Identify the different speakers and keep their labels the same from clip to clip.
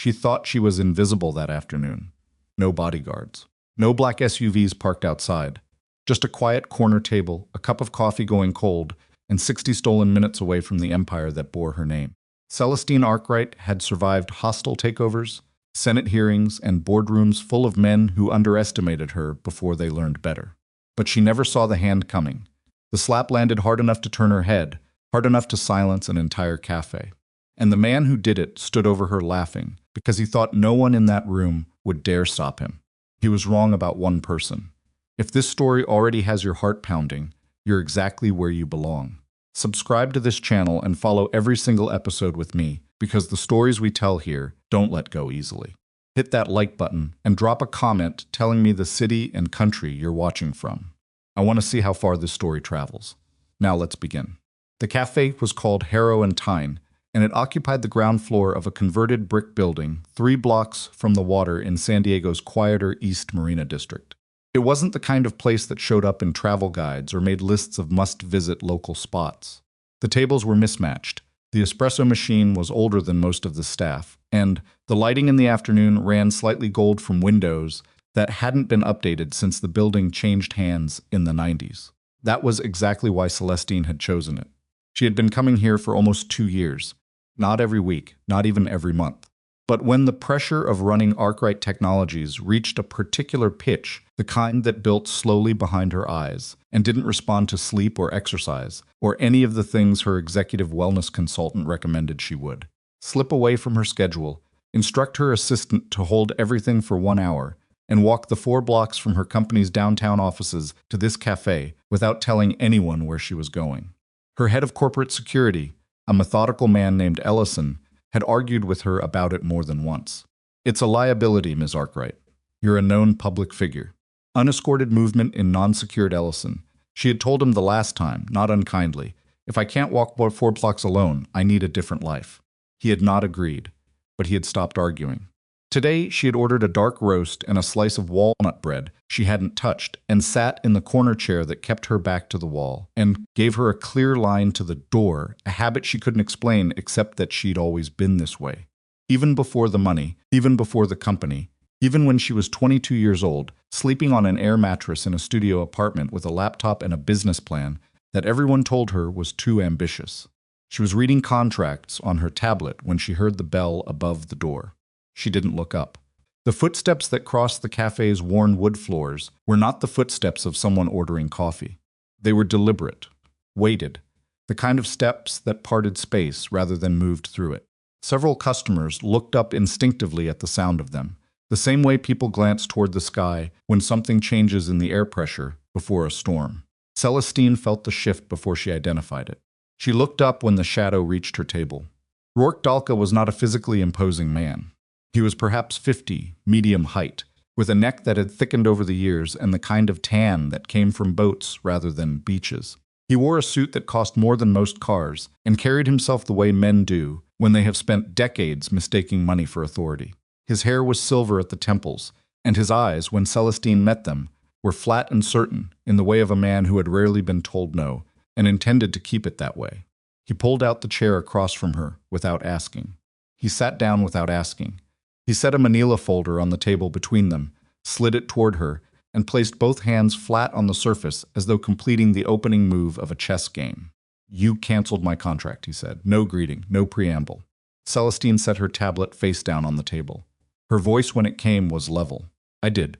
Speaker 1: She thought she was invisible that afternoon. No bodyguards. No black SUVs parked outside. Just a quiet corner table, a cup of coffee going cold, and 60 stolen minutes away from the empire that bore her name. Celestine Arkwright had survived hostile takeovers, Senate hearings, and boardrooms full of men who underestimated her before they learned better. But she never saw the hand coming. The slap landed hard enough to turn her head, hard enough to silence an entire cafe. And the man who did it stood over her laughing, because he thought no one in that room would dare stop him. He was wrong about one person. If this story already has your heart pounding, you're exactly where you belong. Subscribe to this channel and follow every single episode with me, because the stories we tell here don't let go easily. Hit that like button and drop a comment telling me the city and country you're watching from. I want to see how far this story travels. Now let's begin. The cafe was called Harrow and Tyne, and it occupied the ground floor of a converted brick building 3 blocks from the water in San Diego's quieter East Marina district. It wasn't the kind of place that showed up in travel guides or made lists of must-visit local spots. The tables were mismatched, the espresso machine was older than most of the staff, and the lighting in the afternoon ran slightly gold from windows that hadn't been updated since the building changed hands in the 90s. That was exactly why Celestine had chosen it. She had been coming here for almost 2 years. Not every week, not even every month. But when the pressure of running Arkwright Technologies reached a particular pitch, the kind that built slowly behind her eyes, and didn't respond to sleep or exercise, or any of the things her executive wellness consultant recommended she would, slip away from her schedule, instruct her assistant to hold everything for 1 hour, and walk the 4 blocks from her company's downtown offices to this cafe without telling anyone where she was going. Her head of corporate security, a methodical man named Ellison, had argued with her about it more than once. "It's a liability, Ms. Arkwright. You're a known public figure." Unescorted movement in non-secured Ellison. She had told him the last time, not unkindly, "If I can't walk 4 blocks alone, I need a different life." He had not agreed, but he had stopped arguing. Today, she had ordered a dark roast and a slice of walnut bread she hadn't touched, and sat in the corner chair that kept her back to the wall, and gave her a clear line to the door, a habit she couldn't explain except that she'd always been this way. Even before the money, even before the company, even when she was 22 years old, sleeping on an air mattress in a studio apartment with a laptop and a business plan that everyone told her was too ambitious. She was reading contracts on her tablet when she heard the bell above the door. She didn't look up. The footsteps that crossed the cafe's worn wood floors were not the footsteps of someone ordering coffee. They were deliberate, weighted, the kind of steps that parted space rather than moved through it. Several customers looked up instinctively at the sound of them, the same way people glance toward the sky when something changes in the air pressure before a storm. Celestine felt the shift before she identified it. She looked up when the shadow reached her table. Rourke Dalka was not a physically imposing man. He was perhaps 50, medium height, with a neck that had thickened over the years and the kind of tan that came from boats rather than beaches. He wore a suit that cost more than most cars and carried himself the way men do when they have spent decades mistaking money for authority. His hair was silver at the temples, and his eyes, when Celestine met them, were flat and certain in the way of a man who had rarely been told no and intended to keep it that way. He pulled out the chair across from her without asking. He sat down without asking. He set a manila folder on the table between them, slid it toward her, and placed both hands flat on the surface as though completing the opening move of a chess game. "You canceled my contract," he said. "No greeting, no preamble." Celestine set her tablet face down on the table. Her voice when it came was level. "I did.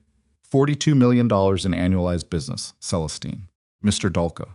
Speaker 1: $42 million in annualized business, Celestine. Mr. Dalka."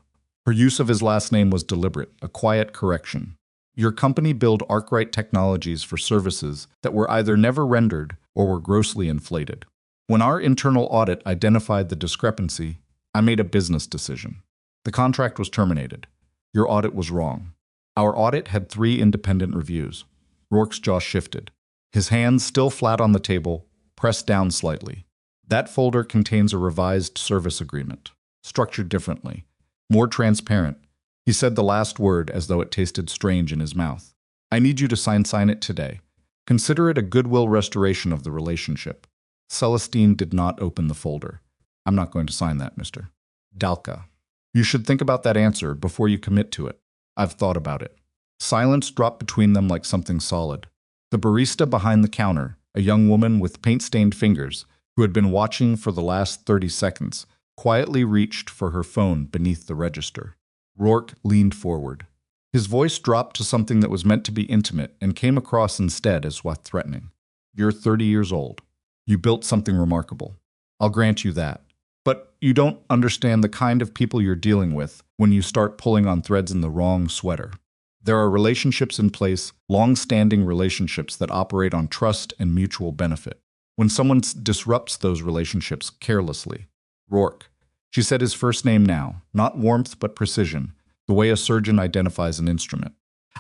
Speaker 1: Her use of his last name was deliberate, a quiet correction. "Your company billed Arkwright Technologies for services that were either never rendered or were grossly inflated. When our internal audit identified the discrepancy, I made a business decision. The contract was terminated. Your audit was wrong." Our audit had 3 independent reviews. Rourke's jaw shifted. His hands, still flat on the table, pressed down slightly. "That folder contains a revised service agreement, structured differently, more transparent." He said the last word as though it tasted strange in his mouth. "I need you to sign it today. Consider it a goodwill restoration of the relationship." Celestine did not open the folder. "I'm not going to sign that, Mr. Dalka. You should think about that answer before you commit to it." "I've thought about it." Silence dropped between them like something solid. The barista behind the counter, a young woman with paint-stained fingers, who had been watching for the last 30 seconds, quietly reached for her phone beneath the register. Rourke leaned forward. His voice dropped to something that was meant to be intimate and came across instead as what threatening. You're 30 years old. You built something remarkable. I'll grant you that. But you don't understand the kind of people you're dealing with when you start pulling on threads in the wrong sweater. There are relationships in place, long-standing relationships that operate on trust and mutual benefit. When someone disrupts those relationships carelessly, Rourke, she said his first name now, not warmth but precision, the way a surgeon identifies an instrument.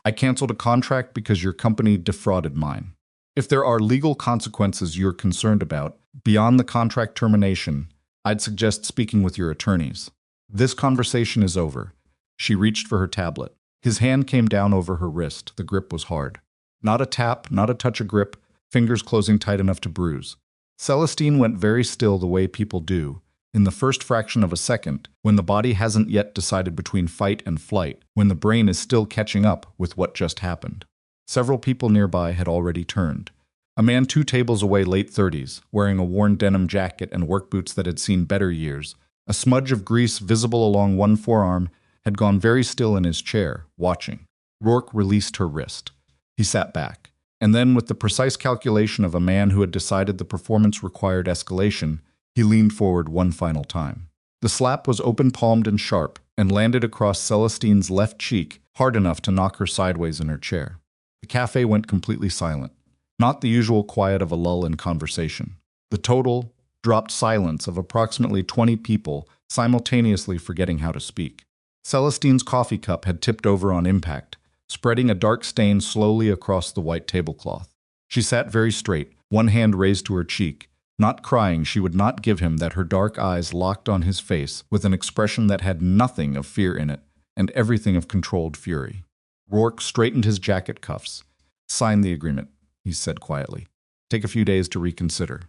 Speaker 1: I canceled a contract because your company defrauded mine. If there are legal consequences you're concerned about, beyond the contract termination, I'd suggest speaking with your attorneys. This conversation is over. She reached for her tablet. His hand came down over her wrist. The grip was hard. Not a tap, not a touch of grip, fingers closing tight enough to bruise. Celestine went very still the way people do, in the first fraction of a second, when the body hasn't yet decided between fight and flight, when the brain is still catching up with what just happened. Several people nearby had already turned. A man 2 tables away, late 30s, wearing a worn denim jacket and work boots that had seen better years, a smudge of grease visible along one forearm, had gone very still in his chair, watching. Rourke released her wrist. He sat back. And then, with the precise calculation of a man who had decided the performance required escalation, he leaned forward one final time. The slap was open-palmed and sharp, and landed across Celestine's left cheek, hard enough to knock her sideways in her chair. The cafe went completely silent. Not the usual quiet of a lull in conversation. The total, dropped silence of approximately 20 people simultaneously forgetting how to speak. Celestine's coffee cup had tipped over on impact, spreading a dark stain slowly across the white tablecloth. She sat very straight, one hand raised to her cheek. Not crying, she would not give him that. Her dark eyes locked on his face with an expression that had nothing of fear in it and everything of controlled fury. Rourke straightened his jacket cuffs. Sign the agreement, he said quietly. Take a few days to reconsider.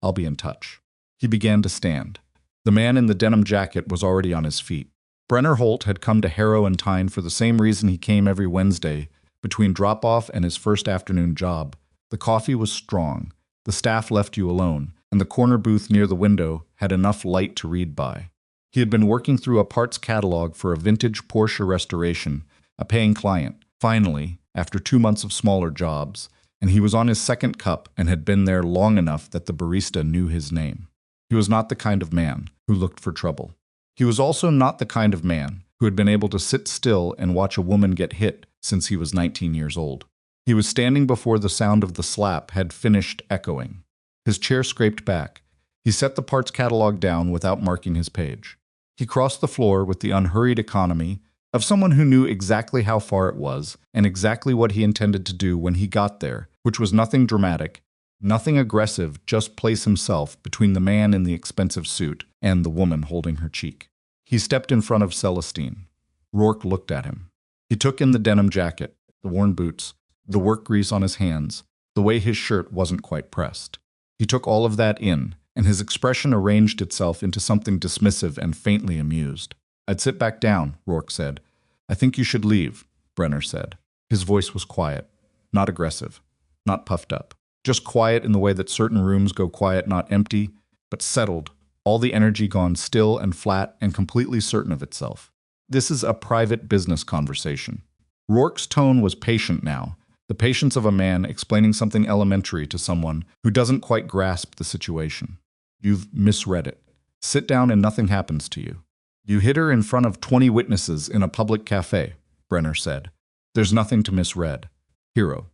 Speaker 1: I'll be in touch. He began to stand. The man in the denim jacket was already on his feet. Brenner Holt had come to Harrow and Tyne for the same reason he came every Wednesday, between drop-off and his first afternoon job. The coffee was strong, the staff left you alone, and the corner booth near the window had enough light to read by. He had been working through a parts catalog for a vintage Porsche restoration, a paying client, finally, after 2 months of smaller jobs, and he was on his second cup and had been there long enough that the barista knew his name. He was not the kind of man who looked for trouble. He was also not the kind of man who had been able to sit still and watch a woman get hit since he was 19 years old. He was standing before the sound of the slap had finished echoing. His chair scraped back. He set the parts catalog down without marking his page. He crossed the floor with the unhurried economy of someone who knew exactly how far it was and exactly what he intended to do when he got there, which was nothing dramatic, nothing aggressive, just place himself between the man in the expensive suit and the woman holding her cheek. He stepped in front of Celestine. Rourke looked at him. He took in the denim jacket, the worn boots, the work grease on his hands, the way his shirt wasn't quite pressed. He took all of that in, and his expression arranged itself into something dismissive and faintly amused. I'd sit back down, Rourke said. I think you should leave, Brenner said. His voice was quiet, not aggressive, not puffed up. Just quiet in the way that certain rooms go quiet, not empty, but settled, all the energy gone still and flat and completely certain of itself. This is a private business conversation. Rourke's tone was patient now, the patience of a man explaining something elementary to someone who doesn't quite grasp the situation. You've misread it. Sit down and nothing happens to you. You hit her in front of 20 witnesses in a public cafe, Brenner said. There's nothing to misread. Hero.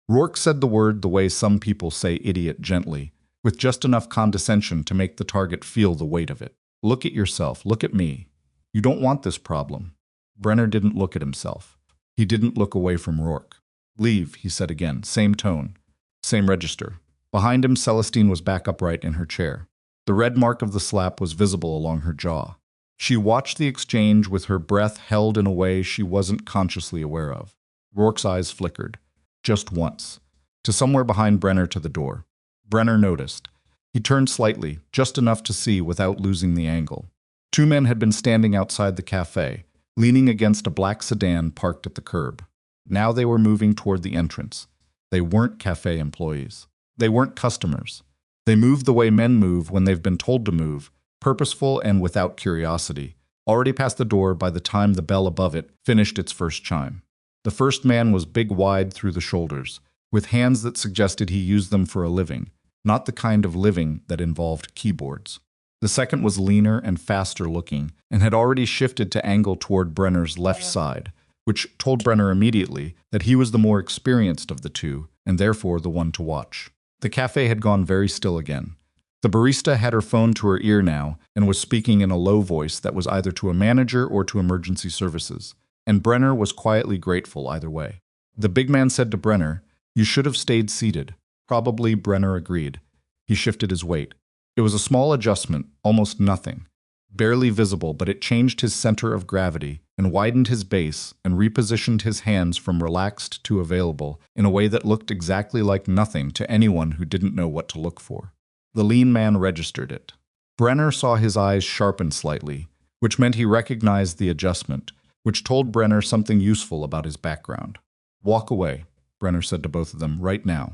Speaker 1: Rourke said the word the way some people say idiot, gently, with just enough condescension to make the target feel the weight of it. Look at yourself. Look at me. You don't want this problem. Brenner didn't look at himself. He didn't look away from Rourke. Leave, he said again, same tone, same register. Behind him, Celestine was back upright in her chair. The red mark of the slap was visible along her jaw. She watched the exchange with her breath held in a way she wasn't consciously aware of. Rourke's eyes flickered. Just once. To somewhere behind Brenner, to the door. Brenner noticed. He turned slightly, just enough to see without losing the angle. 2 men had been standing outside the cafe, leaning against a black sedan parked at the curb. Now they were moving toward the entrance. They weren't cafe employees. They weren't customers. They moved the way men move when they've been told to move, purposeful and without curiosity, already past the door by the time the bell above it finished its first chime. The first man was big wide through the shoulders, with hands that suggested he used them for a living, not the kind of living that involved keyboards. The second was leaner and faster looking, and had already shifted to angle toward Brenner's left side, which told Brenner immediately that he was the more experienced of the two, and therefore the one to watch. The cafe had gone very still again. The barista had her phone to her ear now and was speaking in a low voice that was either to a manager or to emergency services, and Brenner was quietly grateful either way. The big man said to Brenner, "You should have stayed seated." Probably, Brenner agreed. He shifted his weight. It was a small adjustment, almost nothing. Barely visible, but it changed his center of gravity and widened his base and repositioned his hands from relaxed to available in a way that looked exactly like nothing to anyone who didn't know what to look for. The lean man registered it. Brenner saw his eyes sharpen slightly, which meant he recognized the adjustment, which told Brenner something useful about his background. "Walk away," Brenner said to both of them, "right now.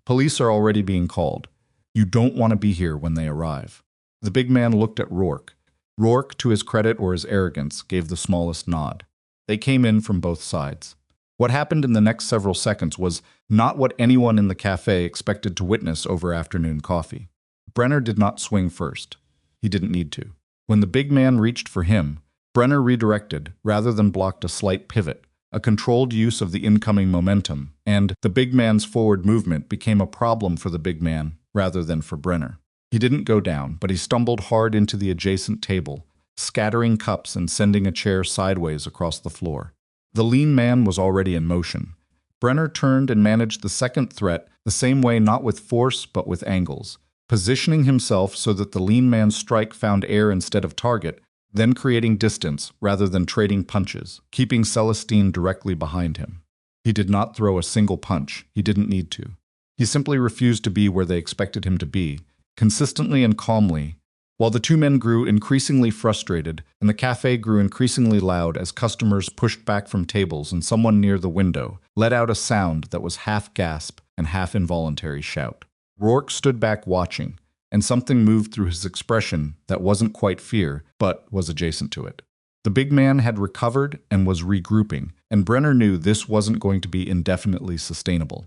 Speaker 1: Police are already being called. You don't want to be here when they arrive." The big man looked at Rourke. Rourke, to his credit or his arrogance, gave the smallest nod. They came in from both sides. What happened in the next several seconds was not what anyone in the cafe expected to witness over afternoon coffee. Brenner did not swing first. He didn't need to. When the big man reached for him, Brenner redirected rather than blocked a slight pivot, a controlled use of the incoming momentum, and the big man's forward movement became a problem for the big man rather than for Brenner. He didn't go down, but he stumbled hard into the adjacent table, scattering cups and sending a chair sideways across the floor. The lean man was already in motion. Brenner turned and managed the second threat the same way, not with force but with angles, positioning himself so that the lean man's strike found air instead of target, then creating distance rather than trading punches, keeping Celestine directly behind him. He did not throw a single punch. He didn't need to. He simply refused to be where they expected him to be, consistently and calmly, while the two men grew increasingly frustrated and the cafe grew increasingly loud as customers pushed back from tables and someone near the window let out a sound that was half gasp and half involuntary shout. Rourke stood back watching, and something moved through his expression that wasn't quite fear, but was adjacent to it. The big man had recovered and was regrouping, and Brenner knew this wasn't going to be indefinitely sustainable.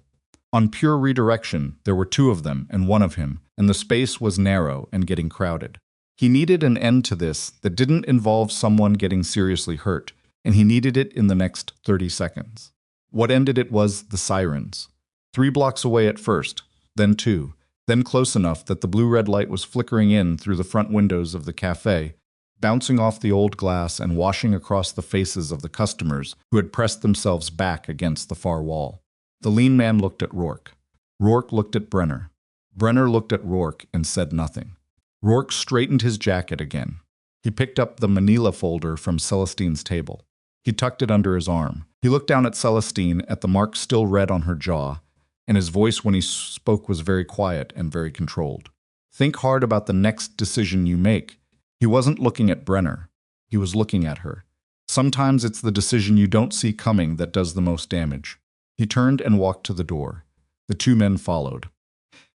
Speaker 1: On pure redirection, there were two of them and one of him, and the space was narrow and getting crowded. He needed an end to this that didn't involve someone getting seriously hurt, and he needed it in the next 30 seconds. What ended it was the sirens. 3 blocks away at first, then 2, then close enough that the blue-red light was flickering in through the front windows of the cafe, bouncing off the old glass and washing across the faces of the customers who had pressed themselves back against the far wall. The lean man looked at Rourke. Rourke looked at Brenner. Brenner looked at Rourke and said nothing. Rourke straightened his jacket again. He picked up the manila folder from Celestine's table. He tucked it under his arm. He looked down at Celestine, at the mark still red on her jaw, and his voice when he spoke was very quiet and very controlled. "Think hard about the next decision you make." He wasn't looking at Brenner. He was looking at her. Sometimes it's the decision you don't see coming that does the most damage. He turned and walked to the door. The two men followed.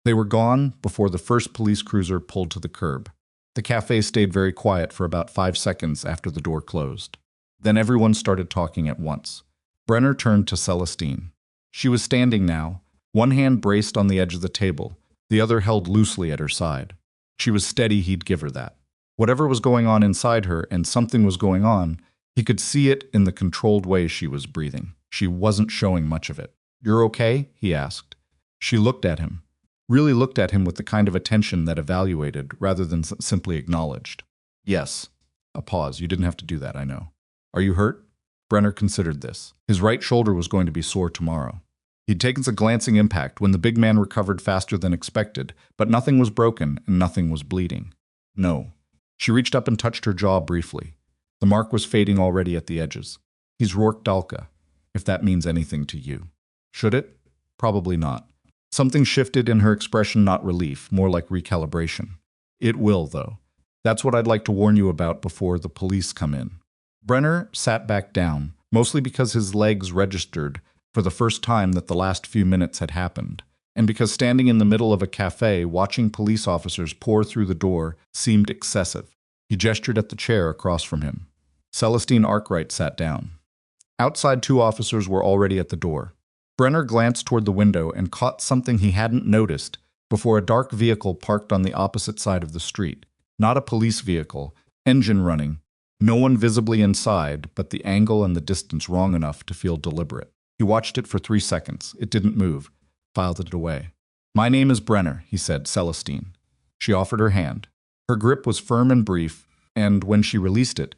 Speaker 1: They were gone before the first police cruiser pulled to the curb. The cafe stayed very quiet for about 5 seconds after the door closed. Then everyone started talking at once. Brenner turned to Celestine. She was standing now, one hand braced on the edge of the table, the other held loosely at her side. She was steady, he'd give her that. Whatever was going on inside her, and something was going on, he could see it in the controlled way she was breathing. She wasn't showing much of it. "You're okay?" he asked. She looked at him. Really looked at him with the kind of attention that evaluated rather than simply acknowledged. "Yes." A pause. "You didn't have to do that, I know." "Are you hurt?" Brenner considered this. His right shoulder was going to be sore tomorrow. He'd taken a glancing impact when the big man recovered faster than expected, but nothing was broken and nothing was bleeding. "No." She reached up and touched her jaw briefly. The mark was fading already at the edges. "He's Rourke Dalka, if that means anything to you." "Should it?" "Probably not." Something shifted in her expression, not relief, more like recalibration. "It will, though. That's what I'd like to warn you about before the police come in." Brenner sat back down, mostly because his legs registered for the first time that the last few minutes had happened, and because standing in the middle of a cafe watching police officers pour through the door seemed excessive. He gestured at the chair across from him. Celestine Arkwright sat down. Outside, 2 officers were already at the door. Brenner glanced toward the window and caught something he hadn't noticed before a dark vehicle parked on the opposite side of the street. Not a police vehicle, engine running, no one visibly inside, but the angle and the distance wrong enough to feel deliberate. He watched it for 3 seconds. It didn't move. Filed it away. "My name is Brenner," he said, Celestine. She offered her hand. Her grip was firm and brief, and when she released it,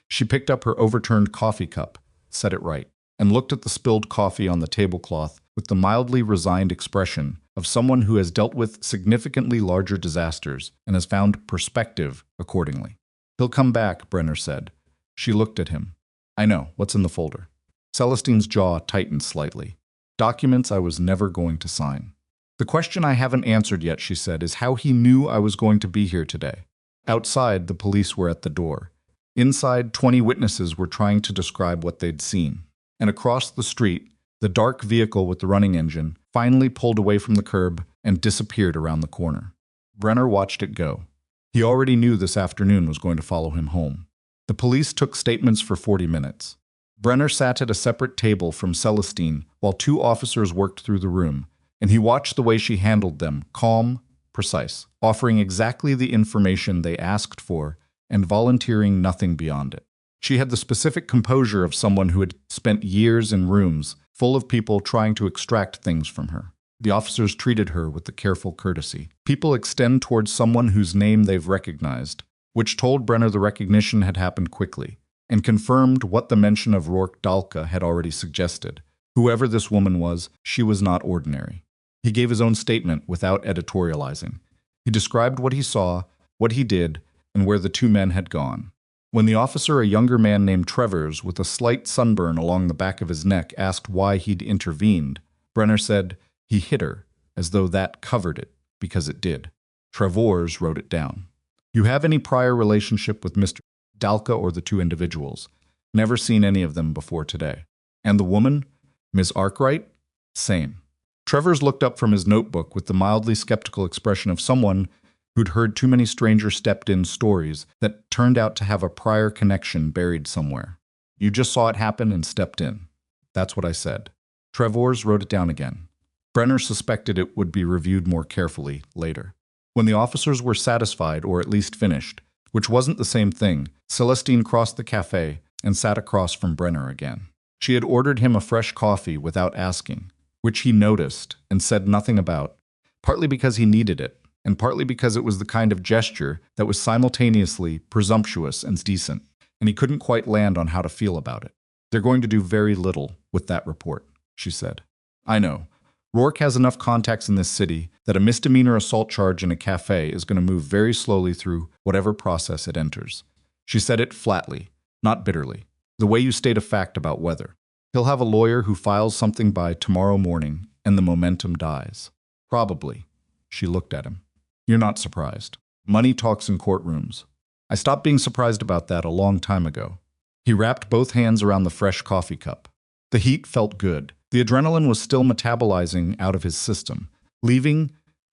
Speaker 1: she picked up her overturned coffee cup, set it right, and looked at the spilled coffee on the tablecloth with the mildly resigned expression of someone who has dealt with significantly larger disasters and has found perspective accordingly. "He'll come back," Brenner said. She looked at him. "I know. What's in the folder?" Celestine's jaw tightened slightly. "Documents I was never going to sign." "The question I haven't answered yet," she said, "is how he knew I was going to be here today." Outside, the police were at the door. Inside, 20 witnesses were trying to describe what they'd seen. And across the street, the dark vehicle with the running engine finally pulled away from the curb and disappeared around the corner. Brenner watched it go. He already knew this afternoon was going to follow him home. The police took statements for 40 minutes. Brenner sat at a separate table from Celestine while 2 officers worked through the room, and he watched the way she handled them, calm, precise, offering exactly the information they asked for and volunteering nothing beyond it. She had the specific composure of someone who had spent years in rooms full of people trying to extract things from her. The officers treated her with the careful courtesy people extend towards someone whose name they've recognized, which told Brenner the recognition had happened quickly, and confirmed what the mention of Rourke Dalka had already suggested. Whoever this woman was, she was not ordinary. He gave his own statement without editorializing. He described what he saw, what he did, and where the 2 men had gone. When the officer, a younger man named Trevors, with a slight sunburn along the back of his neck, asked why he'd intervened, Brenner said he hit her, as though that covered it, because it did. Trevors wrote it down. "You have any prior relationship with Mr. Dalka or the 2 individuals? Never seen any of them before today. And the woman? Miss Arkwright? Same." Trevors looked up from his notebook with the mildly skeptical expression of someone who'd heard too many stranger stepped-in stories that turned out to have a prior connection buried somewhere. "You just saw it happen and stepped in." "That's what I said." Trevors wrote it down again. Brenner suspected it would be reviewed more carefully later. When the officers were satisfied, or at least finished, which wasn't the same thing, Celestine crossed the cafe and sat across from Brenner again. She had ordered him a fresh coffee without asking, which he noticed and said nothing about, partly because he needed it, and partly because it was the kind of gesture that was simultaneously presumptuous and decent, and he couldn't quite land on how to feel about it. "They're going to do very little with that report," she said. "I know. Rourke has enough contacts in this city that a misdemeanor assault charge in a cafe is going to move very slowly through whatever process it enters." She said it flatly, not bitterly, the way you state a fact about weather. "He'll have a lawyer who files something by tomorrow morning, and the momentum dies." "Probably." She looked at him. "You're not surprised. Money talks in courtrooms. I stopped being surprised about that a long time ago." He wrapped both hands around the fresh coffee cup. The heat felt good. The adrenaline was still metabolizing out of his system, leaving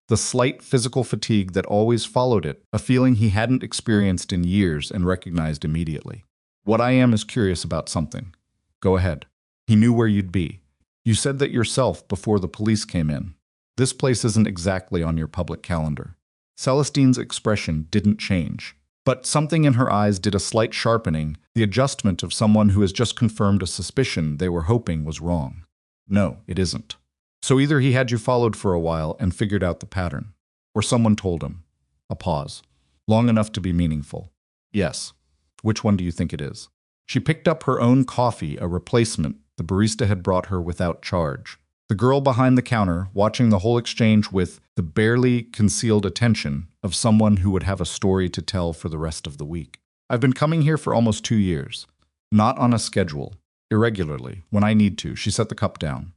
Speaker 1: the slight physical fatigue that always followed it, a feeling he hadn't experienced in years and recognized immediately. "What I am is curious about something." "Go ahead." "He knew where you'd be. You said that yourself before the police came in. This place isn't exactly on your public calendar." Celestine's expression didn't change, but something in her eyes did a slight sharpening, the adjustment of someone who has just confirmed a suspicion they were hoping was wrong. "No, it isn't." "So either he had you followed for a while and figured out the pattern, or someone told him." A pause, long enough to be meaningful. "Yes. Which one do you think it is?" She picked up her own coffee, a replacement the barista had brought her without charge. The girl behind the counter, watching the whole exchange with the barely concealed attention of someone who would have a story to tell for the rest of the week. "I've been coming here for almost 2 years. Not on a schedule. Irregularly, when I need to." She set the cup down.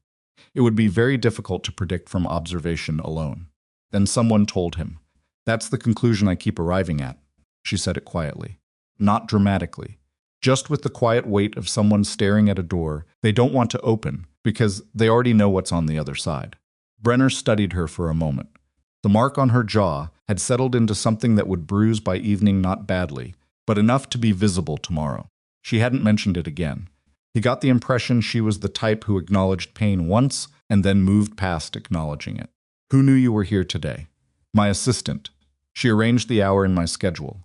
Speaker 1: "It would be very difficult to predict from observation alone." Then someone told him. "That's the conclusion I keep arriving at." She said it quietly, not dramatically. just with the quiet weight of someone staring at a door they don't want to open because they already know what's on the other side. Brenner studied her for a moment. The mark on her jaw had settled into something that would bruise by evening not badly, but enough to be visible tomorrow. She hadn't mentioned it again. He got the impression she was the type who acknowledged pain once and then moved past acknowledging it. Who knew you were here today? My assistant. She arranged the hour in my schedule.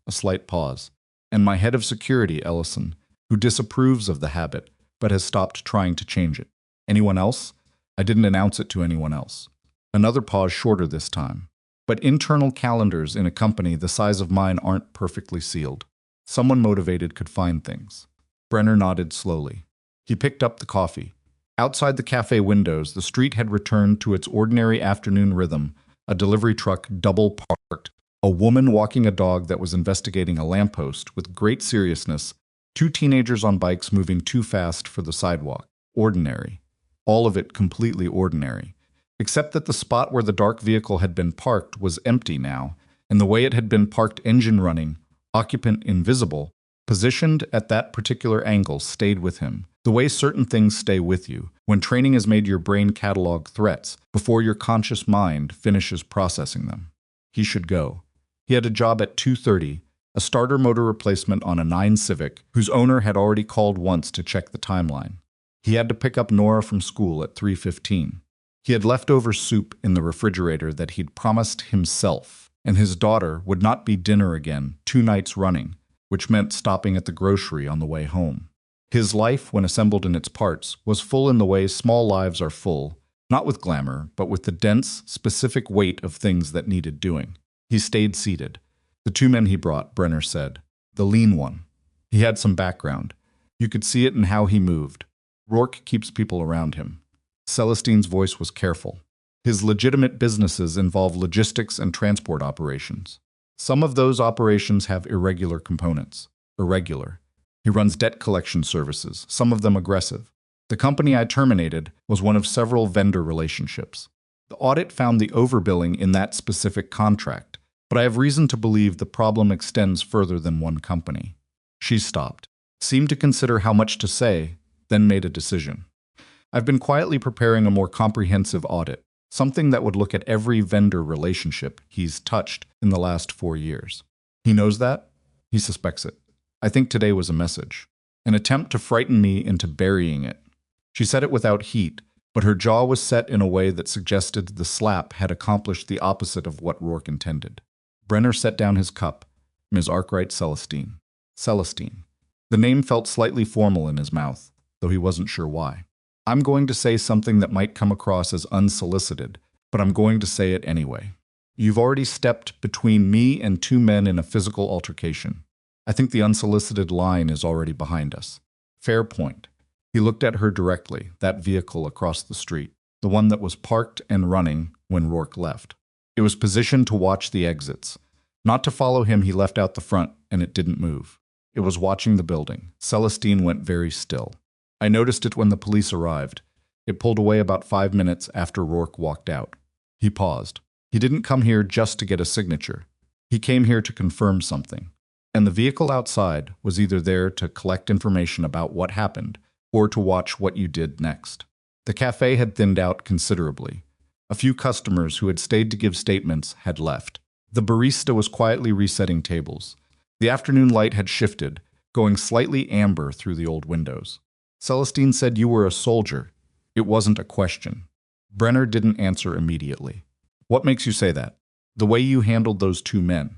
Speaker 1: A slight pause. And my head of security, Ellison, who disapproves of the habit, but has stopped trying to change it. Anyone else? I didn't announce it to anyone else. Another pause, shorter this time. But internal calendars in a company the size of mine aren't perfectly sealed. Someone motivated could find things. Brenner nodded slowly. He picked up the coffee. Outside the cafe windows, the street had returned to its ordinary afternoon rhythm, a delivery truck double parked, a woman walking a dog that was investigating a lamppost with great seriousness, two teenagers on bikes moving too fast for the sidewalk. Ordinary. All of it completely ordinary. Except that the spot where the dark vehicle had been parked was empty now, and the way it had been parked, engine running, occupant invisible, positioned at that particular angle, stayed with him. The way certain things stay with you, when training has made your brain catalog threats before your conscious mind finishes processing them. He should go. He had a job at 2:30, a starter motor replacement on a 9 Civic, whose owner had already called once to check the timeline. He had to pick up Nora from school at 3:15. He had leftover soup in the refrigerator that he'd promised himself, and his daughter would not be dinner again 2 nights running, which meant stopping at the grocery on the way home. His life, when assembled in its parts, was full in the way small lives are full, not with glamour, but with the dense, specific weight of things that needed doing. He stayed seated. The 2 men he brought, Brenner said. The lean one. He had some background. You could see it in how he moved. Rourke keeps people around him. Celestine's voice was careful. His legitimate businesses involve logistics and transport operations. Some of those operations have irregular components. Irregular. He runs debt collection services, some of them aggressive. The company I terminated was one of several vendor relationships. The audit found the overbilling in that specific contract, but I have reason to believe the problem extends further than one company. She stopped, seemed to consider how much to say, then made a decision. I've been quietly preparing a more comprehensive audit, something that would look at every vendor relationship he's touched in the last 4 years. He knows that? He suspects it. I think today was a message, an attempt to frighten me into burying it. She said it without heat, but her jaw was set in a way that suggested the slap had accomplished the opposite of what Rourke intended. Brenner set down his cup. Ms. Arkwright Celestine. Celestine. The name felt slightly formal in his mouth, though he wasn't sure why. I'm going to say something that might come across as unsolicited, but I'm going to say it anyway. You've already stepped between me and 2 men in a physical altercation. I think the unsolicited line is already behind us. Fair point. He looked at her directly, that vehicle across the street, the one that was parked and running when Rourke left. It was positioned to watch the exits. Not to follow him, he left out the front, and it didn't move. It was watching the building. Celestine went very still. I noticed it when the police arrived. It pulled away about 5 minutes after Rourke walked out. He paused. He didn't come here just to get a signature. He came here to confirm something. And the vehicle outside was either there to collect information about what happened or to watch what you did next. The cafe had thinned out considerably. A few customers who had stayed to give statements had left. The barista was quietly resetting tables. The afternoon light had shifted, going slightly amber through the old windows. Celestine said you were a soldier. It wasn't a question. Brenner didn't answer immediately. What makes you say that? The way you handled those 2 men.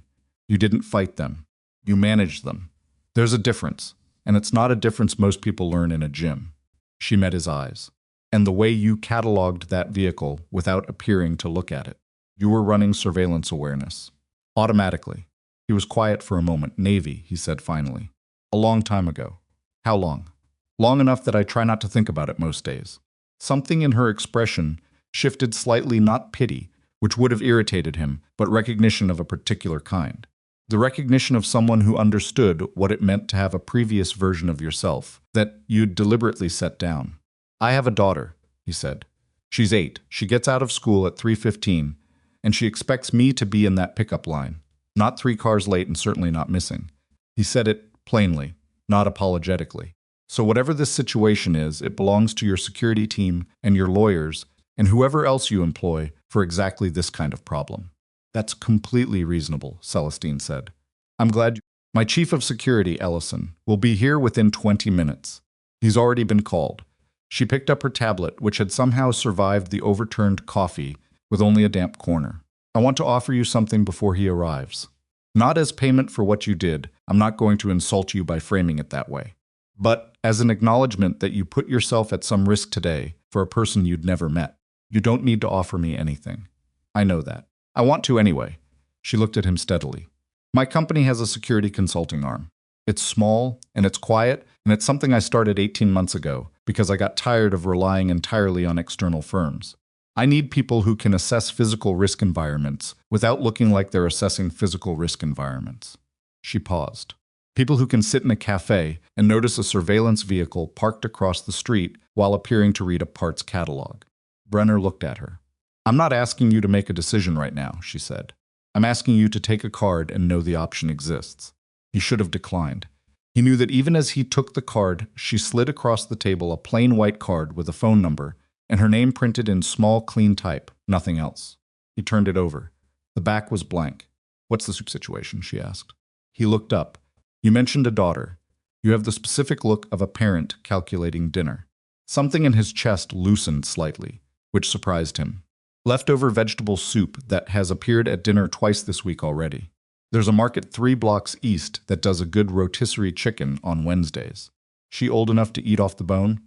Speaker 1: You didn't fight them. You managed them. There's a difference, and it's not a difference most people learn in a gym. She met his eyes. And the way you cataloged that vehicle without appearing to look at it. You were running surveillance awareness. Automatically. He was quiet for a moment. Navy, he said finally. A long time ago. How long? Long enough that I try not to think about it most days. Something in her expression shifted slightly, not pity, which would have irritated him, but recognition of a particular kind. The recognition of someone who understood what it meant to have a previous version of yourself that you'd deliberately set down. I have a daughter, he said. She's 8. She gets out of school at 3:15, and she expects me to be in that pickup line. Not 3 cars late and certainly not missing. He said it plainly, not apologetically. So whatever this situation is, it belongs to your security team and your lawyers and whoever else you employ for exactly this kind of problem. That's completely reasonable, Celestine said. I'm glad you... My chief of security, Ellison, will be here within 20 minutes. He's already been called. She picked up her tablet, which had somehow survived the overturned coffee with only a damp corner. I want to offer you something before he arrives. Not as payment for what you did. I'm not going to insult you by framing it that way. But as an acknowledgement that you put yourself at some risk today for a person you'd never met. You don't need to offer me anything. I know that. I want to anyway. She looked at him steadily. My company has a security consulting arm. It's small, and it's quiet, and it's something I started 18 months ago because I got tired of relying entirely on external firms. I need people who can assess physical risk environments without looking like they're assessing physical risk environments. She paused. People who can sit in a cafe and notice a surveillance vehicle parked across the street while appearing to read a parts catalog. Brenner looked at her. I'm not asking you to make a decision right now, she said. I'm asking you to take a card and know the option exists. He should have declined. He knew that even as he took the card, she slid across the table a plain white card with a phone number and her name printed in small, clean type, nothing else. He turned it over. The back was blank. What's the situation? She asked. He looked up. You mentioned a daughter. You have the specific look of a parent calculating dinner. Something in his chest loosened slightly, which surprised him. Leftover vegetable soup that has appeared at dinner twice this week already. There's a market 3 blocks east that does a good rotisserie chicken on Wednesdays. She old enough to eat off the bone?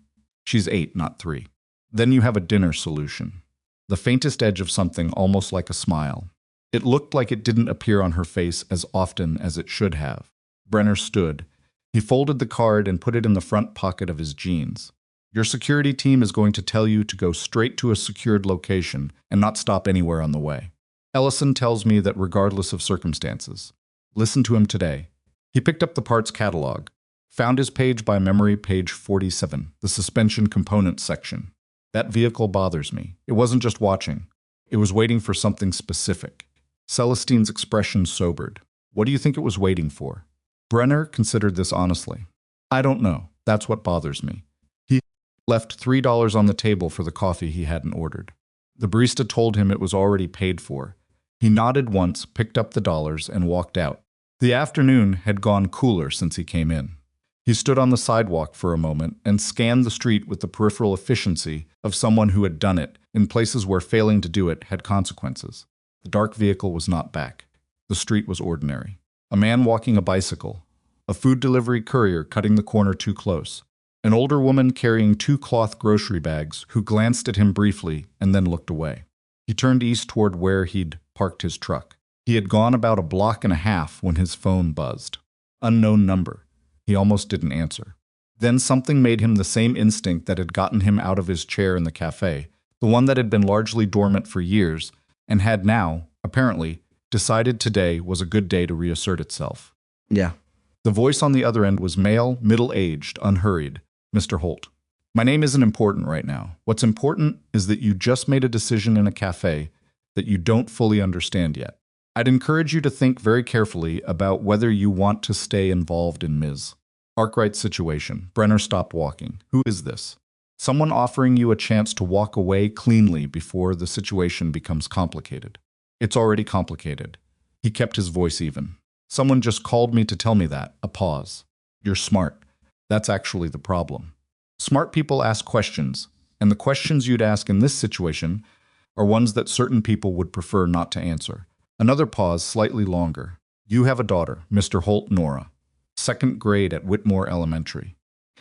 Speaker 1: She's 8, not 3. Then you have a dinner solution. The faintest edge of something almost like a smile. It looked like it didn't appear on her face as often as it should have. Brenner stood. He folded the card and put it in the front pocket of his jeans. Your security team is going to tell you to go straight to a secured location and not stop anywhere on the way. Ellison tells me that regardless of circumstances. Listen to him today. He picked up the parts catalog, found his page by memory, page 47, the suspension components section. That vehicle bothers me. It wasn't just watching. It was waiting for something specific. Celestine's expression sobered. What do you think it was waiting for? Brenner considered this honestly. I don't know. That's what bothers me. He left $3 on the table for the coffee he hadn't ordered. The barista told him it was already paid for. He nodded once, picked up the dollars, and walked out. The afternoon had gone cooler since he came in. He stood on the sidewalk for a moment and scanned the street with the peripheral efficiency of someone who had done it in places where failing to do it had consequences. The dark vehicle was not back. The street was ordinary. A man walking a bicycle. A food delivery courier cutting the corner too close. An older woman carrying 2 cloth grocery bags who glanced at him briefly and then looked away. He turned east toward where he'd parked his truck. He had gone about a block and a half when his phone buzzed. Unknown number. He almost didn't answer. Then something made him the same instinct that had gotten him out of his chair in the cafe, the one that had been largely dormant for years, and had now, apparently, decided today was a good day to reassert itself.
Speaker 2: Yeah.
Speaker 1: The voice on the other end was male, middle-aged, unhurried. Mr. Holt. My name isn't important right now. What's important is that you just made a decision in a cafe that you don't fully understand yet. I'd encourage you to think very carefully about whether you want to stay involved in Ms. Arkwright's situation. Brenner stopped walking. Who is this? Someone offering you a chance to walk away cleanly before the situation becomes complicated. It's already complicated. He kept his voice even. Someone just called me to tell me that. A pause. You're smart. That's actually the problem. Smart people ask questions, and the questions you'd ask in this situation are ones that certain people would prefer not to answer. Another pause, slightly longer. You have a daughter, Mr. Holt Nora, 2nd grade at Whitmore Elementary.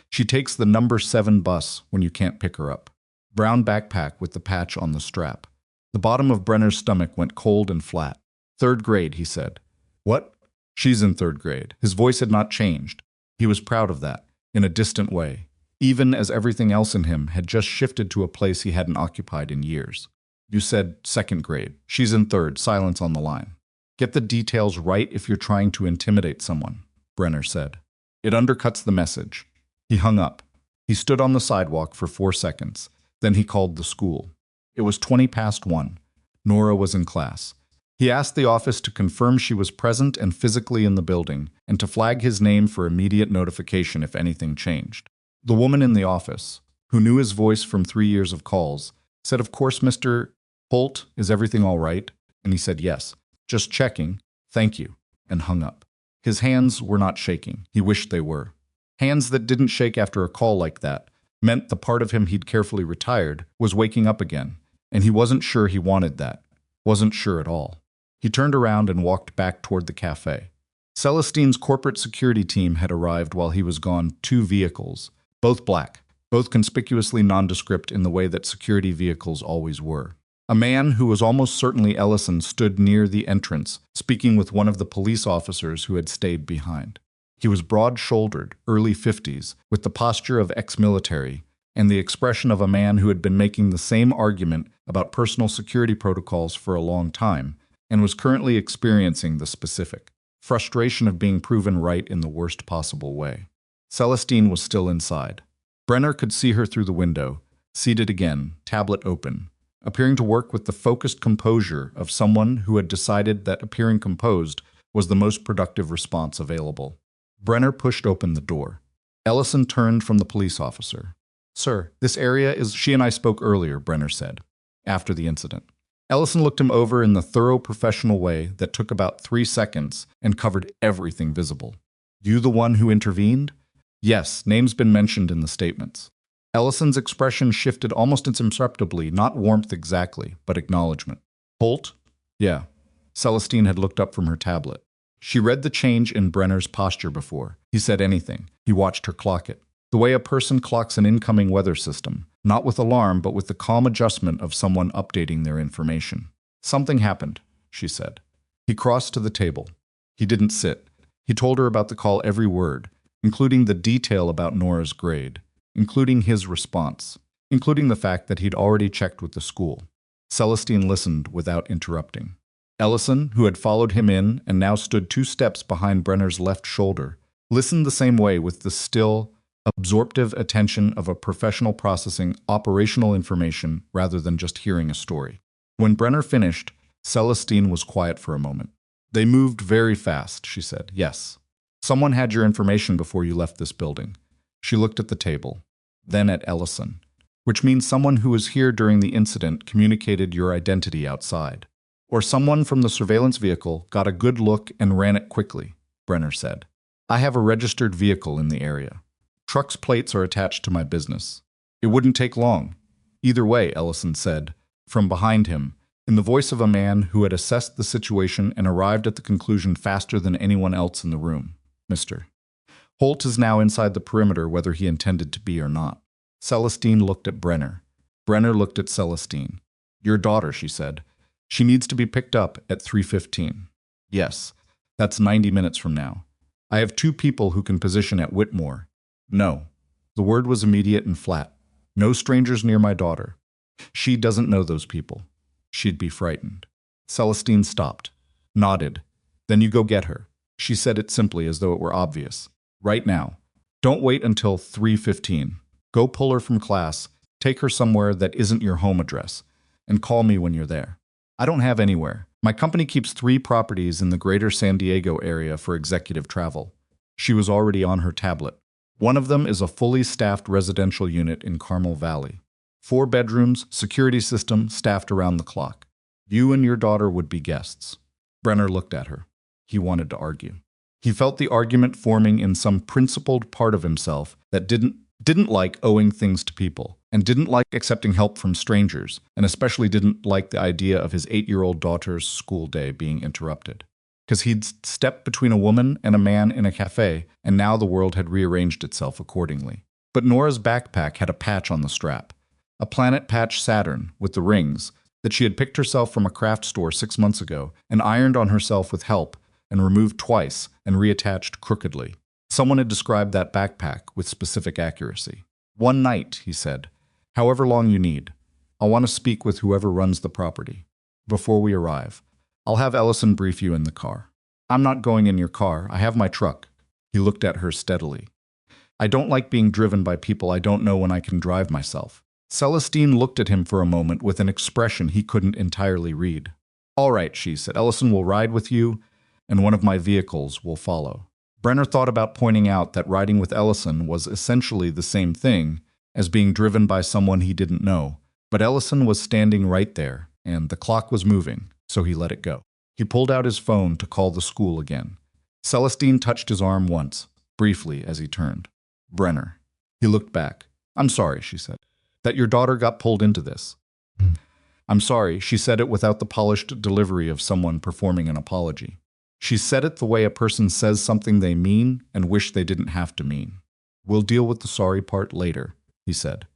Speaker 1: She takes the number 7 bus when you can't pick her up. Brown backpack with the patch on the strap. The bottom of Brenner's stomach went cold and flat. 3rd grade, he said. What? She's in 3rd grade. His voice had not changed. He was proud of that, in a distant way, even as everything else in him had just shifted to a place he hadn't occupied in years. You said 2nd grade. She's in 3rd. Silence on the line. Get the details right if you're trying to intimidate someone, Brenner said. It undercuts the message. He hung up. He stood on the sidewalk for 4 seconds. Then he called the school. It was 1:20. Nora was in class. He asked the office to confirm she was present and physically in the building, and to flag his name for immediate notification if anything changed. The woman in the office, who knew his voice from 3 years of calls, said, "Of course, Mr. Holt, is everything all right?" And he said, "Yes. Just checking. Thank you," and hung up. His hands were not shaking. He wished they were. Hands that didn't shake after a call like that meant the part of him he'd carefully retired was waking up again, and he wasn't sure he wanted that. Wasn't sure at all. He turned around and walked back toward the cafe. Celestine's corporate security team had arrived while he was gone, 2 vehicles, both black, both conspicuously nondescript in the way that security vehicles always were. A man who was almost certainly Ellison stood near the entrance, speaking with one of the police officers who had stayed behind. He was broad-shouldered, early 50s, with the posture of ex-military, and the expression of a man who had been making the same argument about personal security protocols for a long time, and was currently experiencing the specific frustration of being proven right in the worst possible way. Celestine was still inside. Brenner could see her through the window, seated again, tablet open, appearing to work with the focused composure of someone who had decided that appearing composed was the most productive response available. Brenner pushed open the door. Ellison turned from the police officer. "Sir, this area is—" "She and I spoke earlier," Brenner said, after the incident. Ellison looked him over in the thorough professional way that took about 3 seconds and covered everything visible. "You the one who intervened?" "Yes, name's been mentioned in the statements." Ellison's expression shifted almost imperceptibly, not warmth exactly, but acknowledgement. "Holt?" "Yeah." Celestine had looked up from her tablet. She read the change in Brenner's posture before he said anything. He watched her clock it. The way a person clocks an incoming weather system, not with alarm, but with the calm adjustment of someone updating their information. "Something happened," she said. He crossed to the table. He didn't sit. He told her about the call, every word, including the detail about Nora's grade, including his response, including the fact that he'd already checked with the school. Celestine listened without interrupting. Ellison, who had followed him in and now stood 2 steps behind Brenner's left shoulder, listened the same way, with the still, absorptive attention of a professional processing operational information rather than just hearing a story. When Brenner finished, Celestine was quiet for a moment. "They moved very fast," she said. "Yes. Someone had your information before you left this building." She looked at the table, then at Ellison, "which means someone who was here during the incident communicated your identity outside. Or someone from the surveillance vehicle got a good look and ran it quickly," Brenner said. "I have a registered vehicle in the area. Truck's plates are attached to my business. It wouldn't take long." "Either way," Ellison said, from behind him, in the voice of a man who had assessed the situation and arrived at the conclusion faster than anyone else in the room. "Mr. Holt is now inside the perimeter, whether he intended to be or not." Celestine looked at Brenner. Brenner looked at Celestine. "Your daughter," she said. "She needs to be picked up at 3:15. "Yes, that's 90 minutes from now. I have 2 people who can position at Whitmore." "No." The word was immediate and flat. "No strangers near my daughter. She doesn't know those people. She'd be frightened." Celestine stopped, nodded. "Then you go get her." She said it simply, as though it were obvious. "Right now. Don't wait until 3:15. Go pull her from class, take her somewhere that isn't your home address, and call me when you're there." "I don't have anywhere. My company keeps 3 properties in the greater San Diego area for executive travel." She was already on her tablet. "One of them is a fully staffed residential unit in Carmel Valley. 4 bedrooms, security system, staffed around the clock. You and your daughter would be guests." Brenner looked at her. He wanted to argue. He felt the argument forming in some principled part of himself that didn't like owing things to people, and didn't like accepting help from strangers, and especially didn't like the idea of his 8-year-old daughter's school day being interrupted. Because he'd stepped between a woman and a man in a cafe, and now the world had rearranged itself accordingly. But Nora's backpack had a patch on the strap, a Planet Patch Saturn with the rings, that she had picked herself from a craft store 6 months ago, and ironed on herself with help, and removed twice, and reattached crookedly. Someone had described that backpack with specific accuracy. "1 night," he said. "However long you need. I'll want to speak with whoever runs the property. Before we arrive, I'll have Ellison brief you in the car." "I'm not going in your car. I have my truck." He looked at her steadily. "I don't like being driven by people I don't know when I can drive myself." Celestine looked at him for a moment with an expression he couldn't entirely read. All right, she said. Ellison will ride with you, and one of my vehicles will follow. Brenner thought about pointing out that riding with Ellison was essentially the same thing as being driven by someone he didn't know, but Ellison was standing right there, and the clock was moving, so he let it go. He pulled out his phone to call the school again. Celestine touched his arm once, briefly, as he turned. Brenner. He looked back. I'm sorry, she said, that your daughter got pulled into this. I'm sorry, she said it without the polished delivery of someone performing an apology. She said it the way a person says something they mean and wish they didn't have to mean. We'll deal with the sorry part later, he said.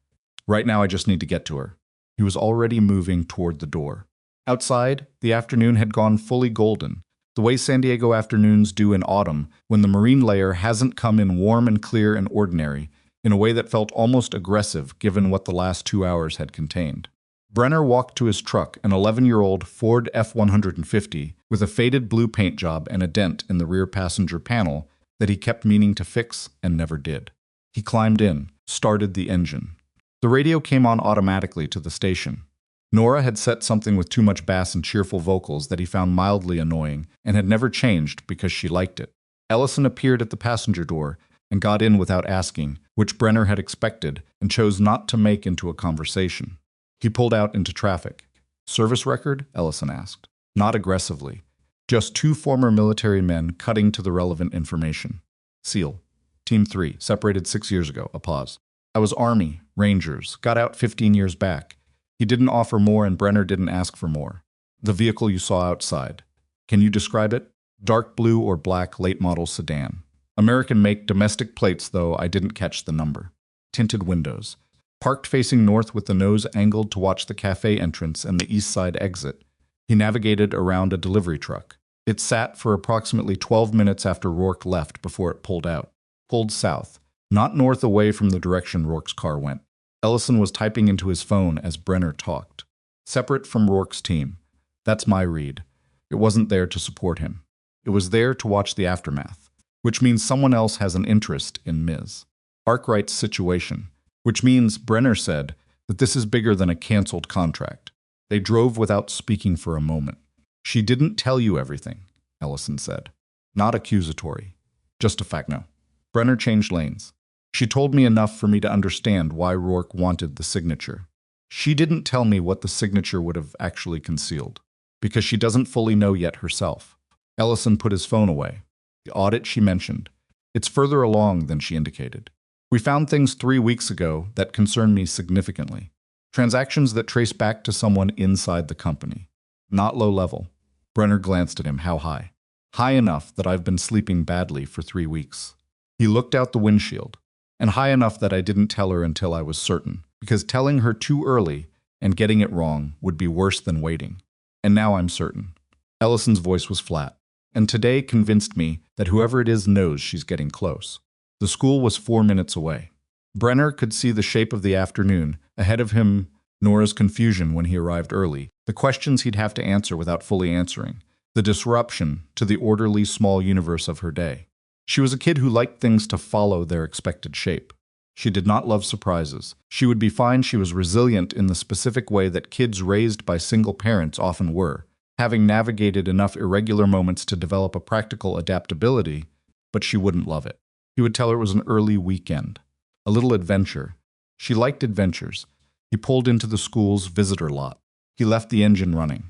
Speaker 1: Right now I just need to get to her. He was already moving toward the door. Outside, the afternoon had gone fully golden, the way San Diego afternoons do in autumn when the marine layer hasn't come in warm and clear and ordinary, in a way that felt almost aggressive given what the last 2 hours had contained. Brenner walked to his truck, an 11-year-old Ford F-150 with a faded blue paint job and a dent in the rear passenger panel that he kept meaning to fix and never did. He climbed in, started the engine. The radio came on automatically to the station. Nora had set something with too much bass and cheerful vocals that he found mildly annoying and had never changed because she liked it. Ellison appeared at the passenger door and got in without asking, which Brenner had expected and chose not to make into a conversation. He pulled out into traffic. Service record? Ellison asked. Not aggressively. Just 2 former military men cutting to the relevant information. SEAL. Team 3, separated 6 years ago. A pause. I was Army, Rangers, got out 15 years back. He didn't offer more and Brenner didn't ask for more. The vehicle you saw outside. Can you describe it? Dark blue or black late model sedan. American make, domestic plates, though I didn't catch the number. Tinted windows. Parked facing north with the nose angled to watch the cafe entrance and the east side exit, he navigated around a delivery truck. It sat for approximately 12 minutes after Rourke left before it pulled out. Pulled south, not north away from the direction Rourke's car went. Ellison was typing into his phone as Brenner talked. Separate from Rourke's team. That's my read. It wasn't there to support him. It was there to watch the aftermath, which means someone else has an interest in Ms. Arkwright's situation. Which means, Brenner said, that this is bigger than a canceled contract. They drove without speaking for a moment. She didn't tell you everything, Ellison said. Not accusatory. Just a fact, no. Brenner changed lanes. She told me enough for me to understand why Rourke wanted the signature. She didn't tell me what the signature would have actually concealed, because she doesn't fully know yet herself. Ellison put his phone away. The audit she mentioned. It's further along than she indicated. We found things 3 weeks ago that concern me significantly. Transactions that trace back to someone inside the company. Not low level. Brenner glanced at him. How high? High enough that I've been sleeping badly for 3 weeks. He looked out the windshield. And high enough that I didn't tell her until I was certain, because telling her too early and getting it wrong would be worse than waiting. And now I'm certain. Ellison's voice was flat, and today convinced me that whoever it is knows she's getting close. The school was 4 minutes away. Brenner could see the shape of the afternoon, ahead of him Nora's confusion when he arrived early, the questions he'd have to answer without fully answering, the disruption to the orderly small universe of her day. She was a kid who liked things to follow their expected shape. She did not love surprises. She would be fine. She was resilient in the specific way that kids raised by single parents often were, having navigated enough irregular moments to develop a practical adaptability, but she wouldn't love it. He would tell her it was an early weekend, a little adventure. She liked adventures. He pulled into the school's visitor lot. He left the engine running.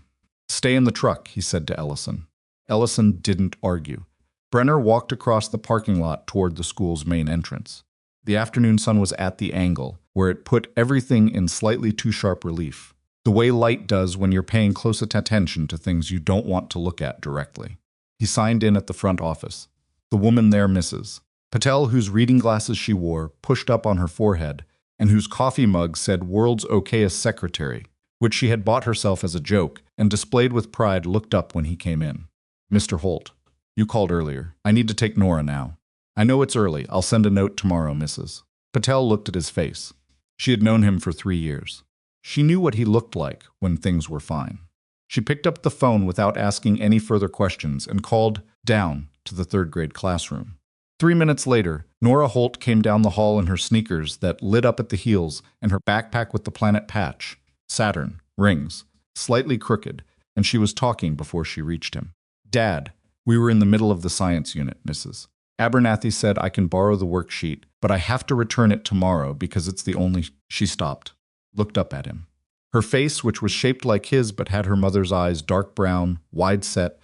Speaker 1: Stay in the truck, he said to Ellison. Ellison didn't argue. Brenner walked across the parking lot toward the school's main entrance. The afternoon sun was at the angle, where it put everything in slightly too sharp relief, the way light does when you're paying close attention to things you don't want to look at directly. He signed in at the front office. The woman there, Mrs. Patel, whose reading glasses she wore, pushed up on her forehead, and whose coffee mug said "World's Okayest Secretary," which she had bought herself as a joke and displayed with pride, looked up when he came in. Mr. Holt, you called earlier. I need to take Nora now. I know it's early. I'll send a note tomorrow, Mrs. Patel looked at his face. She had known him for 3 years. She knew what he looked like when things were fine. She picked up the phone without asking any further questions and called down to the 3rd grade classroom. 3 minutes later, Nora Holt came down the hall in her sneakers that lit up at the heels and her backpack with the planet patch, Saturn, rings, slightly crooked, and she was talking before she reached him. "Dad, we were in the middle of the science unit, Mrs. Abernathy said I can borrow the worksheet, but I have to return it tomorrow because it's the only—" She stopped, looked up at him. Her face, which was shaped like his but had her mother's eyes dark brown, wide-set,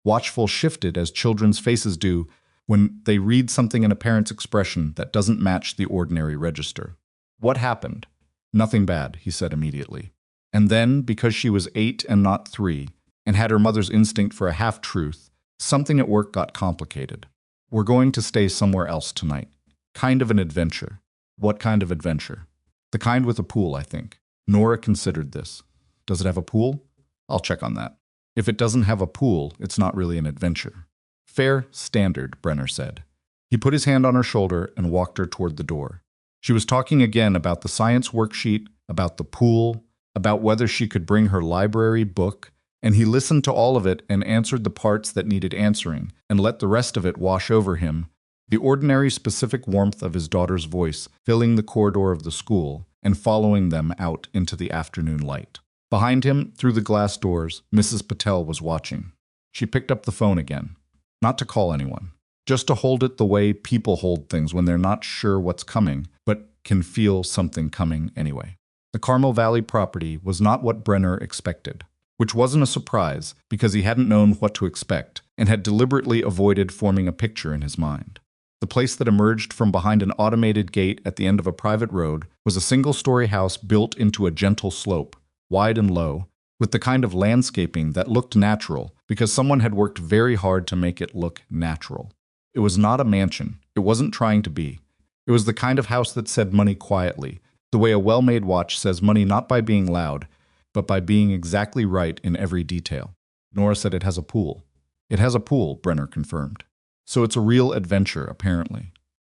Speaker 1: watchful, shifted as children's faces do when they read something in a parent's expression that doesn't match the ordinary register. "What happened?" "Nothing bad," he said immediately. And then, because she was 8 and not 3, and had her mother's instinct for a half-truth, something at work got complicated. "We're going to stay somewhere else tonight. Kind of an adventure." "What kind of adventure?" "The kind with a pool, I think." Nora considered this. "Does it have a pool?" "I'll check on that." "If it doesn't have a pool, it's not really an adventure." "Fair, standard," Brenner said. He put his hand on her shoulder and walked her toward the door. She was talking again about the science worksheet, about the pool, about whether she could bring her library book, and he listened to all of it and answered the parts that needed answering and let the rest of it wash over him, the ordinary specific warmth of his daughter's voice filling the corridor of the school and following them out into the afternoon light. Behind him, through the glass doors, Mrs. Patel was watching. She picked up the phone again. Not to call anyone. Just to hold it the way people hold things when they're not sure what's coming, but can feel something coming anyway. The Carmel Valley property was not what Brenner expected, which wasn't a surprise because he hadn't known what to expect and had deliberately avoided forming a picture in his mind. The place that emerged from behind an automated gate at the end of a private road was a single-story house built into a gentle slope, wide and low, with the kind of landscaping that looked natural because someone had worked very hard to make it look natural. It was not a mansion. It wasn't trying to be. It was the kind of house that said money quietly, the way a well-made watch says money not by being loud, but by being exactly right in every detail. Nora said it has a pool. "It has a pool," Brenner confirmed. "So it's a real adventure, apparently."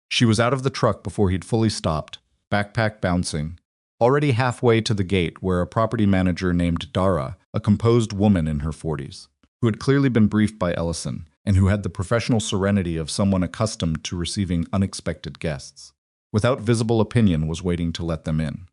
Speaker 1: She was out of the truck before he'd fully stopped, backpack bouncing, already halfway to the gate where a property manager named Dara, a composed woman in her 40s, who had clearly been briefed by Ellison, and who had the professional serenity of someone accustomed to receiving unexpected guests, without visible opinion, was waiting to let them in.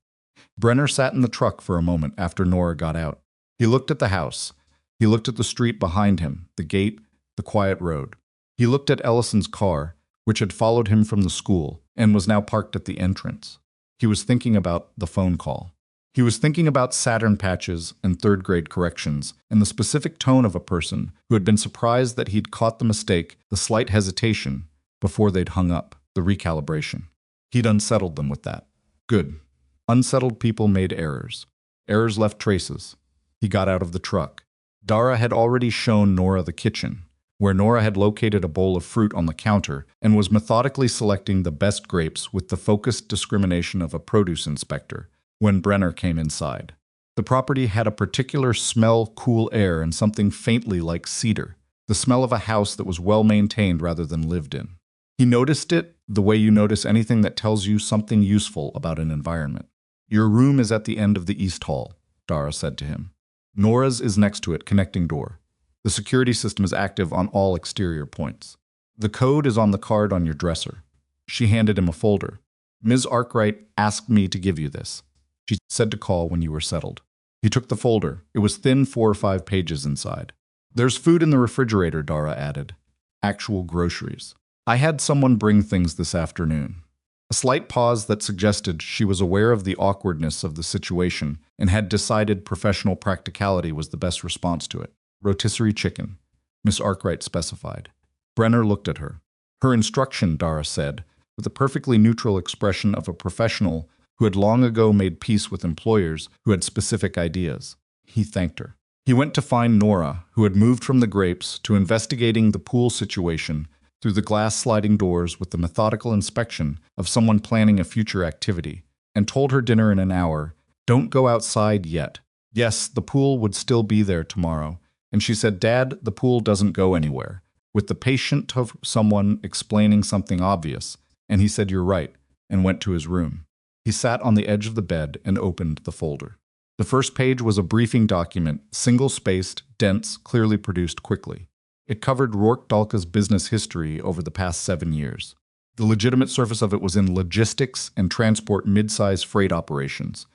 Speaker 1: Brenner sat in the truck for a moment after Nora got out. He looked at the house. He looked at the street behind him, the gate, the quiet road. He looked at Ellison's car, which had followed him from the school and was now parked at the entrance. He was thinking about the phone call. He was thinking about Saturn patches and third-grade corrections and the specific tone of a person who had been surprised that he'd caught the mistake, the slight hesitation, before they'd hung up, the recalibration. He'd unsettled them with that. Good. Unsettled people made errors. Errors left traces. He got out of the truck. Dara had already shown Nora the kitchen, where Nora had located a bowl of fruit on the counter and was methodically selecting the best grapes with the focused discrimination of a produce inspector when Brenner came inside. The property had a particular smell, cool air, and something faintly like cedar, the smell of a house that was well-maintained rather than lived in. He noticed it the way you notice anything that tells you something useful about an environment. "Your room is at the end of the east hall," Dara said to him. "Nora's is next to it, connecting door. The security system is active on all exterior points. The code is on the card on your dresser." She handed him a folder. "Ms. Arkwright asked me to give you this. She said to call when you were settled." He took the folder. It was thin, 4 or 5 pages inside. "There's food in the refrigerator," Dara added. "Actual groceries. I had someone bring things this afternoon." A slight pause that suggested she was aware of the awkwardness of the situation and had decided professional practicality was the best response to it. "Rotisserie chicken," Miss Arkwright specified. Brenner looked at her. "Her instruction," Dara said, with a perfectly neutral expression of a professional who had long ago made peace with employers who had specific ideas. He thanked her. He went to find Nora, who had moved from the grapes to investigating the pool situation through the glass sliding doors with the methodical inspection of someone planning a future activity, and told her dinner in an hour, "Don't go outside yet." Yes, the pool would still be there tomorrow, and she said, "Dad, the pool doesn't go anywhere," with the patience of someone explaining something obvious, and he said, "You're right," and went to his room. He sat on the edge of the bed and opened the folder. The first page was a briefing document, single-spaced, dense, clearly produced quickly. It covered Rourke Dalka's business history over the past 7 years. The legitimate surface of it was in logistics and transport mid-size freight operations,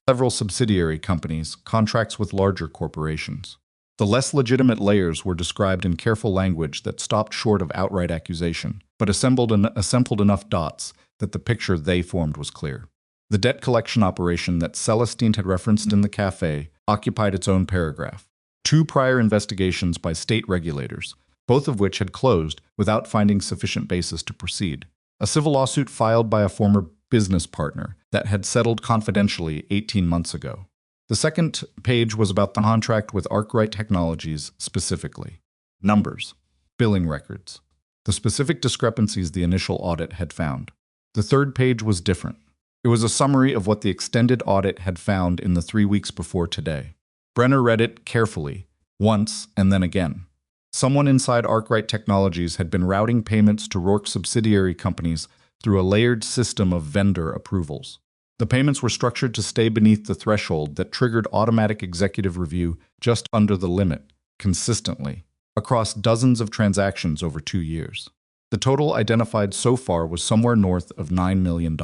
Speaker 1: several subsidiary companies, contracts with larger corporations. The less legitimate layers were described in careful language that stopped short of outright accusation, but assembled enough dots that the picture they formed was clear. The debt collection operation that Celestine had referenced in the café occupied its own paragraph. 2 prior investigations by state regulators, both of which had closed without finding sufficient basis to proceed. A civil lawsuit filed by a former business partner that had settled confidentially 18 months ago. The second page was about the contract with Arkwright Technologies specifically. Numbers, billing records, the specific discrepancies the initial audit had found. The third page was different. It was a summary of what the extended audit had found in the 3 weeks before today. Brenner read it carefully, once and then again. Someone inside Arkwright Technologies had been routing payments to Rourke's subsidiary companies through a layered system of vendor approvals. The payments were structured to stay beneath the threshold that triggered automatic executive review just under the limit, consistently, across dozens of transactions over 2 years. The total identified so far was somewhere north of $9 million.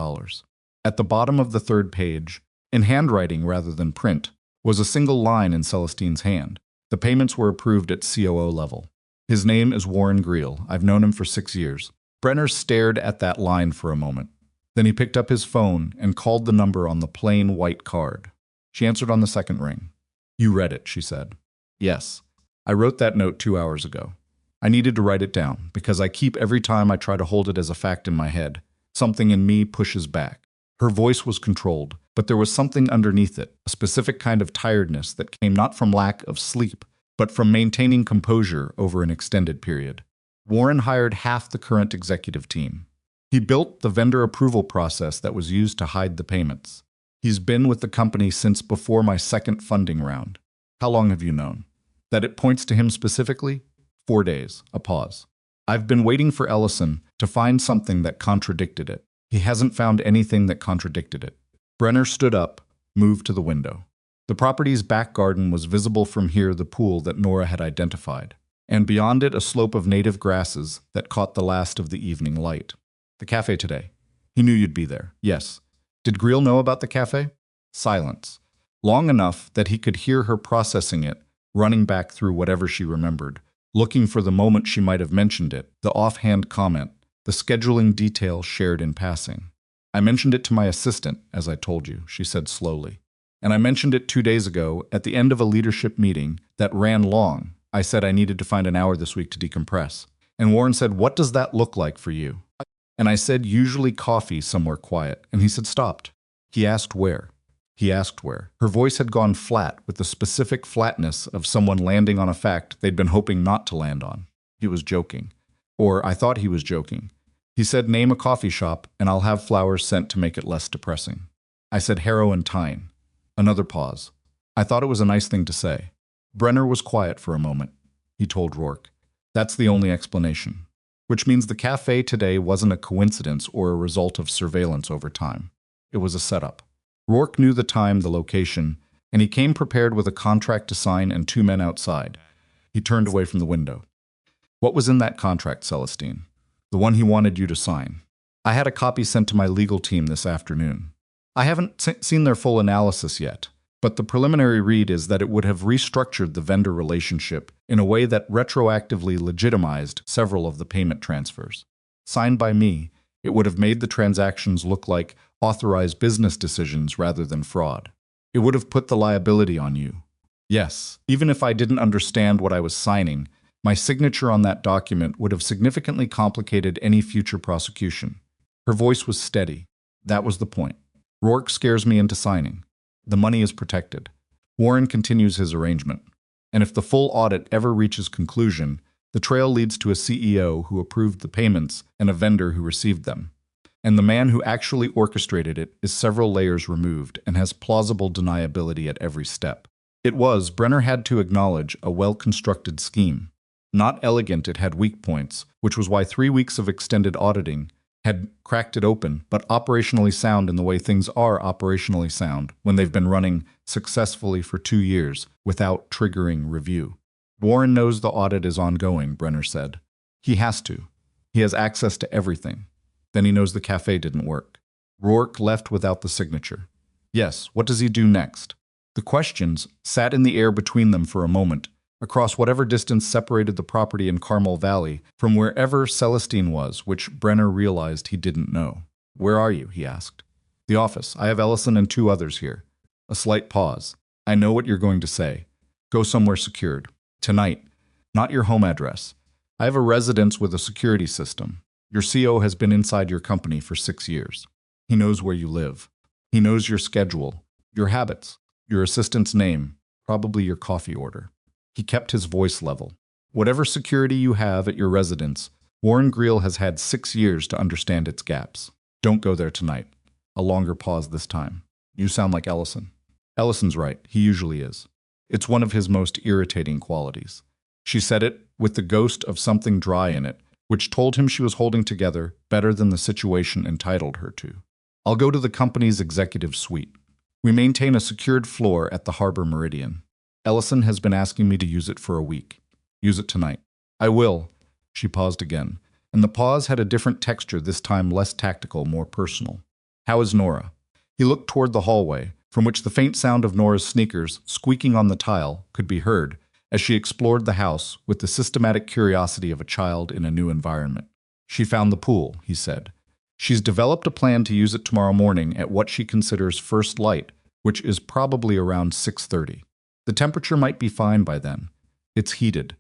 Speaker 1: At the bottom of the third page, in handwriting rather than print, was a single line in Celestine's hand. The payments were approved at COO level. His name is Warren Greel. I've known him for 6 years. Brenner stared at that line for a moment. Then he picked up his phone and called the number on the plain white card. She answered on the second ring. "You read it," she said. "Yes. I wrote that note 2 hours ago. I needed to write it down because I keep every time I try to hold it as a fact in my head. Something in me pushes back." Her voice was controlled, but there was something underneath it, a specific kind of tiredness that came not from lack of sleep, but from maintaining composure over an extended period. Warren hired half the current executive team. He built the vendor approval process that was used to hide the payments. He's been with the company since before my second funding round. How long have you known? That it points to him specifically? 4 days. A pause. I've been waiting for Ellison to find something that contradicted it. He hasn't found anything that contradicted it. Brenner stood up, moved to the window. The property's back garden was visible from here, the pool that Nora had identified, and beyond it a slope of native grasses that caught the last of the evening light. The cafe today. He knew you'd be there. Yes. Did Greel know about the cafe? Silence. Long enough that he could hear her processing it, running back through whatever she remembered, looking for the moment she might have mentioned it, the offhand comment, the scheduling detail shared in passing. "I mentioned it to my assistant, as I told you," she said slowly. "And I mentioned it 2 days ago at the end of a leadership meeting that ran long. I said I needed to find an hour this week to decompress. And Warren said, 'What does that look like for you?' And I said, 'Usually coffee somewhere quiet.' And he said, 'Stopped.' He asked where. He asked where." Her voice had gone flat with the specific flatness of someone landing on a fact they'd been hoping not to land on. He was joking. Or I thought he was joking. He said, "Name a coffee shop, and I'll have flowers sent to make it less depressing." I said, "Harrow and Tyne." Another pause. I thought it was a nice thing to say. Brenner was quiet for a moment. He told Rourke, "That's the only explanation." Which means the cafe today wasn't a coincidence or a result of surveillance over time. It was a setup. Rourke knew the time, the location, and he came prepared with a contract to sign and 2 men outside. He turned away from the window. "What was in that contract, Celestine? The one he wanted you to sign?" "I had a copy sent to my legal team this afternoon. I haven't seen their full analysis yet, but the preliminary read is that it would have restructured the vendor relationship in a way that retroactively legitimized several of the payment transfers. Signed by me, it would have made the transactions look like authorized business decisions rather than fraud. It would have put the liability on you. Yes, even if I didn't understand what I was signing, my signature on that document would have significantly complicated any future prosecution." Her voice was steady. "That was the point. Rourke scares me into signing. The money is protected. Warren continues his arrangement. And if the full audit ever reaches conclusion, the trail leads to a CEO who approved the payments and a vendor who received them. And the man who actually orchestrated it is several layers removed and has plausible deniability at every step." It was, Brenner had to acknowledge, a well-constructed scheme. Not elegant, it had weak points, which was why 3 weeks of extended auditing had cracked it open, but operationally sound in the way things are operationally sound when they've been running successfully for 2 years without triggering review. "Warren knows the audit is ongoing," Brenner said. "He has to. He has access to everything. Then he knows the cafe didn't work." Rourke left without the signature. "Yes, what does he do next?" The questions sat in the air between them for a moment, across whatever distance separated the property in Carmel Valley from wherever Celestine was, which Brenner realized he didn't know. "Where are you?" he asked. "The office. I have Ellison and 2 others here." A slight pause. "I know what you're going to say. Go somewhere secured. Tonight. Not your home address. I have a residence with a security system. Your CO has been inside your company for 6 years. He knows where you live. He knows your schedule, your habits, your assistant's name, probably your coffee order." He kept his voice level. "Whatever security you have at your residence, Warren Greel has had 6 years to understand its gaps. Don't go there tonight." A longer pause this time. "You sound like Ellison." "Ellison's right. He usually is. It's one of his most irritating qualities." She said it with the ghost of something dry in it, which told him she was holding together better than the situation entitled her to. "I'll go to the company's executive suite. We maintain a secured floor at the Harbor Meridian. Ellison has been asking me to use it for a week. Use it tonight." "I will." She paused again, and the pause had a different texture, this time less tactical, more personal. "How is Nora?" He looked toward the hallway, from which the faint sound of Nora's sneakers squeaking on the tile could be heard as she explored the house with the systematic curiosity of a child in a new environment. "She found the pool," he said. "She's developed a plan to use it tomorrow morning at what she considers first light, which is probably around 6:30. The temperature might be fine by then. It's heated.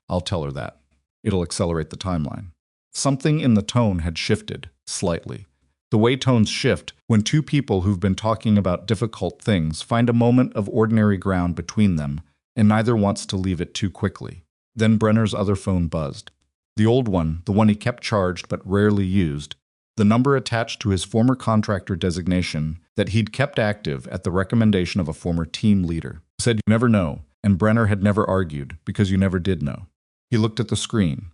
Speaker 1: I'll tell her that. It'll accelerate the timeline." Something in the tone had shifted, slightly. The way tones shift when 2 people who've been talking about difficult things find a moment of ordinary ground between them, and neither wants to leave it too quickly. Then Brenner's other phone buzzed. The old one, the one he kept charged but rarely used, the number attached to his former contractor designation that he'd kept active at the recommendation of a former team leader. Said you never know, and Brenner had never argued, because you never did know. He looked at the screen.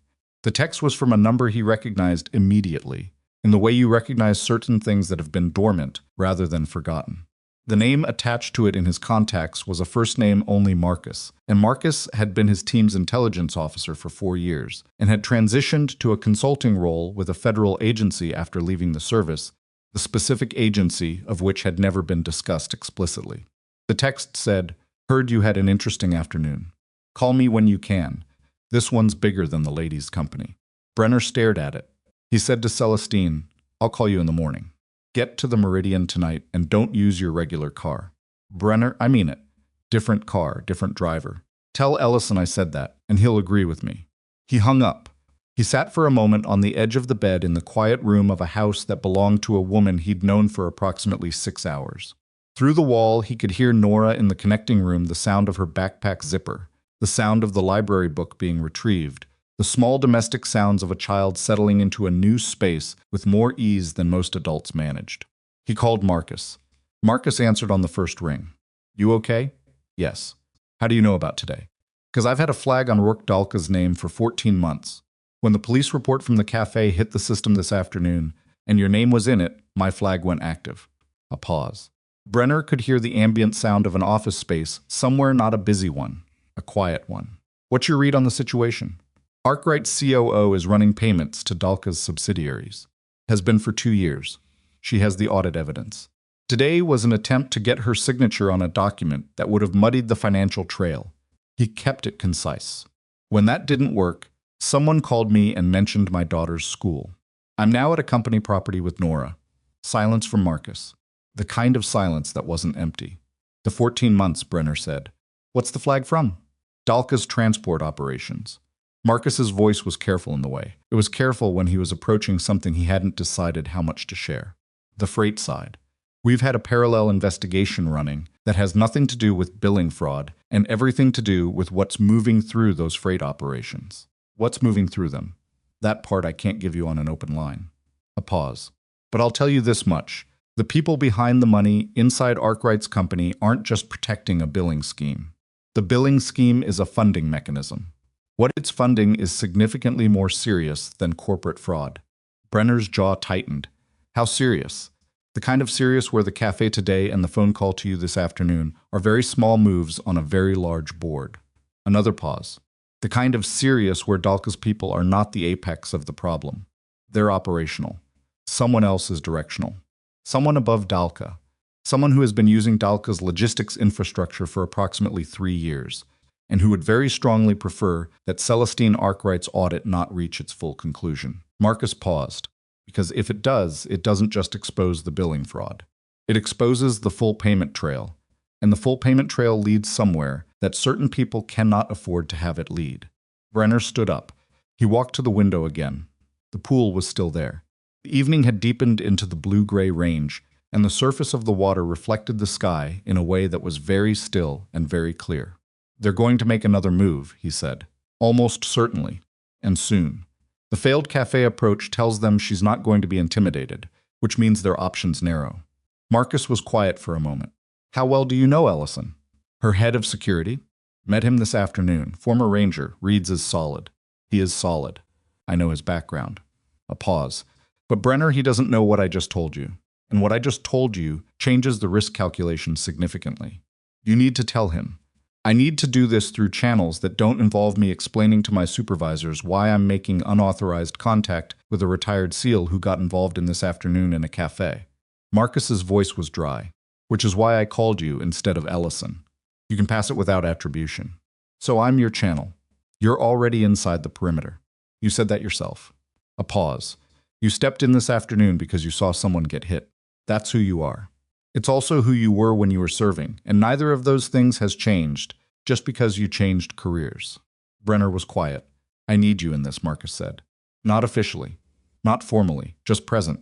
Speaker 1: The text was from a number he recognized immediately, in the way you recognize certain things that have been dormant rather than forgotten. The name attached to it in his contacts was a first name only Marcus, and Marcus had been his team's intelligence officer for 4 years, and had transitioned to a consulting role with a federal agency after leaving the service, the specific agency of which had never been discussed explicitly. The text said, "Heard you had an interesting afternoon. Call me when you can. This one's bigger than the ladies' company." Brenner stared at it. He said to Celestine, "I'll call you in the morning. Get to the Meridian tonight and don't use your regular car." "Brenner, I mean it. Different car, different driver. Tell Ellison I said that, and he'll agree with me." He hung up. He sat for a moment on the edge of the bed in the quiet room of a house that belonged to a woman he'd known for approximately 6 hours. Through the wall, he could hear Nora in the connecting room, the sound of her backpack zipper, the sound of the library book being retrieved, the small domestic sounds of a child settling into a new space with more ease than most adults managed. He called Marcus. Marcus answered on the first ring. "You okay?" "Yes." "How do you know about today?" "Because I've had a flag on Rourke Dalka's name for 14 months. When the police report from the Café hit the system this afternoon, and your name was in it, my flag went active." A pause. Brenner could hear the ambient sound of an office space, somewhere not a busy one, a quiet one. "What's your read on the situation?" "Arkwright's COO is running payments to Dalka's subsidiaries. Has been for 2 years. She has the audit evidence. Today was an attempt to get her signature on a document that would have muddied the financial trail." He kept it concise. "When that didn't work, someone called me and mentioned my daughter's school. I'm now at a company property with Nora." Silence from Marcus. The kind of silence that wasn't empty. "The 14 months, Brenner said. What's the flag from?" "Dalka's transport operations." Marcus's voice was careful in the way. It was careful when he was approaching something he hadn't decided how much to share. "The freight side. We've had a parallel investigation running that has nothing to do with billing fraud and everything to do with what's moving through those freight operations." "What's moving through them?" "That part I can't give you on an open line." A pause. "But I'll tell you this much. The people behind the money inside Arkwright's company aren't just protecting a billing scheme. The billing scheme is a funding mechanism. What it's funding is significantly more serious than corporate fraud." Brenner's jaw tightened. "How serious?" "The kind of serious where the Café today and the phone call to you this afternoon are very small moves on a very large board." Another pause. "The kind of serious where Dalka's people are not the apex of the problem. They're operational. Someone else is directional. Someone above Dalka. Someone who has been using Dalka's logistics infrastructure for approximately 3 years. and who would very strongly prefer that Celestine Arkwright's audit not reach its full conclusion. Marcus paused, because if it does, it doesn't just expose the billing fraud. It exposes the full payment trail, and the full payment trail leads somewhere that certain people cannot afford to have it lead. Brenner stood up. He walked to the window again. The pool was still there. The evening had deepened into the blue-gray range, and the surface of the water reflected the sky in a way that was very still and very clear. "They're going to make another move," he said. "Almost certainly. And soon. The failed Café approach tells them she's not going to be intimidated, which means their options narrow." Marcus was quiet for a moment. "How well do you know Ellison?" "Her head of security. Met him this afternoon. Former ranger. Reads as solid." "He is solid. I know his background." A pause. "But Brenner, he doesn't know what I just told you. And what I just told you changes the risk calculation significantly. You need to tell him. I need to do this through channels that don't involve me explaining to my supervisors why I'm making unauthorized contact with a retired SEAL who got involved in this afternoon in a cafe." Marcus's voice was dry. "Which is why I called you instead of Ellison. You can pass it without attribution. So I'm your channel. You're already inside the perimeter. You said that yourself." A pause. "You stepped in this afternoon because you saw someone get hit. That's who you are. It's also who you were when you were serving, and neither of those things has changed just because you changed careers." Brenner was quiet. "I need you in this," Marcus said. "Not officially. Not formally. Just present.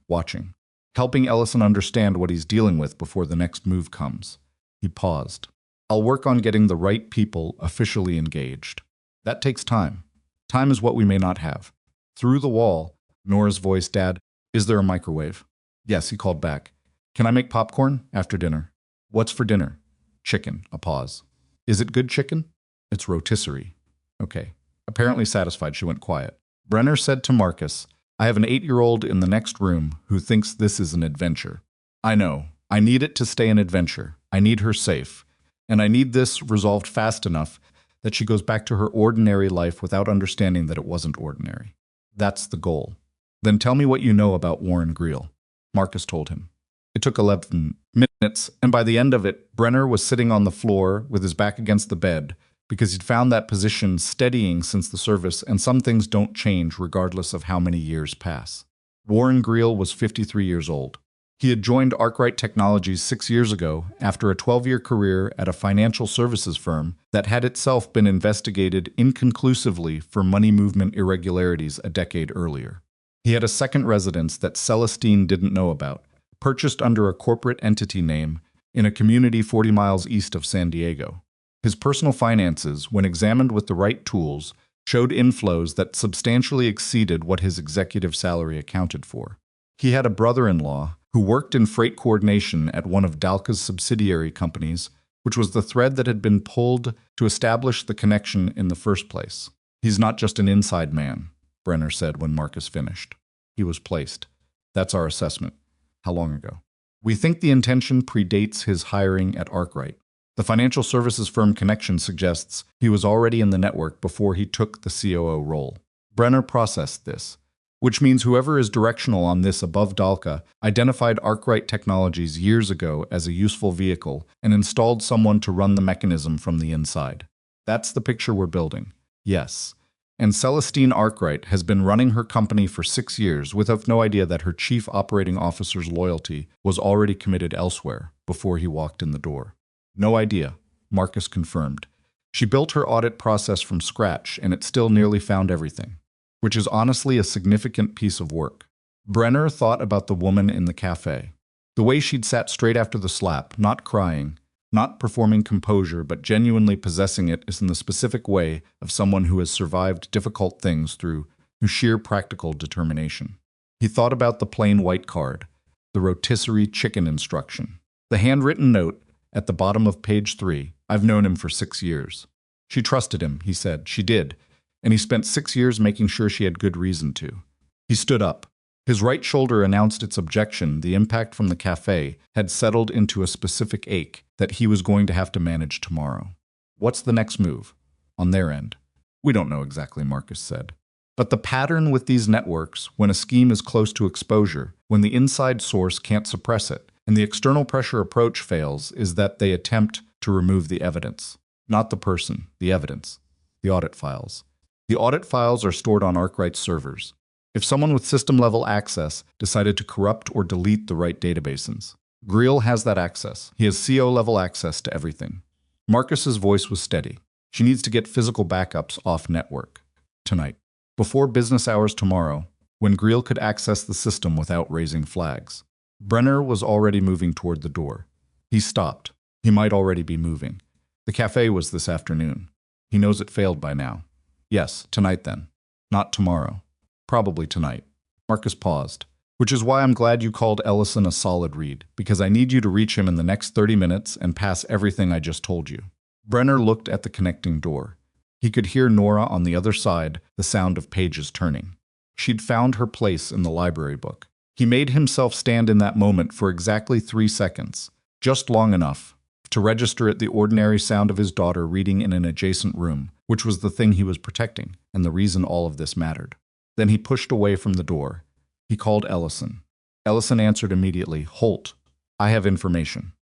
Speaker 1: Watching. Helping Ellison understand what he's dealing with before the next move comes." He paused. "I'll work on getting the right people officially engaged. That takes time. Time is what we may not have." Through the wall, Nora's voice, "Dad, is there a microwave?" "Yes," he called back. "Can I make popcorn? After dinner." "What's for dinner?" "Chicken." A pause. "Is it good chicken?" "It's rotisserie." "Okay." Apparently satisfied, she went quiet. Brenner said to Marcus, "I have an 8-year-old in the next room who thinks this is an adventure. I know. I need it to stay an adventure. I need her safe. And I need this resolved fast enough that she goes back to her ordinary life without understanding that it wasn't ordinary. That's the goal." "Then tell me what you know about Warren Greel." Marcus told him. It took 11 minutes, and by the end of it, Brenner was sitting on the floor with his back against the bed because he'd found that position steadying since the service, and some things don't change regardless of how many years pass. Warren Greel was 53 years old. He had joined Arkwright Technologies 6 years ago after a 12-year career at a financial services firm that had itself been investigated inconclusively for money movement irregularities a decade earlier. He had a second residence that Celestine didn't know about, purchased under a corporate entity name in a community 40 miles east of San Diego. His personal finances, when examined with the right tools, showed inflows that substantially exceeded what his executive salary accounted for. He had a brother-in-law who worked in freight coordination at one of Dalca's subsidiary companies, which was the thread that had been pulled to establish the connection in the first place. "He's not just an inside man," Brenner said when Marcus finished. "He was placed. That's our assessment." "How long ago?" "We think the intention predates his hiring at Arkwright. The financial services firm connection suggests he was already in the network before he took the COO role." Brenner processed this, which means whoever is directional on this above Dalca identified Arkwright Technologies years ago as a useful vehicle and installed someone to run the mechanism from the inside. That's the picture we're building. Yes. And Celestine Arkwright has been running her company for 6 years with no idea that her chief operating officer's loyalty was already committed elsewhere before he walked in the door. "No idea," Marcus confirmed. "She built her audit process from scratch, and it still nearly found everything, which is honestly a significant piece of work." Brenner thought about the woman in the cafe. The way she'd sat straight after the slap, not crying, not performing composure, but genuinely possessing it is in the specific way of someone who has survived difficult things through sheer practical determination. He thought about the plain white card, the rotisserie chicken instruction, the handwritten note at the bottom of page 3, "I've known him for 6 years." She trusted him, he said. She did. And he spent 6 years making sure she had good reason to. He stood up. His right shoulder announced its objection. The impact from the cafe had settled into a specific ache that he was going to have to manage tomorrow. "What's the next move?" "On their end." "We don't know exactly," Marcus said. But the pattern with these networks, when a scheme is close to exposure, when the inside source can't suppress it, and the external pressure approach fails, is that they attempt to remove the evidence. Not the person, the evidence, the audit files. The audit files are stored on Arkwright's servers. If someone with system-level access decided to corrupt or delete the right databases, Greel has that access. He has CEO-level access to everything. Marcus's voice was steady. She needs to get physical backups off network. Tonight. Before business hours tomorrow, when Greel could access the system without raising flags. Brenner was already moving toward the door. He stopped. He might already be moving. The cafe was this afternoon. He knows it failed by now. Yes, tonight then. Not tomorrow. Probably tonight. Marcus paused. Which is why I'm glad you called Ellison a solid read, because I need you to reach him in the next 30 minutes and pass everything I just told you. Brenner looked at the connecting door. He could hear Nora on the other side, the sound of pages turning. She'd found her place in the library book. He made himself stand in that moment for exactly 3 seconds, just long enough to register at the ordinary sound of his daughter reading in an adjacent room, which was the thing he was protecting and the reason all of this mattered. Then he pushed away from the door. He called Ellison. Ellison answered immediately. Holt, I have information.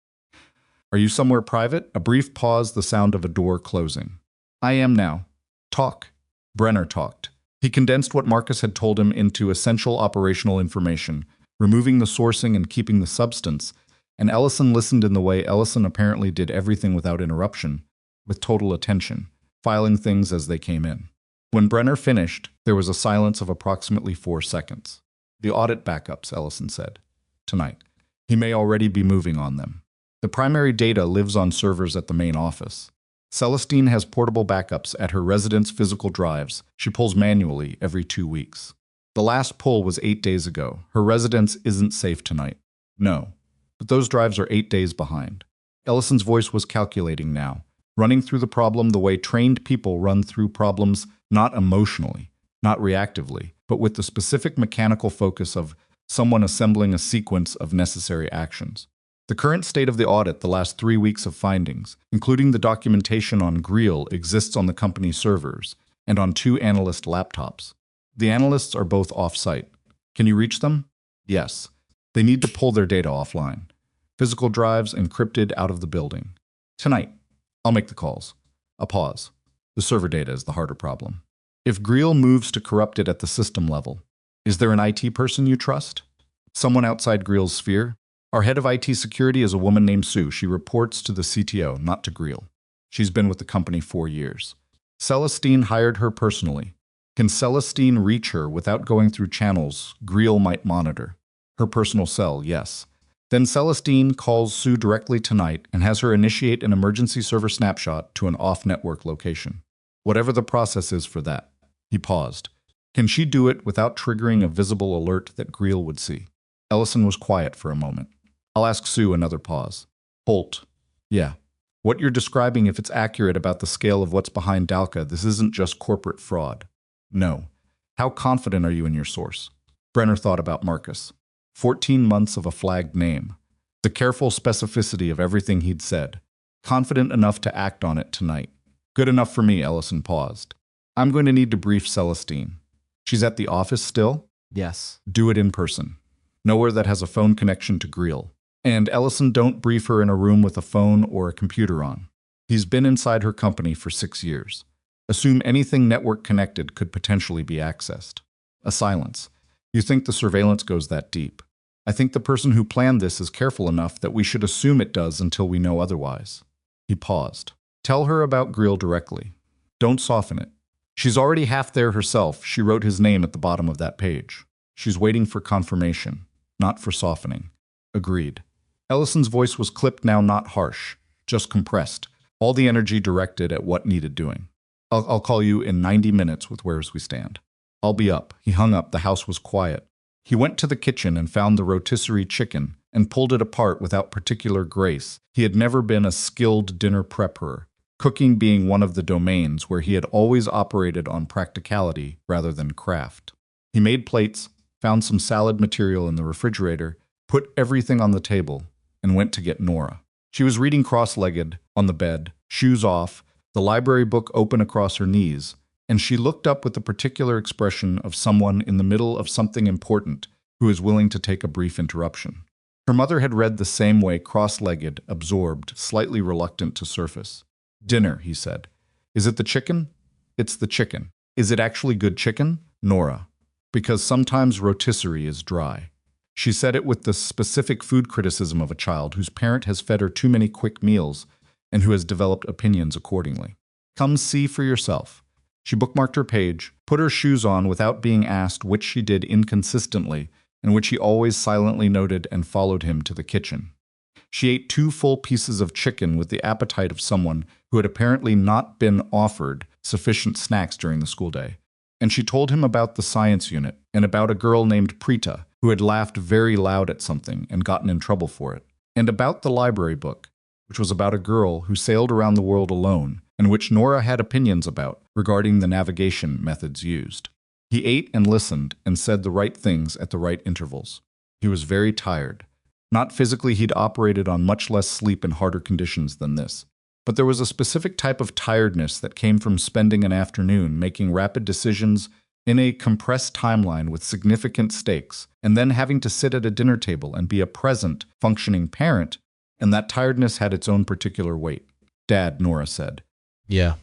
Speaker 1: Are you somewhere private? A brief pause, the sound of a door closing. I am now. Talk. Brenner talked. He condensed what Marcus had told him into essential operational information, removing the sourcing and keeping the substance, and Ellison listened in the way Ellison apparently did everything without interruption, with total attention, filing things as they came in. When Brenner finished, there was a silence of approximately 4 seconds. The audit backups, Ellison said. Tonight. He may already be moving on them. The primary data lives on servers at the main office. Celestine has portable backups at her residence physical drives she pulls manually every 2 weeks. The last pull was 8 days ago. Her residence isn't safe tonight. No. But those drives are 8 days behind. Ellison's voice was calculating now, running through the problem the way trained people run through problems, not emotionally, not reactively, but with the specific mechanical focus of someone assembling a sequence of necessary actions. The current state of the audit, the last 3 weeks of findings, including the documentation on Greel, exists on the company's servers and on 2 analyst laptops. The analysts are both off-site. Can you reach them? Yes. They need to pull their data offline. Physical drives encrypted out of the building. Tonight. I'll make the calls. A pause. The server data is the harder problem. If Greel moves to corrupt it at the system level, is there an IT person you trust? Someone outside Greel's sphere? Our head of IT security is a woman named Sue. She reports to the CTO, not to Greel. She's been with the company 4 years. Celestine hired her personally. Can Celestine reach her without going through channels Greel might monitor? Her personal cell, yes. Then Celestine calls Sue directly tonight and has her initiate an emergency server snapshot to an off-network location. Whatever the process is for that. He paused. Can she do it without triggering a visible alert that Greel would see? Ellison was quiet for a moment. I'll ask Sue. Another pause. Holt. Yeah. What you're describing, if it's accurate about the scale of what's behind Dalka, this isn't just corporate fraud. No. How confident are you in your source? Brenner thought about Marcus. 14 months of a flagged name. The careful specificity of everything he'd said. Confident enough to act on it tonight. Good enough for me, Ellison paused. I'm going to need to brief Celestine. She's at the office still?
Speaker 2: Yes.
Speaker 1: Do it in person. Nowhere that has a phone connection to Greel. And Ellison, don't brief her in a room with a phone or a computer on. He's been inside her company for 6 years. Assume anything network connected could potentially be accessed. A silence. You think the surveillance goes that deep? I think the person who planned this is careful enough that we should assume it does until we know otherwise. He paused. Tell her about Greel directly. Don't soften it. She's already half there herself. She wrote his name at the bottom of that page. She's waiting for confirmation, not for softening. Agreed. Ellison's voice was clipped now, not harsh, just compressed, all the energy directed at what needed doing. I'll call you in 90 minutes with where we stand. I'll be up. He hung up. The house was quiet. He went to the kitchen and found the rotisserie chicken and pulled it apart without particular grace. He had never been a skilled dinner prepper, cooking being one of the domains where he had always operated on practicality rather than craft. He made plates, found some salad material in the refrigerator, put everything on the table, and went to get Nora. She was reading cross-legged on the bed, shoes off, the library book open across her knees, and she looked up with the particular expression of someone in the middle of something important who is willing to take a brief interruption. Her mother had read the same way, cross-legged, absorbed, slightly reluctant to surface. Dinner, he said. Is it the chicken? It's the chicken. Is it actually good chicken? Nora. Because sometimes rotisserie is dry. She said it with the specific food criticism of a child whose parent has fed her too many quick meals and who has developed opinions accordingly. Come see for yourself. She bookmarked her page, put her shoes on without being asked, which she did inconsistently, and which he always silently noted, and followed him to the kitchen. She ate 2 full pieces of chicken with the appetite of someone who had apparently not been offered sufficient snacks during the school day. And she told him about the science unit and about a girl named Preeta who had laughed very loud at something and gotten in trouble for it, and about the library book, which was about a girl who sailed around the world alone and which Nora had opinions about regarding the navigation methods used. He ate and listened and said the right things at the right intervals. He was very tired. Not physically, he'd operated on much less sleep and harder conditions than this. But there was a specific type of tiredness that came from spending an afternoon making rapid decisions in a compressed timeline with significant stakes, and then having to sit at a dinner table and be a present, functioning parent, and that tiredness had its own particular weight. Dad, Nora said.
Speaker 2: Yeah.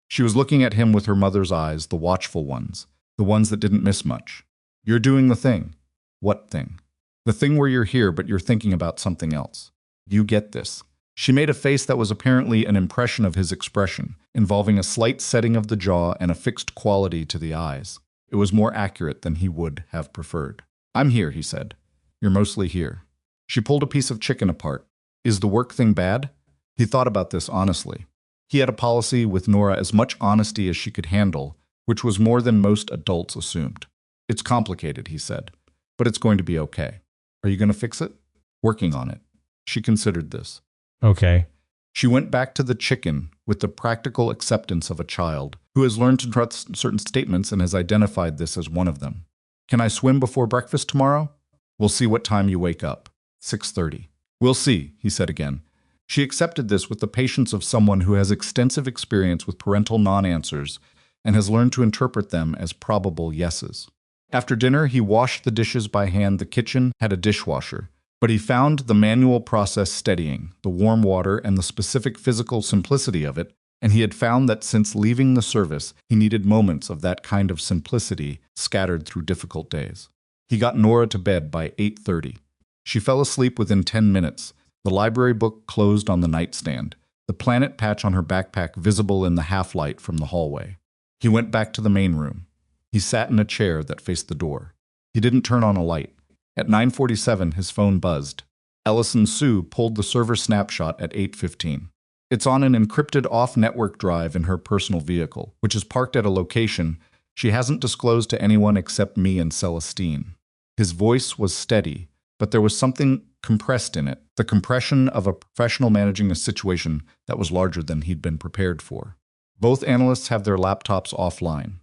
Speaker 1: She was looking at him with her mother's eyes, the watchful ones, the ones that didn't miss much. You're doing the thing. What thing? The thing where you're here, but you're thinking about something else. You get this. She made a face that was apparently an impression of his expression, involving a slight setting of the jaw and a fixed quality to the eyes. It was more accurate than he would have preferred. I'm here, he said. You're mostly here. She pulled a piece of chicken apart. Is the work thing bad? He thought about this honestly. He had a policy with Nora as much honesty as she could handle, which was more than most adults assumed. It's complicated, he said, but it's going to be okay. Are you going to fix it? Working on it. She considered this.
Speaker 2: Okay.
Speaker 1: She went back to the chicken with the practical acceptance of a child who has learned to trust certain statements and has identified this as one of them. Can I swim before breakfast tomorrow? We'll see what time you wake up. 6:30. We'll see, he said again. She accepted this with the patience of someone who has extensive experience with parental non-answers and has learned to interpret them as probable yeses. After dinner, he washed the dishes by hand. The kitchen had a dishwasher, but he found the manual process steadying, the warm water and the specific physical simplicity of it, and he had found that since leaving the service, he needed moments of that kind of simplicity scattered through difficult days. He got Nora to bed by 8:30. She fell asleep within 10 minutes, the library book closed on the nightstand, the planet patch on her backpack visible in the half-light from the hallway. He went back to the main room. He sat in a chair that faced the door. He didn't turn on a light. At 9:47, his phone buzzed. Ellison Sue pulled the server snapshot at 8:15. It's on an encrypted off-network drive in her personal vehicle, which is parked at a location she hasn't disclosed to anyone except me and Celestine. His voice was steady, but there was something compressed in it, the compression of a professional managing a situation that was larger than he'd been prepared for. Both analysts have their laptops offline.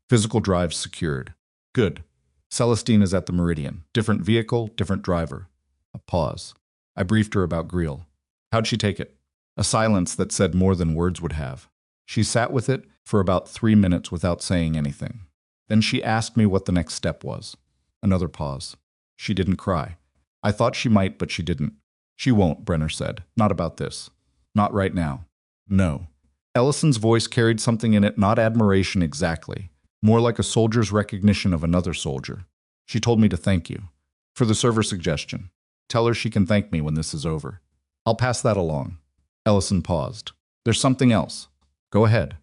Speaker 1: Physical drives secured. Good. Celestine is at the Meridian. Different vehicle, different driver. A pause. I briefed her about Greel. How'd she take it? A silence that said more than words would have. She sat with it for about 3 minutes without saying anything. Then she asked me what the next step was. Another pause. She didn't cry. I thought she might, but she didn't. She won't, Brenner said. Not about this. Not right now. No. Ellison's voice carried something in it, not admiration exactly. More like a soldier's recognition of another soldier. She told me to thank you. For the server suggestion. Tell her she can thank me when this is over. I'll pass that along. Ellison paused. There's something else. Go ahead.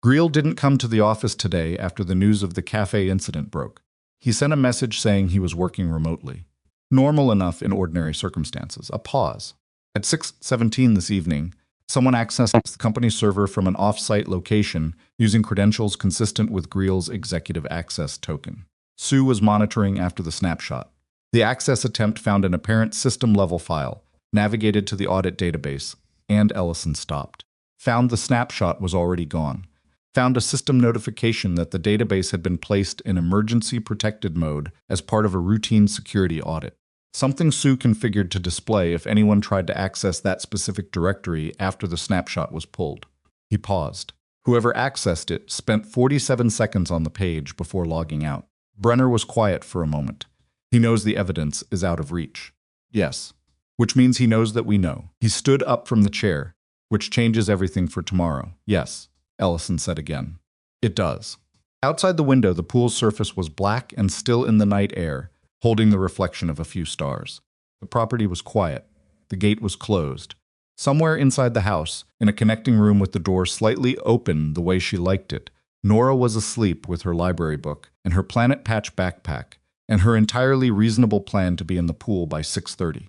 Speaker 1: Greel didn't come to the office today after the news of the Café incident broke. He sent a message saying he was working remotely. Normal enough in ordinary circumstances. A pause. At 6:17 this evening, someone accessed the company server from an off-site location using credentials consistent with Greel's executive access token. Sue was monitoring after the snapshot. The access attempt found an apparent system-level file, navigated to the audit database, and Ellison stopped. Found the snapshot was already gone. Found a system notification that the database had been placed in emergency protected mode as part of a routine security audit. Something Sue configured to display if anyone tried to access that specific directory after the snapshot was pulled. He paused. Whoever accessed it spent 47 seconds on the page before logging out. Brenner was quiet for a moment. He knows the evidence is out of reach. Yes. Which means he knows that we know. He stood up from the chair. Which changes everything for tomorrow. Yes, Ellison said again. It does. Outside the window, the pool's surface was black and still in the night air, holding the reflection of a few stars. The property was quiet. The gate was closed. Somewhere inside the house, in a connecting room with the door slightly open the way she liked it, Nora was asleep with her library book and her Planet Patch backpack, and her entirely reasonable plan to be in the pool by 6:30.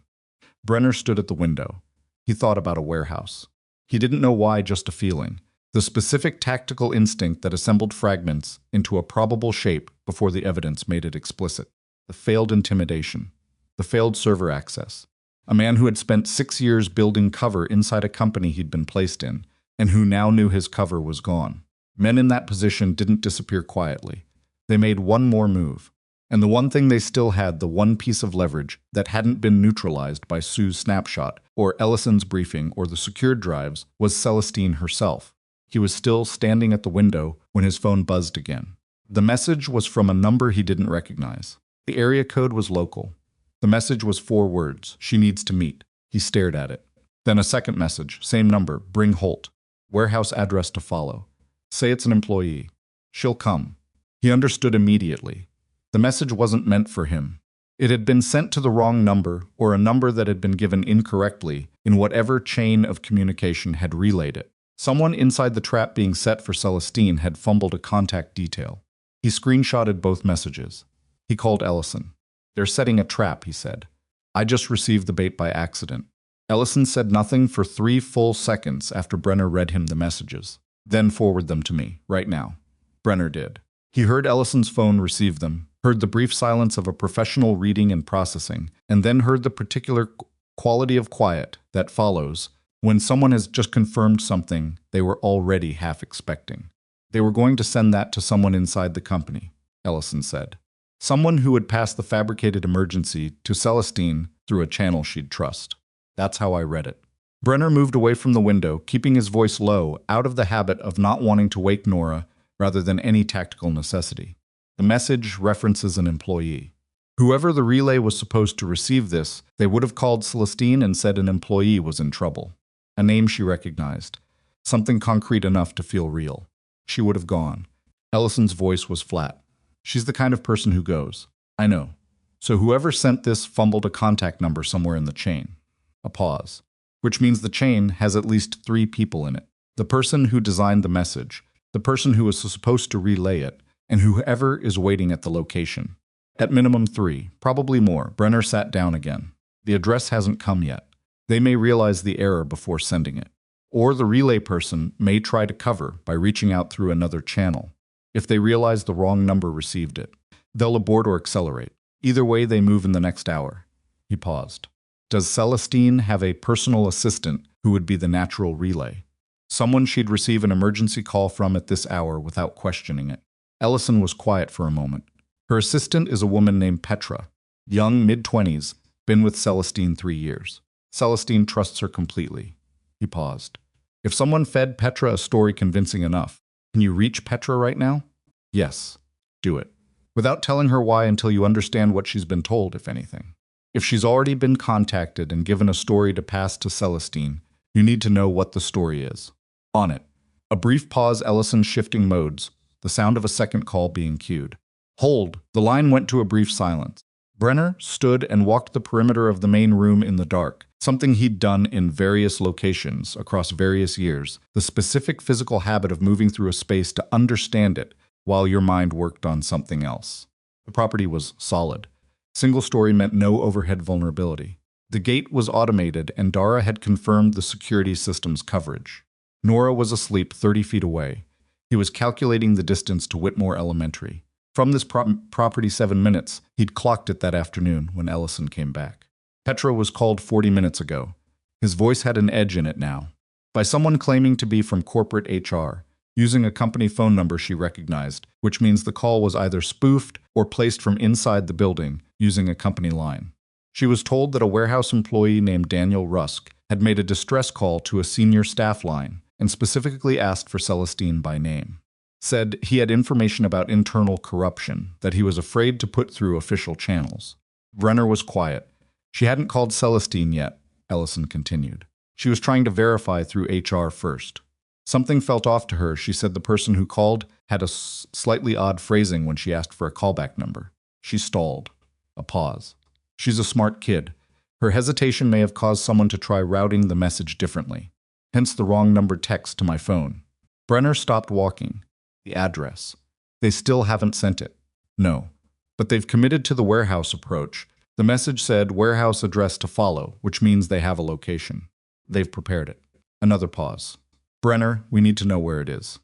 Speaker 1: Brenner stood at the window. He thought about a warehouse. He didn't know why, just a feeling. The specific tactical instinct that assembled fragments into a probable shape before the evidence made it explicit. The failed intimidation. The failed server access. A man who had spent 6 years building cover inside a company he'd been placed in, and who now knew his cover was gone. Men in that position didn't disappear quietly. They made one more move. And the one thing they still had, the one piece of leverage that hadn't been neutralized by Sue's snapshot, or Ellison's briefing, or the secured drives, was Celestine herself. He was still standing at the window when his phone buzzed again. The message was from a number he didn't recognize. The area code was local. The message was 4 words: she needs to meet. He stared at it. Then a second message, same number, bring Holt. Warehouse address to follow. Say it's an employee. She'll come. He understood immediately. The message wasn't meant for him. It had been sent to the wrong number, or a number that had been given incorrectly in whatever chain of communication had relayed it. Someone inside the trap being set for Celestine had fumbled a contact detail. He screenshotted both messages. He called Ellison. They're setting a trap, he said. I just received the bait by accident. Ellison said nothing for 3 full seconds after Brenner read him the messages. Then forward them to me, right now. Brenner did. He heard Ellison's phone receive them, heard the brief silence of a professional reading and processing, and then heard the particular quality of quiet that follows when someone has just confirmed something they were already half expecting. They were going to send that to someone inside the company, Ellison said. Someone who would pass the fabricated emergency to Celestine through a channel she'd trust. That's how I read it. Brenner moved away from the window, keeping his voice low, out of the habit of not wanting to wake Nora rather than any tactical necessity. The message references an employee. Whoever the relay was supposed to receive this, they would have called Celestine and said an employee was in trouble. A name she recognized. Something concrete enough to feel real. She would have gone. Ellison's voice was flat. She's the kind of person who goes. I know. So whoever sent this fumbled a contact number somewhere in the chain. A pause. Which means the chain has at least 3 people in it. The person who designed the message, the person who was supposed to relay it, and whoever is waiting at the location. At minimum 3, probably more. Brenner sat down again. The address hasn't come yet. They may realize the error before sending it. Or the relay person may try to cover by reaching out through another channel. If they realize the wrong number received it, they'll abort or accelerate. Either way, they move in the next hour. He paused. Does Celestine have a personal assistant who would be the natural relay? Someone she'd receive an emergency call from at this hour without questioning it. Ellison was quiet for a moment. Her assistant is a woman named Petra. Young, mid-20s, been with Celestine 3 years. Celestine trusts her completely. He paused. If someone fed Petra a story convincing enough, can you reach Petra right now? Yes. Do it. Without telling her why until you understand what she's been told, if anything. If she's already been contacted and given a story to pass to Celestine, you need to know what the story is. On it. A brief pause, Ellison shifting modes, the sound of a second call being queued. Hold. The line went to a brief silence. Brenner stood and walked the perimeter of the main room in the dark, something he'd done in various locations across various years, the specific physical habit of moving through a space to understand it while your mind worked on something else. The property was solid. Single story meant no overhead vulnerability. The gate was automated and Dara had confirmed the security system's coverage. Nora was asleep 30 feet away. He was calculating the distance to Whitmore Elementary. From this property 7 minutes, he'd clocked it that afternoon when Ellison came back. Petra was called 40 minutes ago. His voice had an edge in it now. By someone claiming to be from corporate HR, using a company phone number she recognized, which means the call was either spoofed or placed from inside the building using a company line. She was told that a warehouse employee named Daniel Rusk had made a distress call to a senior staff line and specifically asked for Celestine by name. Said he had information about internal corruption that he was afraid to put through official channels. Brenner was quiet. She hadn't called Celestine yet, Ellison continued. She was trying to verify through HR first. Something felt off to her. She said the person who called had a slightly odd phrasing when she asked for a callback number. She stalled. A pause. She's a smart kid. Her hesitation may have caused someone to try routing the message differently. Hence the wrong number text to my phone. Brenner stopped walking. The address. They still haven't sent it. No. But they've committed to the warehouse approach. The message said warehouse address to follow, which means they have a location. They've prepared it. Another pause. Brenner, we need to know where it is.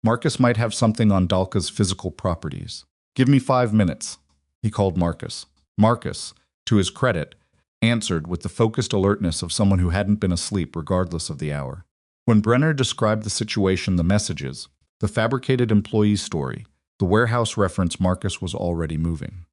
Speaker 1: Marcus might have something on Dalka's physical properties. Give me 5 minutes. He called Marcus. Marcus, to his credit, answered with the focused alertness of someone who hadn't been asleep regardless of the hour. When Brenner described the situation, the messages, the fabricated employee story, the warehouse reference, Marcus was already moving.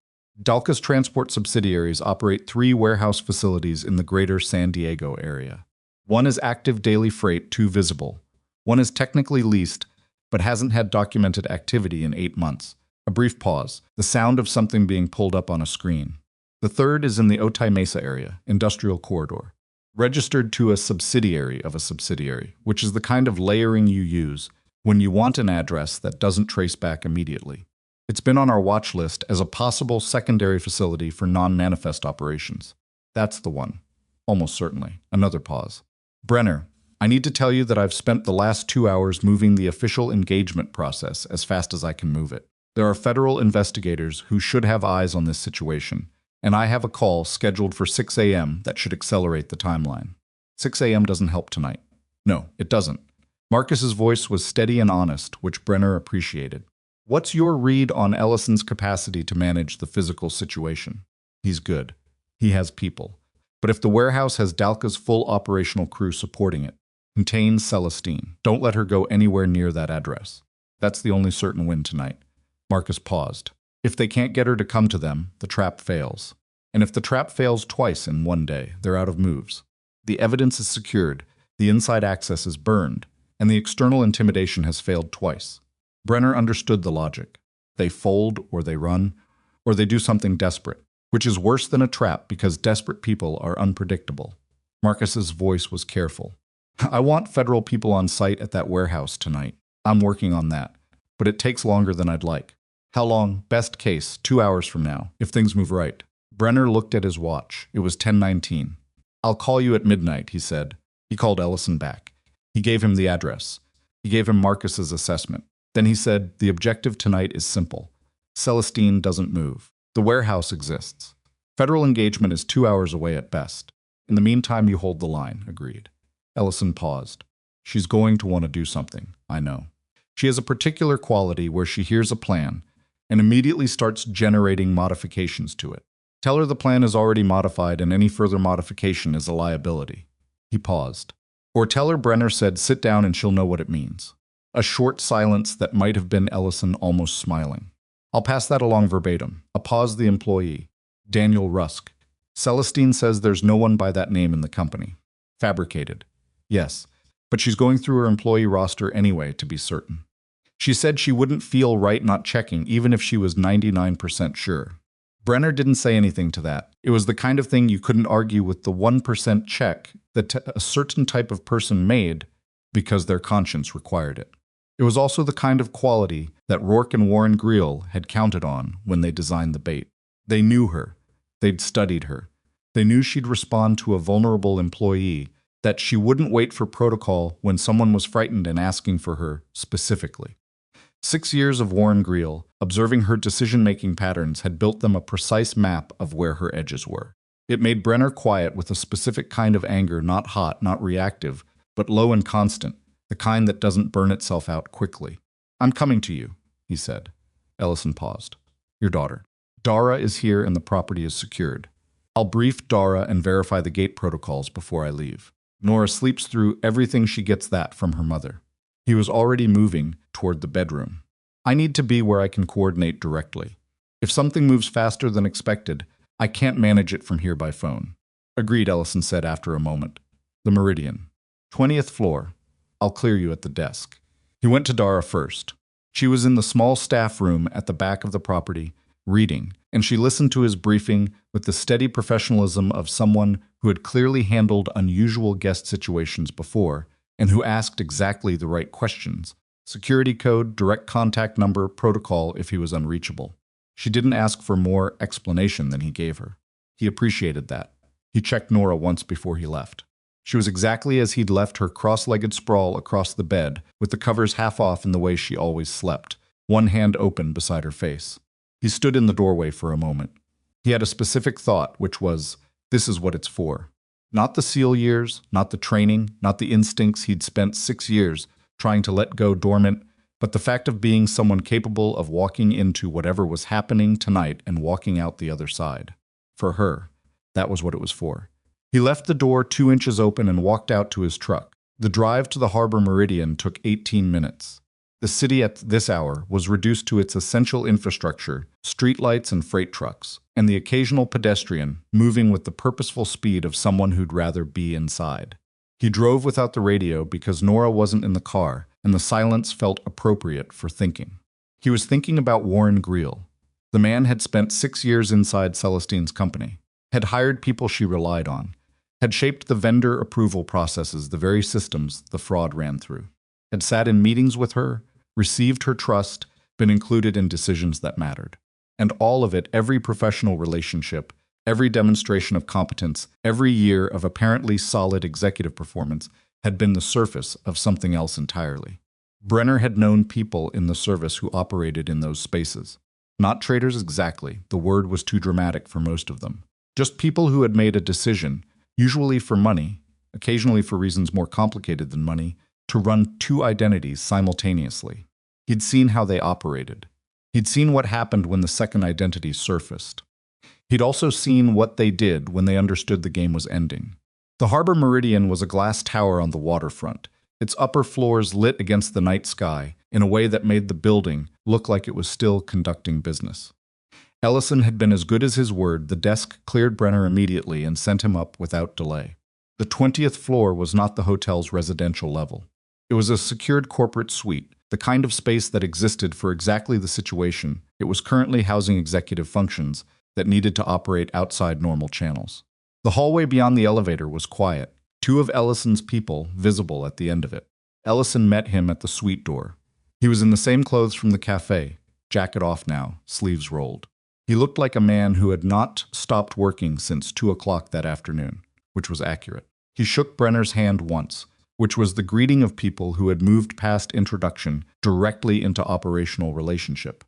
Speaker 1: Dalka's transport subsidiaries operate 3 warehouse facilities in the greater San Diego area. One is active daily freight, 2 visible. One is technically leased, but hasn't had documented activity in 8 months. A brief pause, the sound of something being pulled up on a screen. The third is in the Otay Mesa area, industrial corridor. Registered to a subsidiary of a subsidiary, which is the kind of layering you use when you want an address that doesn't trace back immediately. It's been on our watch list as a possible secondary facility for non-manifest operations. That's the one. Almost certainly. Another pause. Brenner, I need to tell you that I've spent the last 2 hours moving the official engagement process as fast as I can move it. There are federal investigators who should have eyes on this situation, and I have a call scheduled for 6 a.m. that should accelerate the timeline. 6 a.m. doesn't help tonight. No, it doesn't. Marcus's voice was steady and honest, which Brenner appreciated. What's your read on Ellison's capacity to manage the physical situation? He's good. He has people. But if the warehouse has Dalka's full operational crew supporting it, contain Celestine. Don't let her go anywhere near that address. That's the only certain win tonight. Marcus paused. If they can't get her to come to them, the trap fails. And if the trap fails twice in one day, they're out of moves. The evidence is secured, the inside access is burned, and the external intimidation has failed twice. Brenner understood the logic. They fold, or they run, or they do something desperate, which is worse than a trap because desperate people are unpredictable. Marcus's voice was careful. I want federal people on site at that warehouse tonight. I'm working on that, but it takes longer than I'd like. How long? Best case, 2 hours from now, if things move right. Brenner looked at his watch. It was 10:19. I'll call you at midnight, he said. He called Ellison back. He gave him the address. He gave him Marcus's assessment. Then he said, the objective tonight is simple. Celestine doesn't move. The warehouse exists. Federal engagement is 2 hours away at best. In the meantime, you hold the line, agreed. Ellison paused. She's going to want to do something, I know. She has a particular quality where she hears a plan and immediately starts generating modifications to it. Tell her the plan is already modified and any further modification is a liability. He paused. Or tell her Brenner said sit down and she'll know what it means. A short silence that might have been Ellison almost smiling. I'll pass that along verbatim. A pause the employee. Daniel Rusk. Celestine says there's no one by that name in the company. Fabricated. Yes, but she's going through her employee roster anyway to be certain. She said she wouldn't feel right not checking even if she was 99% sure. Brenner didn't say anything to that. It was the kind of thing you couldn't argue with the 1% check that a certain type of person made because their conscience required it. It was also the kind of quality that Rourke and Warren Greal had counted on when they designed the bait. They knew her. They'd studied her. They knew she'd respond to a vulnerable employee, that she wouldn't wait for protocol when someone was frightened and asking for her specifically. 6 years of Warren Greal, observing her decision-making patterns, had built them a precise map of where her edges were. It made Brenner quiet with a specific kind of anger, not hot, not reactive, but low and constant, the kind that doesn't burn itself out quickly. I'm coming to you, he said. Ellison paused. Your daughter. Dara is here and the property is secured. I'll brief Dara and verify the gate protocols before I leave. Nora sleeps through everything she gets that from her mother. He was already moving toward the bedroom. I need to be where I can coordinate directly. If something moves faster than expected, I can't manage it from here by phone. Agreed, Ellison said after a moment. The Meridian. 20th floor. I'll clear you at the desk. He went to Dara first. She was in the small staff room at the back of the property, reading, and she listened to his briefing with the steady professionalism of someone who had clearly handled unusual guest situations before and who asked exactly the right questions. Security code, direct contact number, protocol if he was unreachable. She didn't ask for more explanation than he gave her. He appreciated that. He checked Nora once before he left. She was exactly as he'd left her, cross-legged sprawl across the bed, with the covers half off in the way she always slept, one hand open beside her face. He stood in the doorway for a moment. He had a specific thought, which was, this is what it's for. Not the SEAL years, not the training, not the instincts he'd spent 6 years trying to let go dormant, but the fact of being someone capable of walking into whatever was happening tonight and walking out the other side. For her, that was what it was for. He left the door 2 inches open and walked out to his truck. The drive to the Harbor Meridian took 18 minutes. The city at this hour was reduced to its essential infrastructure, streetlights and freight trucks, and the occasional pedestrian moving with the purposeful speed of someone who'd rather be inside. He drove without the radio because Nora wasn't in the car, and the silence felt appropriate for thinking. He was thinking about Warren Greel. The man had spent 6 years inside Celestine's company, had hired people she relied on, had shaped the vendor approval processes, the very systems the fraud ran through, had sat in meetings with her, received her trust, been included in decisions that mattered. And all of it, every professional relationship, every demonstration of competence, every year of apparently solid executive performance, had been the surface of something else entirely. Brenner had known people in the service who operated in those spaces. Not traitors exactly, the word was too dramatic for most of them. Just people who had made a decision, usually for money, occasionally for reasons more complicated than money, to run 2 identities simultaneously. He'd seen how they operated. He'd seen what happened when the second identity surfaced. He'd also seen what they did when they understood the game was ending. The Harbor Meridian was a glass tower on the waterfront, its upper floors lit against the night sky in a way that made the building look like it was still conducting business. Ellison had been as good as his word. The desk cleared Brenner immediately and sent him up without delay. The 20th floor was not the hotel's residential level. It was a secured corporate suite, the kind of space that existed for exactly the situation it was currently housing executive functions that needed to operate outside normal channels. The hallway beyond the elevator was quiet, 2 of Ellison's people visible at the end of it. Ellison met him at the suite door. He was in the same clothes from the cafe, jacket off now, sleeves rolled. He looked like a man who had not stopped working since 2 o'clock that afternoon, which was accurate. He shook Brenner's hand once, which was the greeting of people who had moved past introduction directly into operational relationship.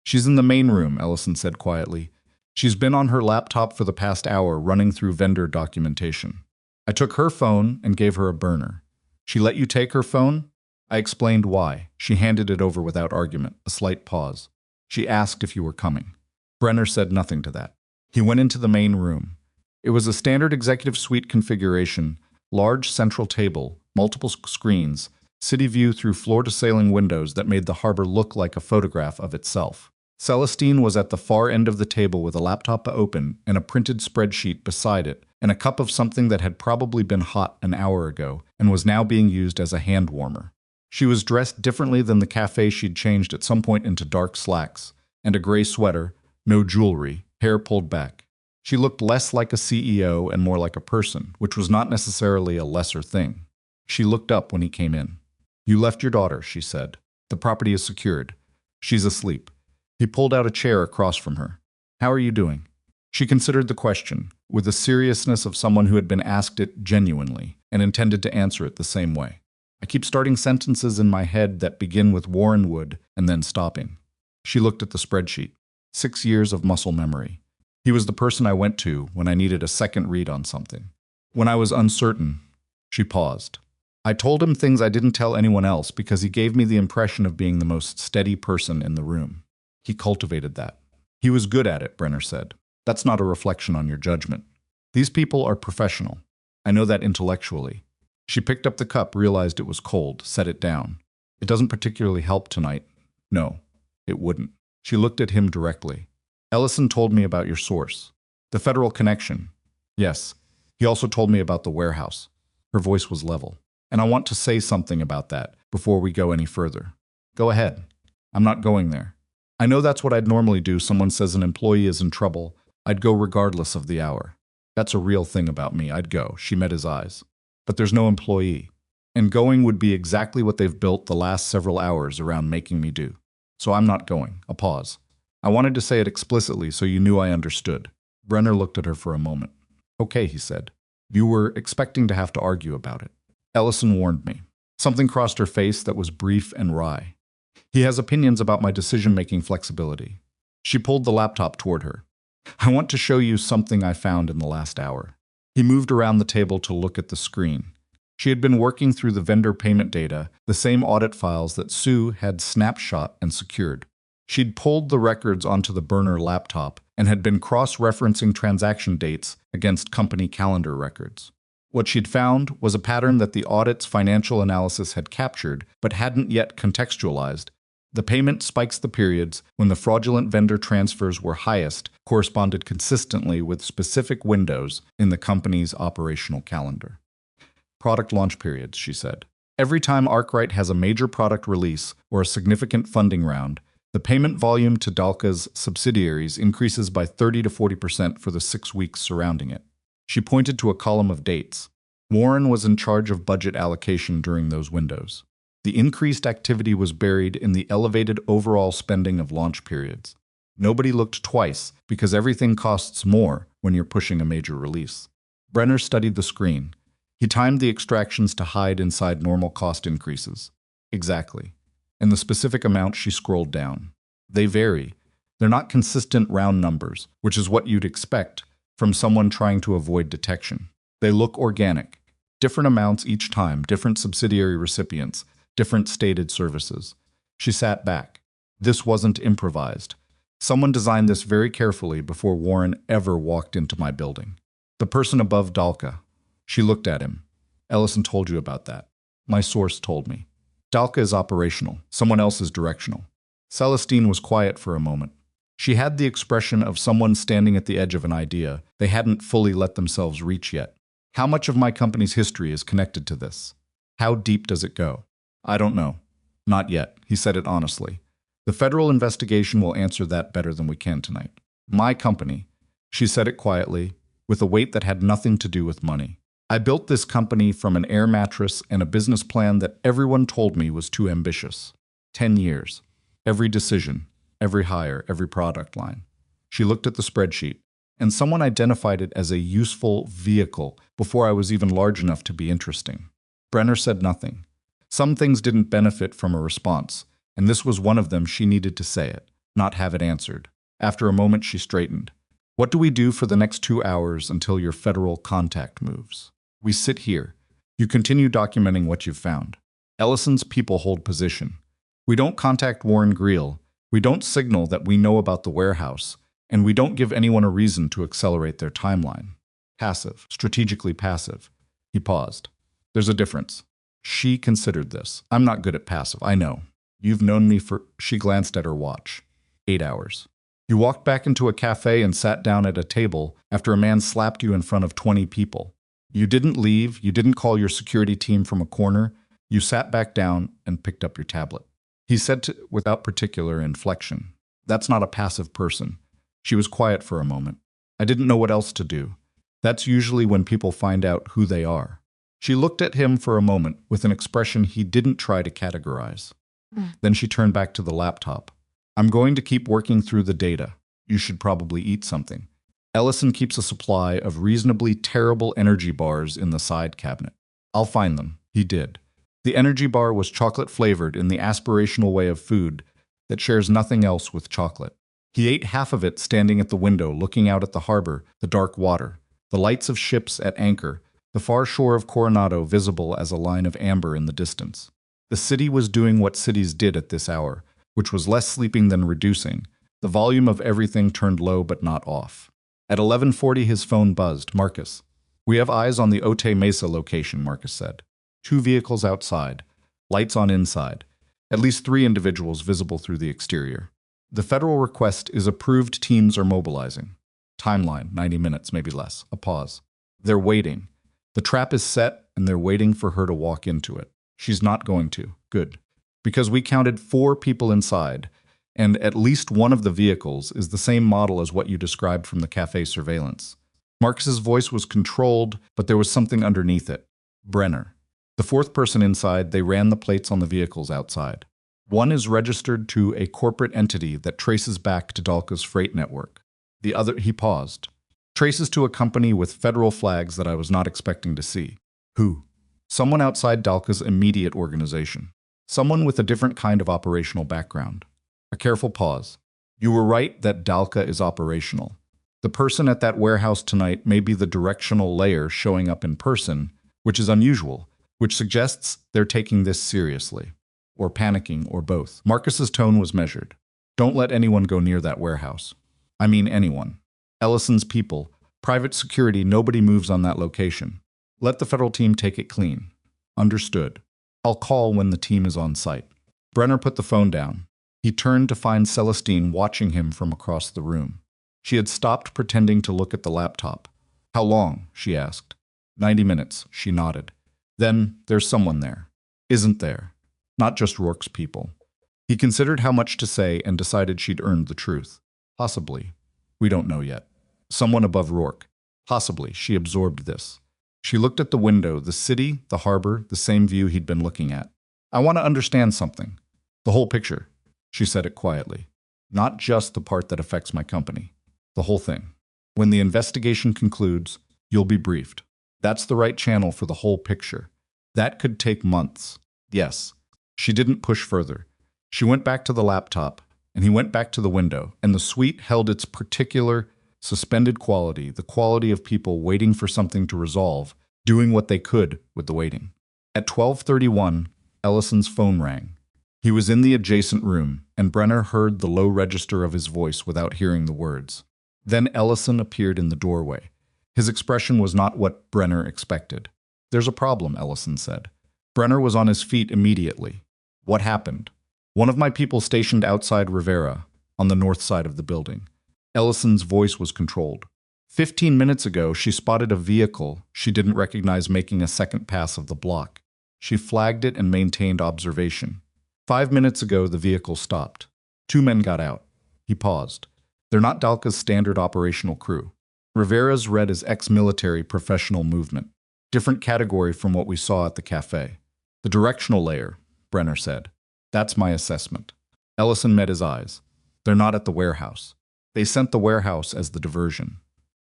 Speaker 1: "She's in the main room," Ellison said quietly. "She's been on her laptop for the past hour running through vendor documentation. I took her phone and gave her a burner. She let you take her phone?" I explained why. She handed it over without argument, a slight pause. "She asked if you were coming." Brenner said nothing to that. He went into the main room. It was a standard executive suite configuration, large central table, multiple screens, city view through floor-to-ceiling windows that made the harbor look like a photograph of itself. Celestine was at the far end of the table with a laptop open and a printed spreadsheet beside it, and a cup of something that had probably been hot an hour ago and was now being used as a hand warmer. She was dressed differently than the cafe. She'd changed at some point into dark slacks and a gray sweater, no jewelry, hair pulled back. She looked less like a CEO and more like a person, which was not necessarily a lesser thing. She looked up when he came in. "You left your daughter," she said. "The property is secured. She's asleep." He pulled out a chair across from her. "How are you doing?" She considered the question, with the seriousness of someone who had been asked it genuinely and intended to answer it the same way. "I keep starting sentences in my head that begin with Warren would and then stopping." She looked at the spreadsheet. 6 years of muscle memory. He was the person I went to when I needed a second read on something. When I was uncertain, she paused. I told him things I didn't tell anyone else because he gave me the impression of being the most steady person in the room. He cultivated that. He was good at it, Brenner said. That's not a reflection on your judgment. These people are professional. I know that intellectually. She picked up the cup, realized it was cold, set it down. It doesn't particularly help tonight. No, it wouldn't. She looked at him directly. Ellison told me about your source. The federal connection. Yes. He also told me about the warehouse. Her voice was level. And I want to say something about that before we go any further. Go ahead. I'm not going there. I know that's what I'd normally do. Someone says an employee is in trouble. I'd go regardless of the hour. That's a real thing about me. I'd go. She met his eyes. But there's no employee. And going would be exactly what they've built the last several hours around making me do. So I'm not going. A pause. I wanted to say it explicitly so you knew I understood. Brenner looked at her for a moment. Okay, he said. You were expecting to have to argue about it. Ellison warned me. Something crossed her face that was brief and wry. He has opinions about my decision-making flexibility. She pulled the laptop toward her. I want to show you something I found in the last hour. He moved around the table to look at the screen. She had been working through the vendor payment data, the same audit files that Sue had snapshot and secured. She'd pulled the records onto the burner laptop and had been cross-referencing transaction dates against company calendar records. What she'd found was a pattern that the audit's financial analysis had captured but hadn't yet contextualized. The payment spikes the periods when the fraudulent vendor transfers were highest corresponded consistently with specific windows in the company's operational calendar. Product launch periods, she said. Every time Arkwright has a major product release or a significant funding round, the payment volume to Dalka's subsidiaries increases by 30 to 40% for the 6 weeks surrounding it. She pointed to a column of dates. Warren was in charge of budget allocation during those windows. The increased activity was buried in the elevated overall spending of launch periods. Nobody looked twice because everything costs more when you're pushing a major release. Brenner studied the screen. He timed the extractions to hide inside normal cost increases. Exactly. And the specific amount she scrolled down. They vary. They're not consistent round numbers, which is what you'd expect from someone trying to avoid detection. They look organic. Different amounts each time, different subsidiary recipients, different stated services. She sat back. This wasn't improvised. Someone designed this very carefully before Warren ever walked into my building. The person above Dalka. She looked at him. Ellison told you about that. My source told me. Dalka is operational. Someone else is directional. Celestine was quiet for a moment. She had the expression of someone standing at the edge of an idea they hadn't fully let themselves reach yet. How much of my company's history is connected to this? How deep does it go? I don't know. Not yet. He said it honestly. The federal investigation will answer that better than we can tonight. My company, she said it quietly, with a weight that had nothing to do with money. I built this company from an air mattress and a business plan that everyone told me was too ambitious. 10 years. Every decision, every hire, every product line. She looked at the spreadsheet, and someone identified it as a useful vehicle before I was even large enough to be interesting. Brenner said nothing. Some things didn't benefit from a response, and this was one of them. She needed to say it, not have it answered. After a moment, she straightened. What do we do for the next 2 hours until your federal contact moves? We sit here. You continue documenting what you've found. Ellison's people hold position. We don't contact Warren Greel. We don't signal that we know about the warehouse, and we don't give anyone a reason to accelerate their timeline. Passive, strategically passive. He paused. There's a difference. She considered this. I'm not good at passive, I know. You've known me for... She glanced at her watch. 8 hours. You walked back into a cafe and sat down at a table after a man slapped you in front of 20 people. You didn't leave, you didn't call your security team from a corner. You sat back down and picked up your tablet. He said without particular inflection, "That's not a passive person." She was quiet for a moment. I didn't know what else to do. That's usually when people find out who they are. She looked at him for a moment with an expression he didn't try to categorize. Then she turned back to the laptop. I'm going to keep working through the data. You should probably eat something. Ellison keeps a supply of reasonably terrible energy bars in the side cabinet. I'll find them. He did. The energy bar was chocolate-flavored in the aspirational way of food that shares nothing else with chocolate. He ate half of it standing at the window looking out at the harbor, the dark water, the lights of ships at anchor, the far shore of Coronado visible as a line of amber in the distance. The city was doing what cities did at this hour, which was less sleeping than reducing. The volume of everything turned low but not off. At 11:40 his phone buzzed. Marcus. We have eyes on the Otay Mesa location, Marcus said. 2 vehicles outside. Lights on inside. At least 3 individuals visible through the exterior. The federal request is approved. Teams are mobilizing. Timeline, 90 minutes, maybe less. A pause. They're waiting. The trap is set and they're waiting for her to walk into it. She's not going to. Good. Because we counted 4 people inside. And at least one of the vehicles is the same model as what you described from the Café surveillance. Marcus's voice was controlled, but there was something underneath it. Brenner. The fourth person inside, they ran the plates on the vehicles outside. One is registered to a corporate entity that traces back to Dalka's freight network. The other, he paused, traces to a company with federal flags that I was not expecting to see. Who? Someone outside Dalka's immediate organization. Someone with a different kind of operational background. A careful pause. You were right that Dalka is operational. The person at that warehouse tonight may be the directional layer showing up in person, which is unusual, which suggests they're taking this seriously. Or panicking, or both. Marcus's tone was measured. Don't let anyone go near that warehouse. I mean anyone. Ellison's people, private security, nobody moves on that location. Let the federal team take it clean. Understood. I'll call when the team is on site. Brenner put the phone down. He turned to find Celestine watching him from across the room. She had stopped pretending to look at the laptop. How long? She asked. 90 minutes, she nodded. Then, there's someone there. Isn't there? Not just Rourke's people. He considered how much to say and decided she'd earned the truth. Possibly. We don't know yet. Someone above Rourke. Possibly, she absorbed this. She looked at the window, the city, the harbor, the same view he'd been looking at. I want to understand something. The whole picture. She said it quietly. Not just the part that affects my company. The whole thing. When the investigation concludes, you'll be briefed. That's the right channel for the whole picture. That could take months. Yes. She didn't push further. She went back to the laptop, and he went back to the window, and the suite held its particular, suspended quality, the quality of people waiting for something to resolve, doing what they could with the waiting. At 12:31, Ellison's phone rang. He was in the adjacent room, and Brenner heard the low register of his voice without hearing the words. Then Ellison appeared in the doorway. His expression was not what Brenner expected. There's a problem, Ellison said. Brenner was on his feet immediately. What happened? One of my people stationed outside Rivera, on the north side of the building. Ellison's voice was controlled. 15 minutes ago, she spotted a vehicle she didn't recognize making a second pass of the block. She flagged it and maintained observation. 5 minutes ago, the vehicle stopped. 2 men got out. He paused. They're not Dalka's standard operational crew. Rivera's read as ex-military professional movement. Different category from what we saw at the Café. The directional layer, Brenner said. That's my assessment. Ellison met his eyes. They're not at the warehouse. They sent the warehouse as the diversion.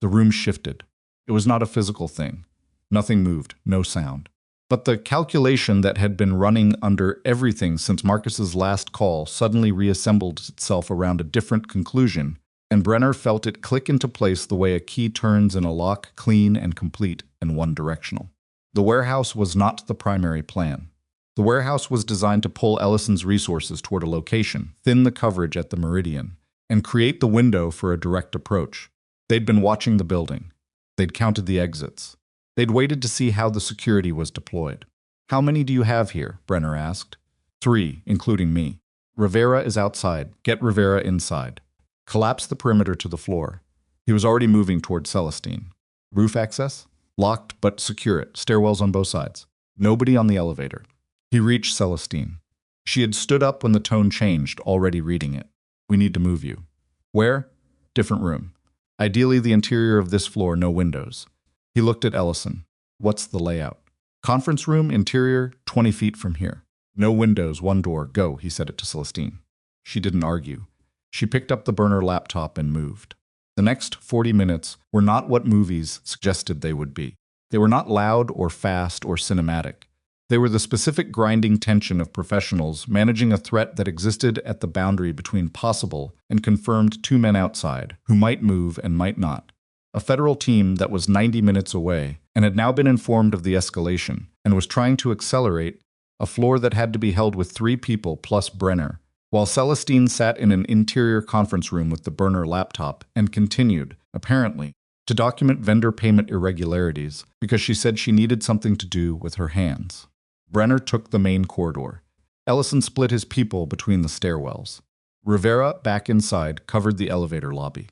Speaker 1: The room shifted. It was not a physical thing. Nothing moved, no sound. But the calculation that had been running under everything since Marcus's last call suddenly reassembled itself around a different conclusion, and Brenner felt it click into place the way a key turns in a lock, clean and complete and one-directional. The warehouse was not the primary plan. The warehouse was designed to pull Ellison's resources toward a location, thin the coverage at the meridian, and create the window for a direct approach. They'd been watching the building. They'd counted the exits. They'd waited to see how the security was deployed. How many do you have here? Brenner asked. 3, including me. Rivera is outside. Get Rivera inside. Collapse the perimeter to the floor. He was already moving toward Celestine. Roof access? Locked, but secure it. Stairwells on both sides. Nobody on the elevator. He reached Celestine. She had stood up when the tone changed, already reading it. We need to move you. Where? Different room. Ideally the interior of this floor, no windows. He looked at Ellison. What's the layout? Conference room, interior, 20 feet from here. No windows, one door. Go, he said it to Celestine. She didn't argue. She picked up the burner laptop and moved. The next 40 minutes were not what movies suggested they would be. They were not loud or fast or cinematic. They were the specific grinding tension of professionals managing a threat that existed at the boundary between possible and confirmed 2 men outside, who might move and might not. A federal team that was 90 minutes away and had now been informed of the escalation and was trying to accelerate a floor that had to be held with 3 people plus Brenner, while Celestine sat in an interior conference room with the burner laptop and continued, apparently, to document vendor payment irregularities because she said she needed something to do with her hands. Brenner took the main corridor. Ellison split his people between the stairwells. Rivera, back inside, covered the elevator lobby.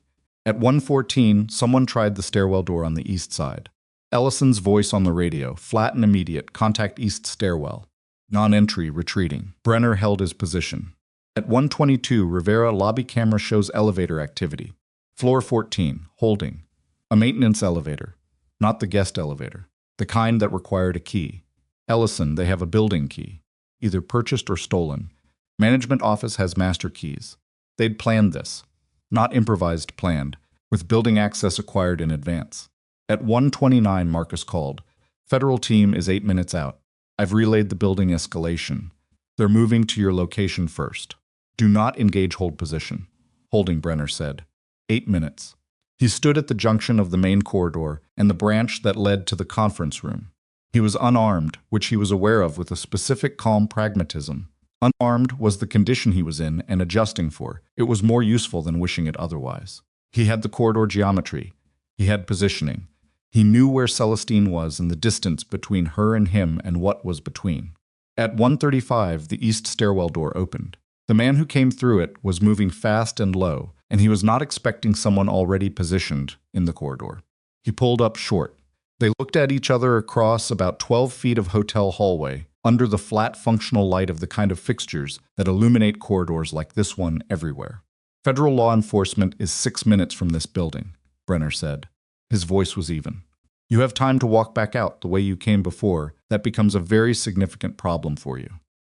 Speaker 1: At 1:14, someone tried the stairwell door on the east side. Ellison's voice on the radio, flat and immediate, contact east stairwell. Non-entry, retreating. Brenner held his position. At 122, Rivera lobby camera shows elevator activity. Floor 14, holding. A maintenance elevator, not the guest elevator, the kind that required a key. Ellison, they have a building key, either purchased or stolen. Management office has master keys. They'd planned this, not improvised planned, with building access acquired in advance. At 129, Marcus called. Federal team is 8 minutes out. I've relayed the building escalation. They're moving to your location first. Do not engage hold position. Holding, Brenner said. 8 minutes. He stood at the junction of the main corridor and the branch that led to the conference room. He was unarmed, which he was aware of with a specific calm pragmatism. Unarmed was the condition he was in and adjusting for. It was more useful than wishing it otherwise. He had the corridor geometry. He had positioning. He knew where Celestine was and the distance between her and him and what was between. At 1:35, the east stairwell door opened. The man who came through it was moving fast and low, and he was not expecting someone already positioned in the corridor. He pulled up short. They looked at each other across about 12 feet of hotel hallway, under the flat functional light of the kind of fixtures that illuminate corridors like this one everywhere. Federal law enforcement is 6 minutes from this building, Brenner said. His voice was even. You have time to walk back out the way you came before. That becomes a very significant problem for you.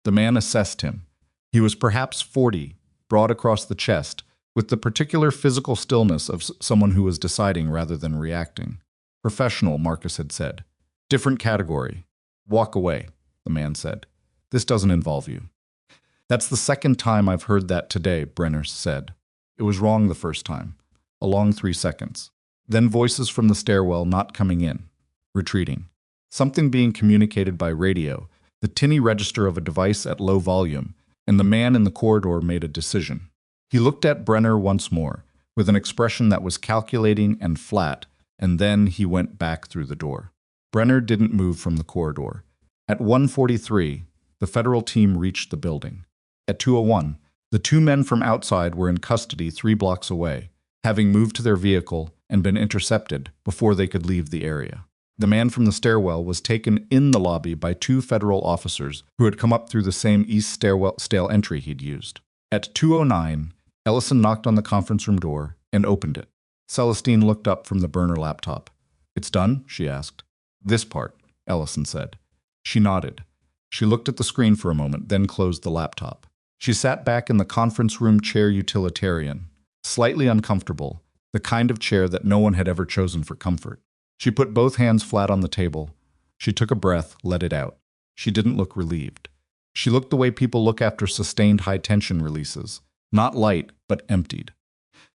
Speaker 1: The man assessed him. He was perhaps 40, broad across the chest, with the particular physical stillness of someone who was deciding rather than reacting. Professional, Marcus had said. Different category. Walk away, the man said. This doesn't involve you. That's the second time I've heard that today, Brenner said. It was wrong the first time. A long 3 seconds. Then voices from the stairwell not coming in. Retreating. Something being communicated by radio, the tinny register of a device at low volume, and the man in the corridor made a decision. He looked at Brenner once more, with an expression that was calculating and flat, and then he went back through the door. Brenner didn't move from the corridor. At 1:43, the federal team reached the building. At 2:01, the 2 men from outside were in custody 3 blocks away, having moved to their vehicle and been intercepted before they could leave the area. The man from the stairwell was taken in the lobby by 2 federal officers who had come up through the same east stairwell entry he'd used. At 2:09, Ellison knocked on the conference room door and opened it. Celestine looked up from the burner laptop. It's done? She asked. This part, Ellison said. She nodded. She looked at the screen for a moment, then closed the laptop. She sat back in the conference room chair utilitarian, slightly uncomfortable, the kind of chair that no one had ever chosen for comfort. She put both hands flat on the table. She took a breath, let it out. She didn't look relieved. She looked the way people look after sustained high-tension releases, not light, but emptied.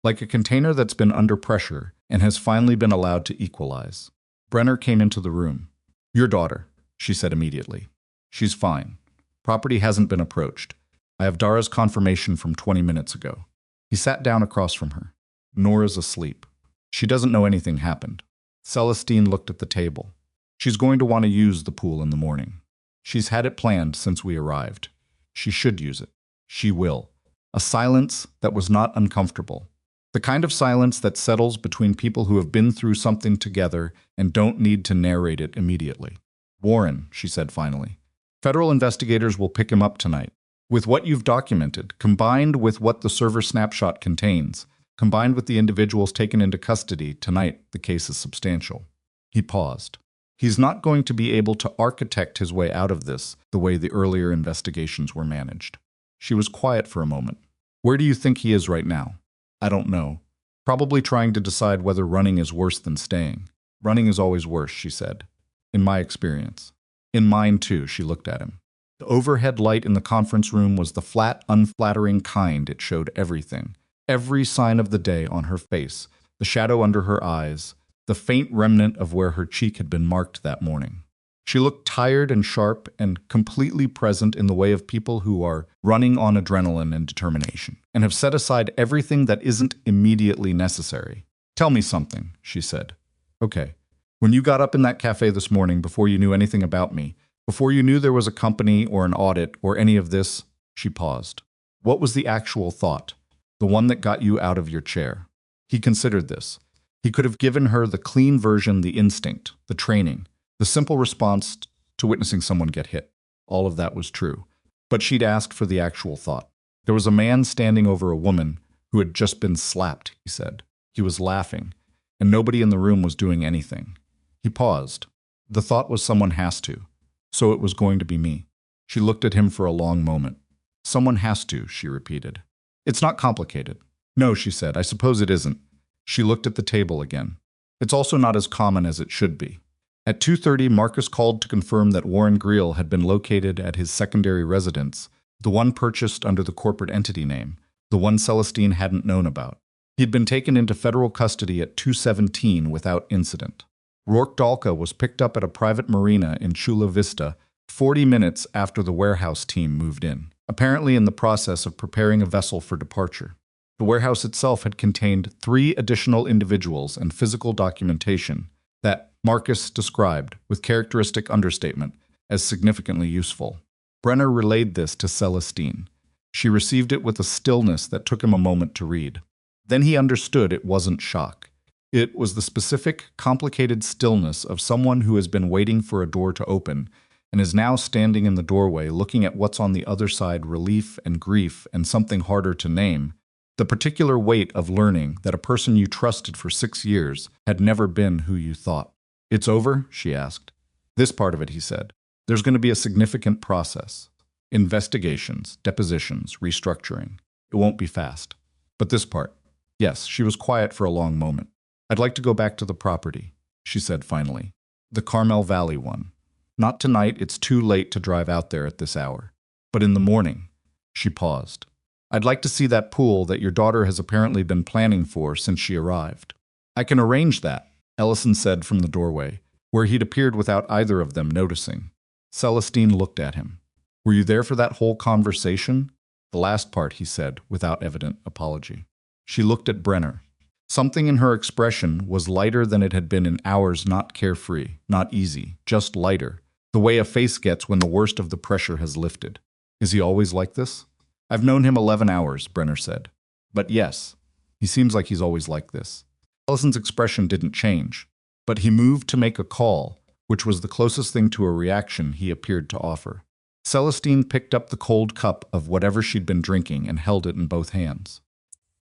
Speaker 1: Like a container that's been under pressure and has finally been allowed to equalize. Brenner came into the room. Your daughter, she said immediately. She's fine. Property hasn't been approached. I have Dara's confirmation from 20 minutes ago. He sat down across from her. Nora's asleep. She doesn't know anything happened. Celestine looked at the table. She's going to want to use the pool in the morning. She's had it planned since we arrived. She should use it. She will. A silence that was not uncomfortable. The kind of silence that settles between people who have been through something together and don't need to narrate it immediately. Warren, she said finally. Federal investigators will pick him up tonight. With what you've documented, combined with what the server snapshot contains, combined with the individuals taken into custody, tonight the case is substantial. He paused. He's not going to be able to architect his way out of this the way the earlier investigations were managed. She was quiet for a moment. Where do you think he is right now? I don't know. Probably trying to decide whether running is worse than staying. Running is always worse, she said. In my experience. In mine too, she looked at him. The overhead light in the conference room was the flat, unflattering kind. It showed everything. Every sign of the day on her face, the shadow under her eyes, the faint remnant of where her cheek had been marked that morning. She looked tired and sharp and completely present in the way of people who are running on adrenaline and determination, and have set aside everything that isn't immediately necessary. Tell me something, she said. Okay. When you got up in that cafe this morning before you knew anything about me, before you knew there was a company or an audit or any of this, she paused. What was the actual thought? The one that got you out of your chair. He considered this. He could have given her the clean version, the instinct, the training, the simple response to witnessing someone get hit. All of that was true. But she'd asked for the actual thought. There was a man standing over a woman who had just been slapped, he said. He was laughing, and nobody in the room was doing anything. He paused. The thought was someone has to. So it was going to be me. She looked at him for a long moment. Someone has to, she repeated. It's not complicated. No, she said, I suppose it isn't. She looked at the table again. It's also not as common as it should be. At 2:30, Marcus called to confirm that Warren Greal had been located at his secondary residence, the one purchased under the corporate entity name, the one Celestine hadn't known about. He'd been taken into federal custody at 2:17 without incident. Rourke Dalka was picked up at a private marina in Chula Vista 40 minutes after the warehouse team moved in, apparently in the process of preparing a vessel for departure. The warehouse itself had contained 3 additional individuals and physical documentation that Marcus described, with characteristic understatement, as significantly useful. Brenner relayed this to Celestine. She received it with a stillness that took him a moment to read. Then he understood it wasn't shock. It was the specific, complicated stillness of someone who has been waiting for a door to open and is now standing in the doorway looking at what's on the other side, relief and grief and something harder to name. The particular weight of learning that a person you trusted for 6 years had never been who you thought. It's over? She asked. This part of it, he said. There's going to be a significant process. Investigations, depositions, restructuring. It won't be fast. But this part. Yes, she was quiet for a long moment. I'd like to go back to the property, she said finally. The Carmel Valley one. Not tonight, it's too late to drive out there at this hour. But in the morning. She paused. I'd like to see that pool that your daughter has apparently been planning for since she arrived. I can arrange that, Ellison said from the doorway, where he'd appeared without either of them noticing. Celestine looked at him. Were you there for that whole conversation? The last part, he said, without evident apology. She looked at Brenner. Something in her expression was lighter than it had been in hours, not carefree, not easy, just lighter, the way a face gets when the worst of the pressure has lifted. Is he always like this? I've known him 11 hours, Brenner said. But yes, he seems like he's always like this. Ellison's expression didn't change, but he moved to make a call, which was the closest thing to a reaction he appeared to offer. Celestine picked up the cold cup of whatever she'd been drinking and held it in both hands.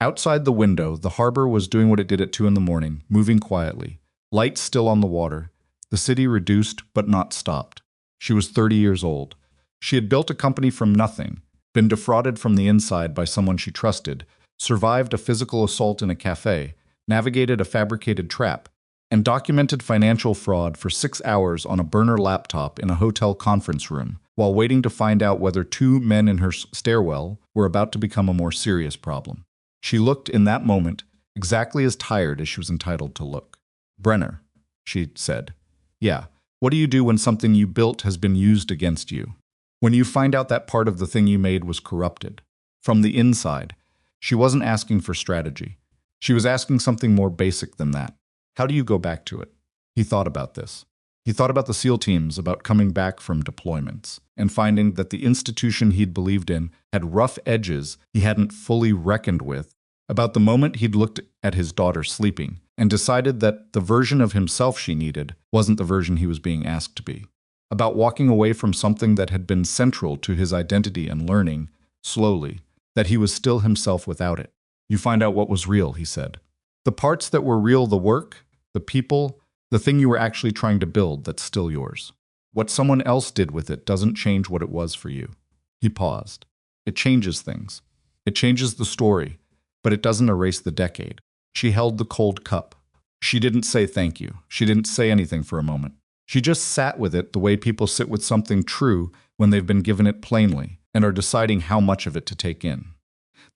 Speaker 1: Outside the window, the harbor was doing what it did at 2 a.m, moving quietly, lights still on the water, the city reduced but not stopped. She was 30 years old. She had built a company from nothing, been defrauded from the inside by someone she trusted, survived a physical assault in a cafe, navigated a fabricated trap, and documented financial fraud for 6 hours on a burner laptop in a hotel conference room, while waiting to find out whether 2 men in her stairwell were about to become a more serious problem. She looked in that moment exactly as tired as she was entitled to look. Brenner, she said. Yeah, what do you do when something you built has been used against you? When you find out that part of the thing you made was corrupted? From the inside, she wasn't asking for strategy. She was asking something more basic than that. How do you go back to it? He thought about this. He thought about the SEAL teams, about coming back from deployments, and finding that the institution he'd believed in had rough edges he hadn't fully reckoned with, about the moment he'd looked at his daughter sleeping and decided that the version of himself she needed wasn't the version he was being asked to be, about walking away from something that had been central to his identity and learning, slowly, that he was still himself without it. You find out what was real, he said. The parts that were real, the work, the people, the thing you were actually trying to build that's still yours. What someone else did with it doesn't change what it was for you. He paused. It changes things. It changes the story, but it doesn't erase the decade. She held the cold cup. She didn't say thank you. She didn't say anything for a moment. She just sat with it the way people sit with something true when they've been given it plainly and are deciding how much of it to take in.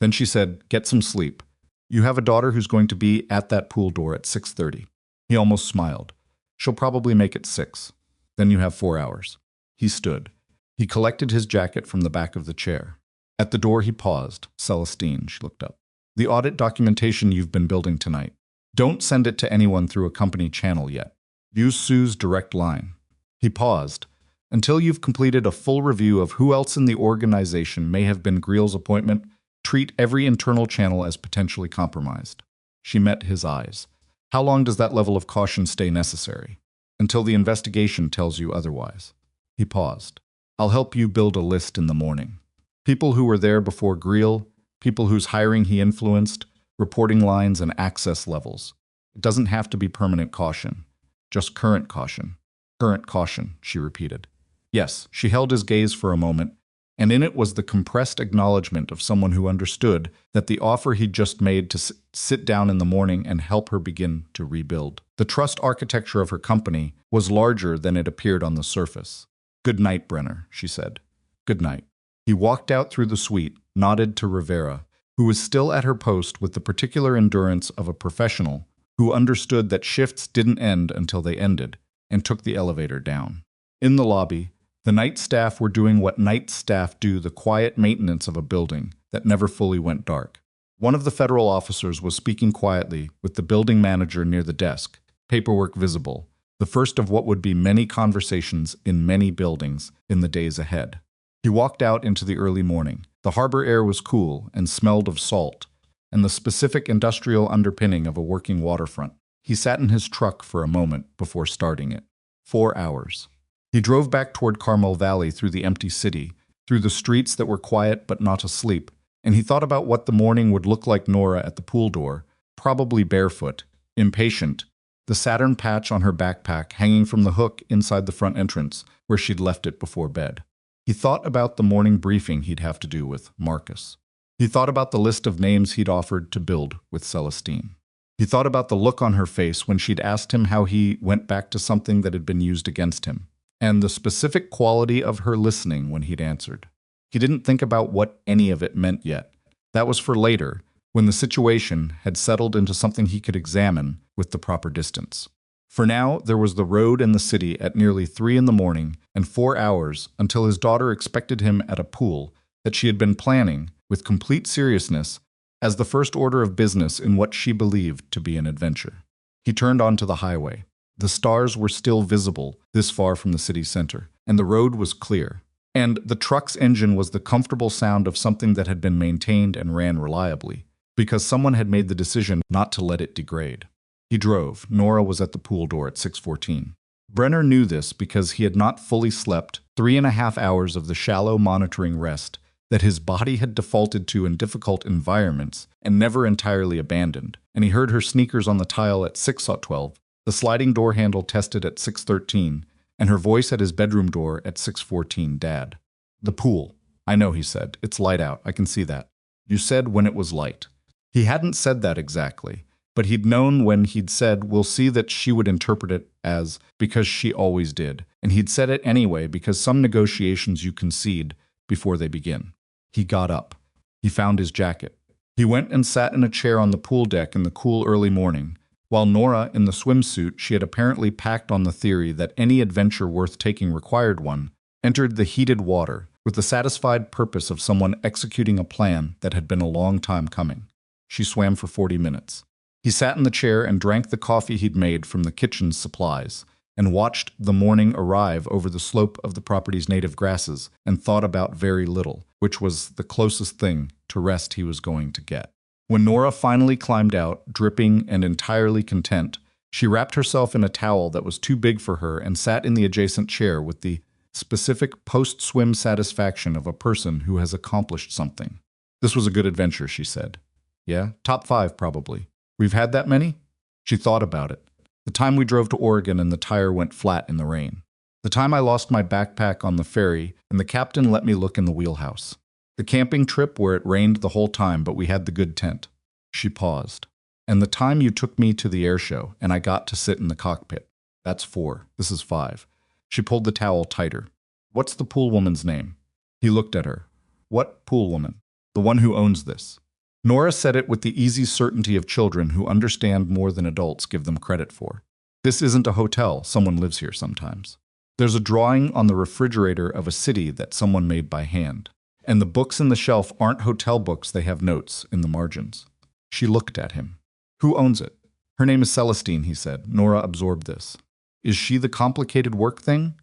Speaker 1: Then she said, get some sleep. You have a daughter who's going to be at that pool door at 6:30. He almost smiled. She'll probably make it 6. Then you have 4 hours. He stood. He collected his jacket from the back of the chair. At the door he paused. Celestine, she looked up. The audit documentation you've been building tonight. Don't send it to anyone through a company channel yet. Use Sue's direct line. He paused. Until you've completed a full review of who else in the organization may have been Greal's appointment, treat every internal channel as potentially compromised. She met his eyes. How long does that level of caution stay necessary? Until the investigation tells you otherwise. He paused. I'll help you build a list in the morning. People who were there before Greel, people whose hiring he influenced, reporting lines and access levels. It doesn't have to be permanent caution, just current caution. Current caution, she repeated. Yes, she held his gaze for a moment, and in it was the compressed acknowledgement of someone who understood that the offer he'd just made to sit down in the morning and help her begin to rebuild. The trust architecture of her company was larger than it appeared on the surface. "Good night, Brenner," she said. "Good night." He walked out through the suite, nodded to Rivera, who was still at her post with the particular endurance of a professional who understood that shifts didn't end until they ended, and took the elevator down. In the lobby, the night staff were doing what night staff do, the quiet maintenance of a building that never fully went dark. One of the federal officers was speaking quietly with the building manager near the desk, paperwork visible, the first of what would be many conversations in many buildings in the days ahead. He walked out into the early morning. The harbor air was cool and smelled of salt, and the specific industrial underpinning of a working waterfront. He sat in his truck for a moment before starting it. 4 hours. He drove back toward Carmel Valley through the empty city, through the streets that were quiet but not asleep, and he thought about what the morning would look like. Nora at the pool door, probably barefoot, impatient, the Saturn patch on her backpack hanging from the hook inside the front entrance where she'd left it before bed. He thought about the morning briefing he'd have to do with Marcus. He thought about the list of names he'd offered to build with Celestine. He thought about the look on her face when she'd asked him how he went back to something that had been used against him, and the specific quality of her listening when he'd answered. He didn't think about what any of it meant yet. That was for later, when the situation had settled into something he could examine with the proper distance. For now, there was the road and the city at nearly 3 in the morning and 4 hours until his daughter expected him at a pool that she had been planning, with complete seriousness, as the first order of business in what she believed to be an adventure. He turned onto the highway. The stars were still visible this far from the city center, and the road was clear. And the truck's engine was the comfortable sound of something that had been maintained and ran reliably, because someone had made the decision not to let it degrade. He drove. Nora was at the pool door at 6:14. Brenner knew this because he had not fully slept 3.5 hours of the shallow monitoring rest that his body had defaulted to in difficult environments and never entirely abandoned, and he heard her sneakers on the tile at 6:12, the sliding door handle tested at 6:13, and her voice at his bedroom door at 6:14, "Dad." "The pool." "I know," he said. "It's light out. I can see that." "You said when it was light." He hadn't said that exactly, but he'd known when he'd said, "We'll see," that she would interpret it as, because she always did, and he'd said it anyway because some negotiations you concede before they begin. He got up. He found his jacket. He went and sat in a chair on the pool deck in the cool early morning, while Nora, in the swimsuit she had apparently packed on the theory that any adventure worth taking required one, entered the heated water with the satisfied purpose of someone executing a plan that had been a long time coming. She swam for 40 minutes. He sat in the chair and drank the coffee he'd made from the kitchen's supplies, and watched the morning arrive over the slope of the property's native grasses, and thought about very little, which was the closest thing to rest he was going to get. When Nora finally climbed out, dripping and entirely content, she wrapped herself in a towel that was too big for her and sat in the adjacent chair with the specific post-swim satisfaction of a person who has accomplished something. "This was a good adventure," she said. "Yeah, top 5 probably. We've had that many?" She thought about it. The time we drove to Oregon and the tire went flat in the rain. The time I lost my backpack on the ferry and the captain let me look in the wheelhouse. The camping trip where it rained the whole time but we had the good tent. She paused. And the time you took me to the air show and I got to sit in the cockpit. That's 4. This is 5. She pulled the towel tighter. "What's the pool woman's name?" He looked at her. "What pool woman?" "The one who owns this." Nora said it with the easy certainty of children who understand more than adults give them credit for. "This isn't a hotel. Someone lives here sometimes. There's a drawing on the refrigerator of a city that someone made by hand. And the books in the shelf aren't hotel books, they have notes in the margins." She looked at him. "Who owns it?" "Her name is Celestine," he said. Nora absorbed this. "Is she the complicated work thing?"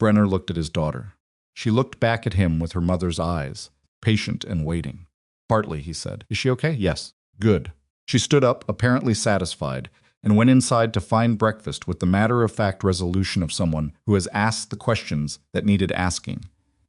Speaker 1: Brenner looked at his daughter. She looked back at him with her mother's eyes, patient and waiting. "Partly," he said. "Is she okay?" "Yes." "Good." She stood up, apparently satisfied, and went inside to find breakfast with the matter-of-fact resolution of someone who has asked the questions that needed asking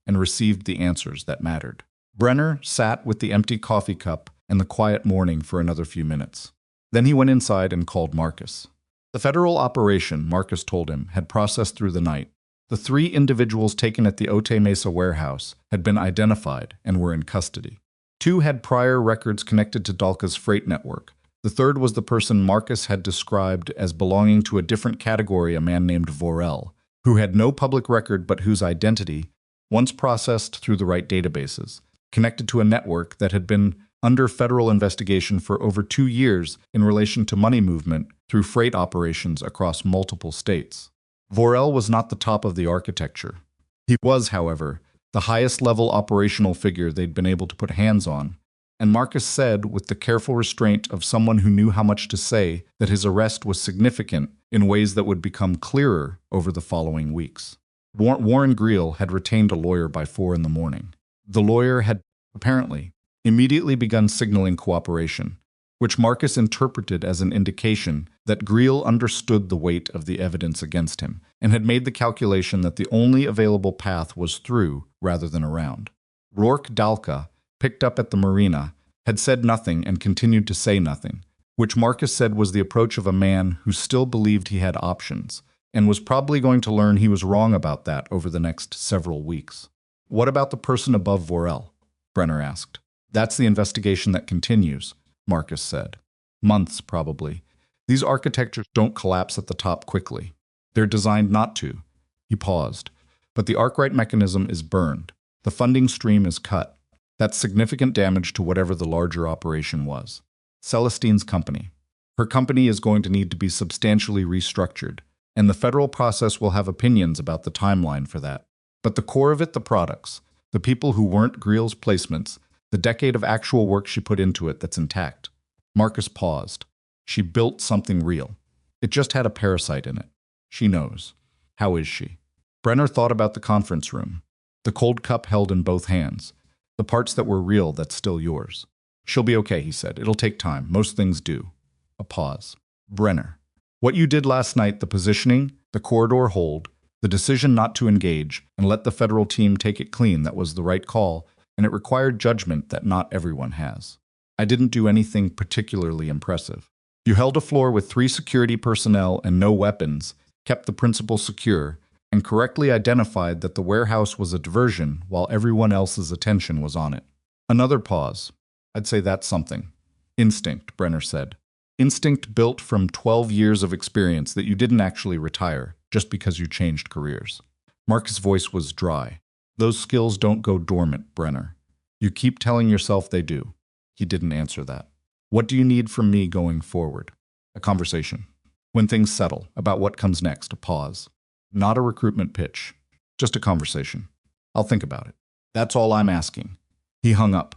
Speaker 1: and received the answers that mattered. Brenner sat with the empty coffee cup and the quiet morning for another few minutes. Then he went inside and called Marcus. The federal operation, Marcus told him, had processed through the night. The 3 individuals taken at the Otay Mesa warehouse had been identified and were in custody. 2 had prior records connected to Dalka's freight network. The 3rd was the person Marcus had described as belonging to a different category, a man named Vorel, who had no public record but whose identity, once processed through the right databases, connected to a network that had been under federal investigation for over 2 years in relation to money movement through freight operations across multiple states. Vorel was not the top of the architecture. He was, however, the highest-level operational figure they'd been able to put hands on, and Marcus said, with the careful restraint of someone who knew how much to say, that his arrest was significant in ways that would become clearer over the following weeks. Warren Greel had retained a lawyer by 4 in the morning. The lawyer had, apparently, immediately begun signaling cooperation, which Marcus interpreted as an indication that Greel understood the weight of the evidence against him and had made the calculation that the only available path was through rather than around. Rourke Dalka, picked up at the marina, had said nothing and continued to say nothing, which Marcus said was the approach of a man who still believed he had options and was probably going to learn he was wrong about that over the next several weeks. "What about the person above Vorel?" Brenner asked. "That's the investigation that continues," Marcus said. "Months, probably. These architectures don't collapse at the top quickly. They're designed not to." He paused. "But the Arkwright mechanism is burned. The funding stream is cut. That's significant damage to whatever the larger operation was. Celestine's company. Her company is going to need to be substantially restructured, and the federal process will have opinions about the timeline for that. But the core of it, the products, the people who weren't Greel's placements, the decade of actual work she put into it, that's intact." Marcus paused. "She built something real. It just had a parasite in it. She knows. How is she?" Brenner thought about the conference room, the cold cup held in both hands, the parts that were real that's still yours. "She'll be okay," he said. "It'll take time. Most things do." A pause. "Brenner, what you did last night, the positioning, the corridor hold, the decision not to engage and let the federal team take it clean, that was the right call, and it required judgment that not everyone has. I didn't do anything particularly impressive. You held a floor with 3 security personnel and no weapons, kept the principal secure, and correctly identified that the warehouse was a diversion while everyone else's attention was on it." Another pause. "I'd say that's something." "Instinct," Brenner said. "Instinct built from 12 years of experience that you didn't actually retire just because you changed careers." Mark's voice was dry. "Those skills don't go dormant, Brenner. You keep telling yourself they do." He didn't answer that. "What do you need from me going forward?" A conversation. "When things settle, about what comes next." A pause. "Not a recruitment pitch. Just a conversation. I'll think about it. That's all I'm asking." He hung up.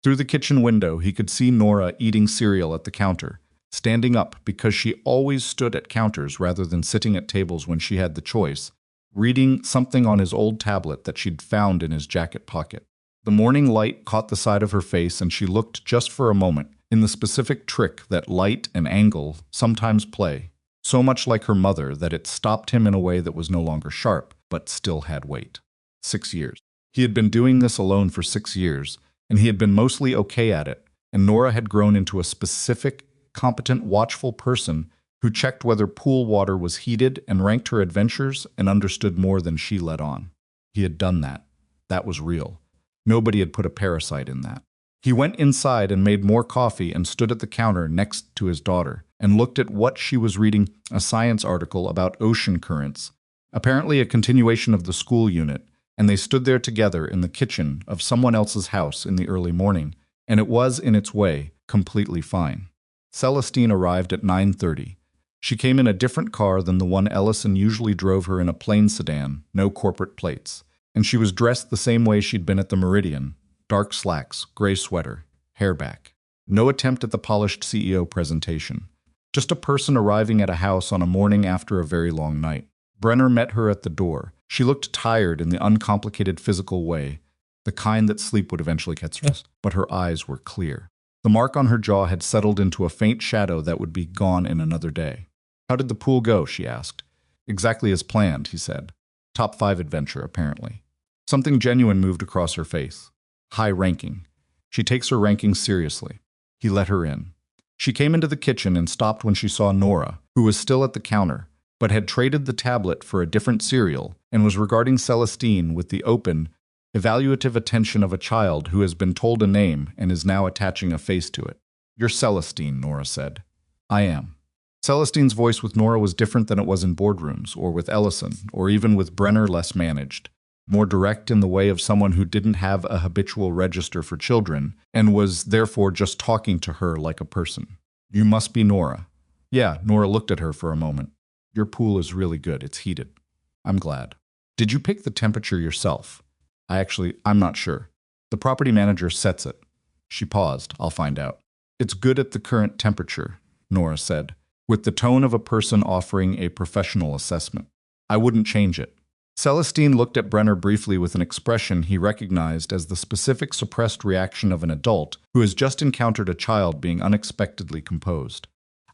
Speaker 1: Through the kitchen window, he could see Nora eating cereal at the counter, standing up because she always stood at counters rather than sitting at tables when she had the choice, reading something on his old tablet that she'd found in his jacket pocket. The morning light caught the side of her face, and she looked just for a moment in the specific trick that light and angle sometimes play, so much like her mother that it stopped him in a way that was no longer sharp, but still had weight. 6 years. He had been doing this alone for 6 years, and he had been mostly okay at it, and Nora had grown into a specific, competent, watchful person who checked whether pool water was heated and ranked her adventures and understood more than she let on. He had done that. That was real. Nobody had put a parasite in that. He went inside and made more coffee and stood at the counter next to his daughter and looked at what she was reading, a science article about ocean currents, apparently a continuation of the school unit, and they stood there together in the kitchen of someone else's house in the early morning, and it was, in its way, completely fine. Celestine arrived at 9:30. She came in a different car than the one Ellison usually drove her, in a plain sedan, no corporate plates, and she was dressed the same way she'd been at the Meridian, dark slacks, gray sweater, hair back. No attempt at the polished CEO presentation. Just a person arriving at a house on a morning after a very long night. Brenner met her at the door. She looked tired in the uncomplicated physical way, the kind that sleep would eventually catch her, but her eyes were clear. The mark on her jaw had settled into a faint shadow that would be gone in another day. "How did the pool go?" she asked. "Exactly as planned," he said. "Top 5 adventure, apparently." Something genuine moved across her face. High ranking. She takes her ranking seriously. He let her in. She came into the kitchen and stopped when she saw Nora, who was still at the counter, but had traded the tablet for a different cereal and was regarding Celestine with the open, evaluative attention of a child who has been told a name and is now attaching a face to it. "You're Celestine," Nora said. "I am." Celestine's voice with Nora was different than it was in boardrooms, or with Ellison, or even with Brenner, less managed. More direct in the way of someone who didn't have a habitual register for children and was therefore just talking to her like a person. "You must be Nora." "Yeah," Nora looked at her for a moment. "Your pool is really good. It's heated." "I'm glad." "Did you pick the temperature yourself?" I'm not sure. The property manager sets it." She paused. "I'll find out." "It's good at the current temperature," Nora said, with the tone of a person offering a professional assessment. "I wouldn't change it." Celestine looked at Brenner briefly with an expression he recognized as the specific suppressed reaction of an adult who has just encountered a child being unexpectedly composed.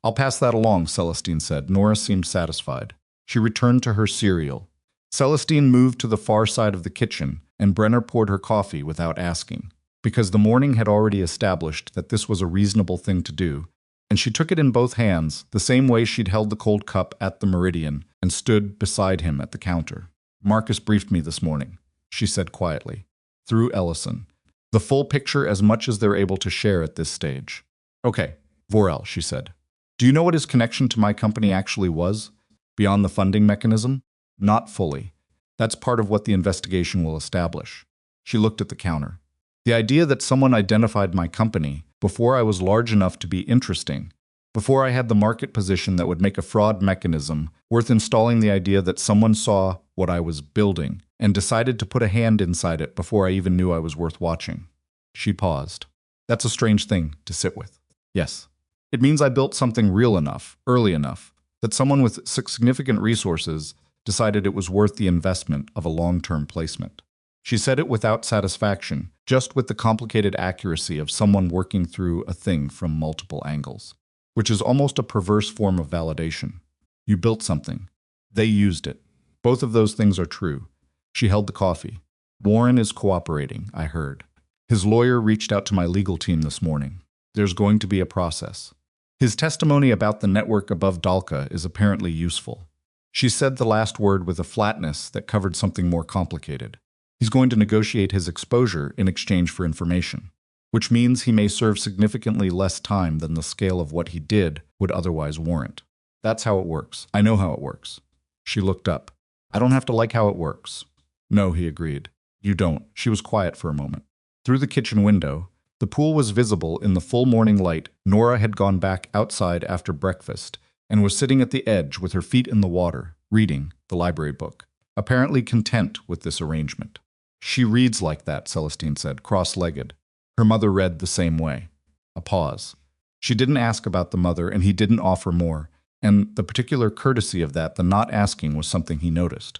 Speaker 1: "I'll pass that along," Celestine said. Nora seemed satisfied. She returned to her cereal. Celestine moved to the far side of the kitchen, and Brenner poured her coffee without asking, because the morning had already established that this was a reasonable thing to do, and she took it in both hands, the same way she'd held the cold cup at the Meridian, and stood beside him at the counter. "Marcus briefed me this morning," she said quietly, through Ellison. "The full picture as much as they're able to share at this stage." "Okay, Vorel," she said. "Do you know what his connection to my company actually was, beyond the funding mechanism?" "Not fully. That's part of what the investigation will establish." She looked at the counter. "The idea that someone identified my company before I was large enough to be interesting, before I had the market position that would make a fraud mechanism worth installing, the idea that someone saw what I was building and decided to put a hand inside it before I even knew I was worth watching." She paused. "That's a strange thing to sit with." "Yes. It means I built something real enough, early enough, that someone with significant resources decided it was worth the investment of a long-term placement." She said it without satisfaction, just with the complicated accuracy of someone working through a thing from multiple angles, which is almost a perverse form of validation. "You built something. They used it. Both of those things are true." She held the coffee. "Warren is cooperating, I heard. His lawyer reached out to my legal team this morning. There's going to be a process. His testimony about the network above Dalka is apparently useful." She said the last word with a flatness that covered something more complicated. "He's going to negotiate his exposure in exchange for information, which means he may serve significantly less time than the scale of what he did would otherwise warrant. That's how it works. I know how it works." She looked up. "I don't have to like how it works." "No," he agreed. "You don't." She was quiet for a moment. Through the kitchen window, the pool was visible in the full morning light. Nora had gone back outside after breakfast and was sitting at the edge with her feet in the water, reading the library book, apparently content with this arrangement. "She reads like that," Celestine said, cross-legged. Her mother read the same way. A pause. She didn't ask about the mother, and he didn't offer more, and the particular courtesy of that, the not asking, was something he noticed.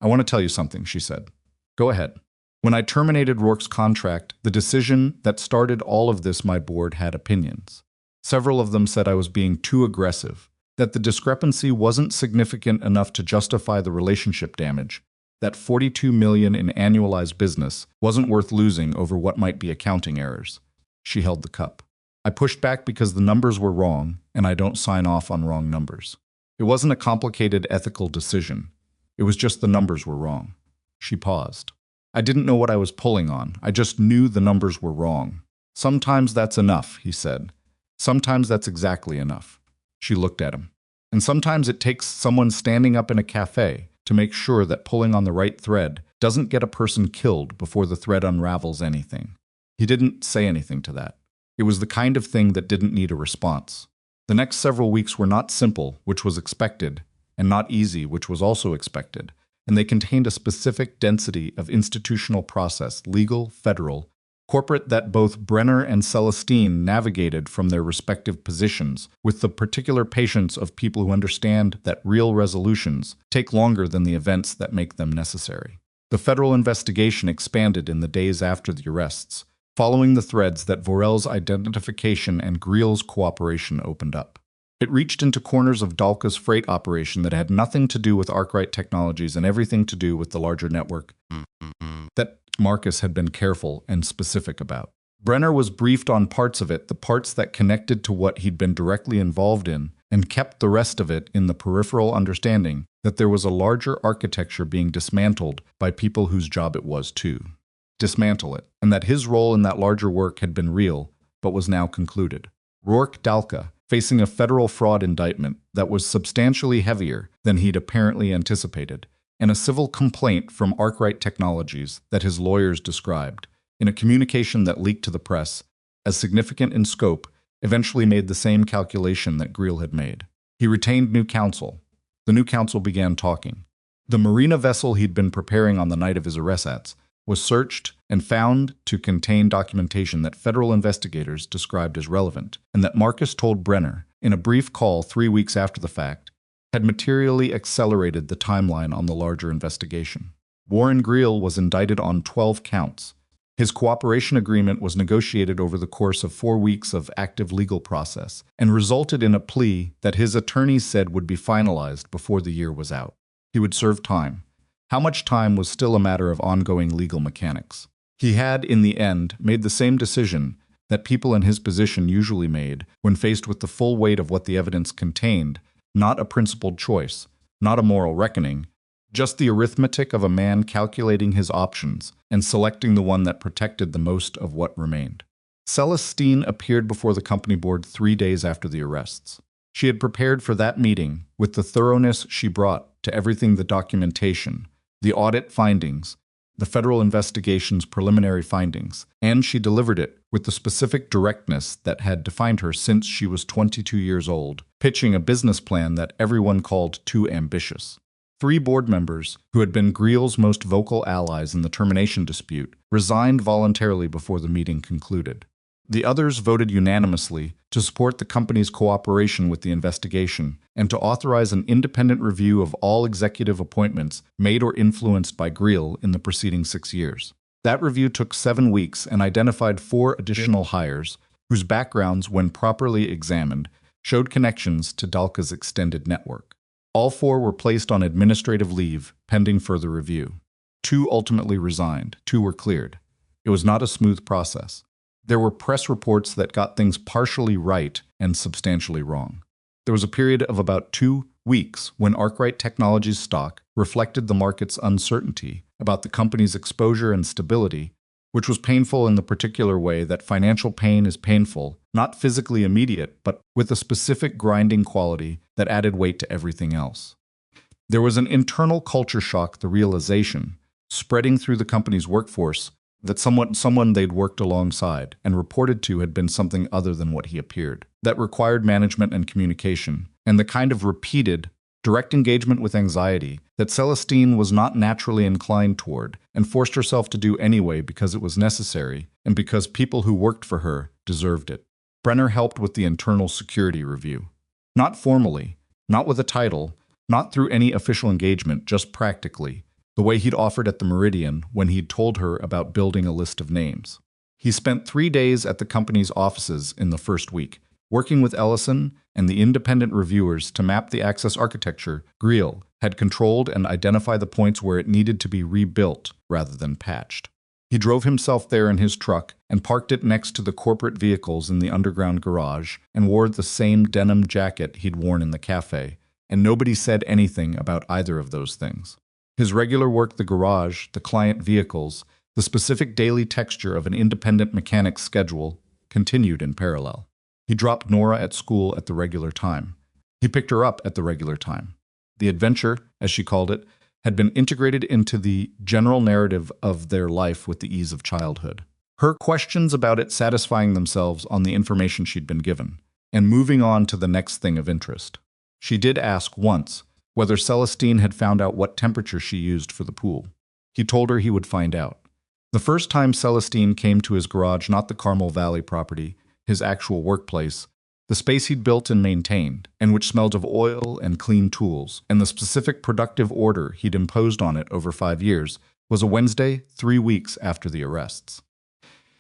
Speaker 1: "I want to tell you something," she said. "Go ahead." "When I terminated Rourke's contract, the decision that started all of this, my board had opinions. Several of them said I was being too aggressive, that the discrepancy wasn't significant enough to justify the relationship damage, that $42 million in annualized business wasn't worth losing over what might be accounting errors." She held the cup. "I pushed back because the numbers were wrong, and I don't sign off on wrong numbers. It wasn't a complicated ethical decision. It was just the numbers were wrong." She paused. "I didn't know what I was pulling on. I just knew the numbers were wrong. Sometimes that's enough," he said. "Sometimes that's exactly enough." She looked at him. "And sometimes it takes someone standing up in a cafe to make sure that pulling on the right thread doesn't get a person killed before the thread unravels anything." He didn't say anything to that. It was the kind of thing that didn't need a response. The next several weeks were not simple, which was expected, and not easy, which was also expected, and they contained a specific density of institutional process, legal, federal, corporate, that both Brenner and Celestine navigated from their respective positions, with the particular patience of people who understand that real resolutions take longer than the events that make them necessary. The federal investigation expanded in the days after the arrests, following the threads that Vorel's identification and Greel's cooperation opened up. It reached into corners of Dalka's freight operation that had nothing to do with Arkwright Technologies and everything to do with the larger network. that Marcus had been careful and specific about. Brenner was briefed on parts of it, the parts that connected to what he'd been directly involved in, and kept the rest of it in the peripheral understanding that there was a larger architecture being dismantled by people whose job it was to dismantle it, and that his role in that larger work had been real, but was now concluded. Rourke Dalka, facing a federal fraud indictment that was substantially heavier than he'd apparently anticipated, and a civil complaint from Arkwright Technologies that his lawyers described, in a communication that leaked to the press, as significant in scope, eventually made the same calculation that Greal had made. He retained new counsel. The new counsel began talking. The marina vessel he'd been preparing on the night of his arrests was searched and found to contain documentation that federal investigators described as relevant, and that Marcus told Brenner, in a brief call 3 weeks after the fact, had materially accelerated the timeline on the larger investigation. Warren Greal was indicted on 12 counts. His cooperation agreement was negotiated over the course of 4 weeks of active legal process and resulted in a plea that his attorneys said would be finalized before the year was out. He would serve time. How much time was still a matter of ongoing legal mechanics. He had, in the end, made the same decision that people in his position usually made when faced with the full weight of what the evidence contained, not a principled choice, not a moral reckoning, just the arithmetic of a man calculating his options and selecting the one that protected the most of what remained. Celestine appeared before the company board 3 days after the arrests. She had prepared for that meeting with the thoroughness she brought to everything: the documentation, the audit findings, the federal investigation's preliminary findings, and she delivered it with the specific directness that had defined her since she was 22 years old, pitching a business plan that everyone called too ambitious. 3 board members, who had been Greal's most vocal allies in the termination dispute, resigned voluntarily before the meeting concluded. The others voted unanimously to support the company's cooperation with the investigation and to authorize an independent review of all executive appointments made or influenced by Greal in the preceding 6 years. That review took 7 weeks and identified 4 additional hires whose backgrounds, when properly examined, showed connections to Dalka's extended network. All 4 were placed on administrative leave pending further review. 2 ultimately resigned. 2 were cleared. It was not a smooth process. There were press reports that got things partially right and substantially wrong. There was a period of about 2 weeks when Arkwright Technologies stock reflected the market's uncertainty about the company's exposure and stability, which was painful in the particular way that financial pain is painful, not physically immediate, but with a specific grinding quality that added weight to everything else. There was an internal culture shock, the realization, spreading through the company's workforce, that someone they'd worked alongside and reported to had been something other than what he appeared. That required management and communication, and the kind of repeated, direct engagement with anxiety that Celestine was not naturally inclined toward and forced herself to do anyway because it was necessary and because people who worked for her deserved it. Brenner helped with the internal security review. Not formally, not with a title, not through any official engagement, just practically, the way he'd offered at the Meridian when he'd told her about building a list of names. He spent 3 days at the company's offices in the first week, working with Ellison and the independent reviewers to map the access architecture Greal had controlled and identify the points where it needed to be rebuilt rather than patched. He drove himself there in his truck and parked it next to the corporate vehicles in the underground garage and wore the same denim jacket he'd worn in the Café, and nobody said anything about either of those things. His regular work, the garage, the client vehicles, the specific daily texture of an independent mechanic's schedule, continued in parallel. He dropped Nora at school at the regular time. He picked her up at the regular time. The adventure, as she called it, had been integrated into the general narrative of their life with the ease of childhood. Her questions about it satisfying themselves on the information she'd been given, and moving on to the next thing of interest. She did ask once whether Celestine had found out what temperature she used for the pool. He told her he would find out. The first time Celestine came to his garage, not the Carmel Valley property, his actual workplace, the space he'd built and maintained, and which smelled of oil and clean tools, and the specific productive order he'd imposed on it over 5 years, was a Wednesday, 3 weeks after the arrests.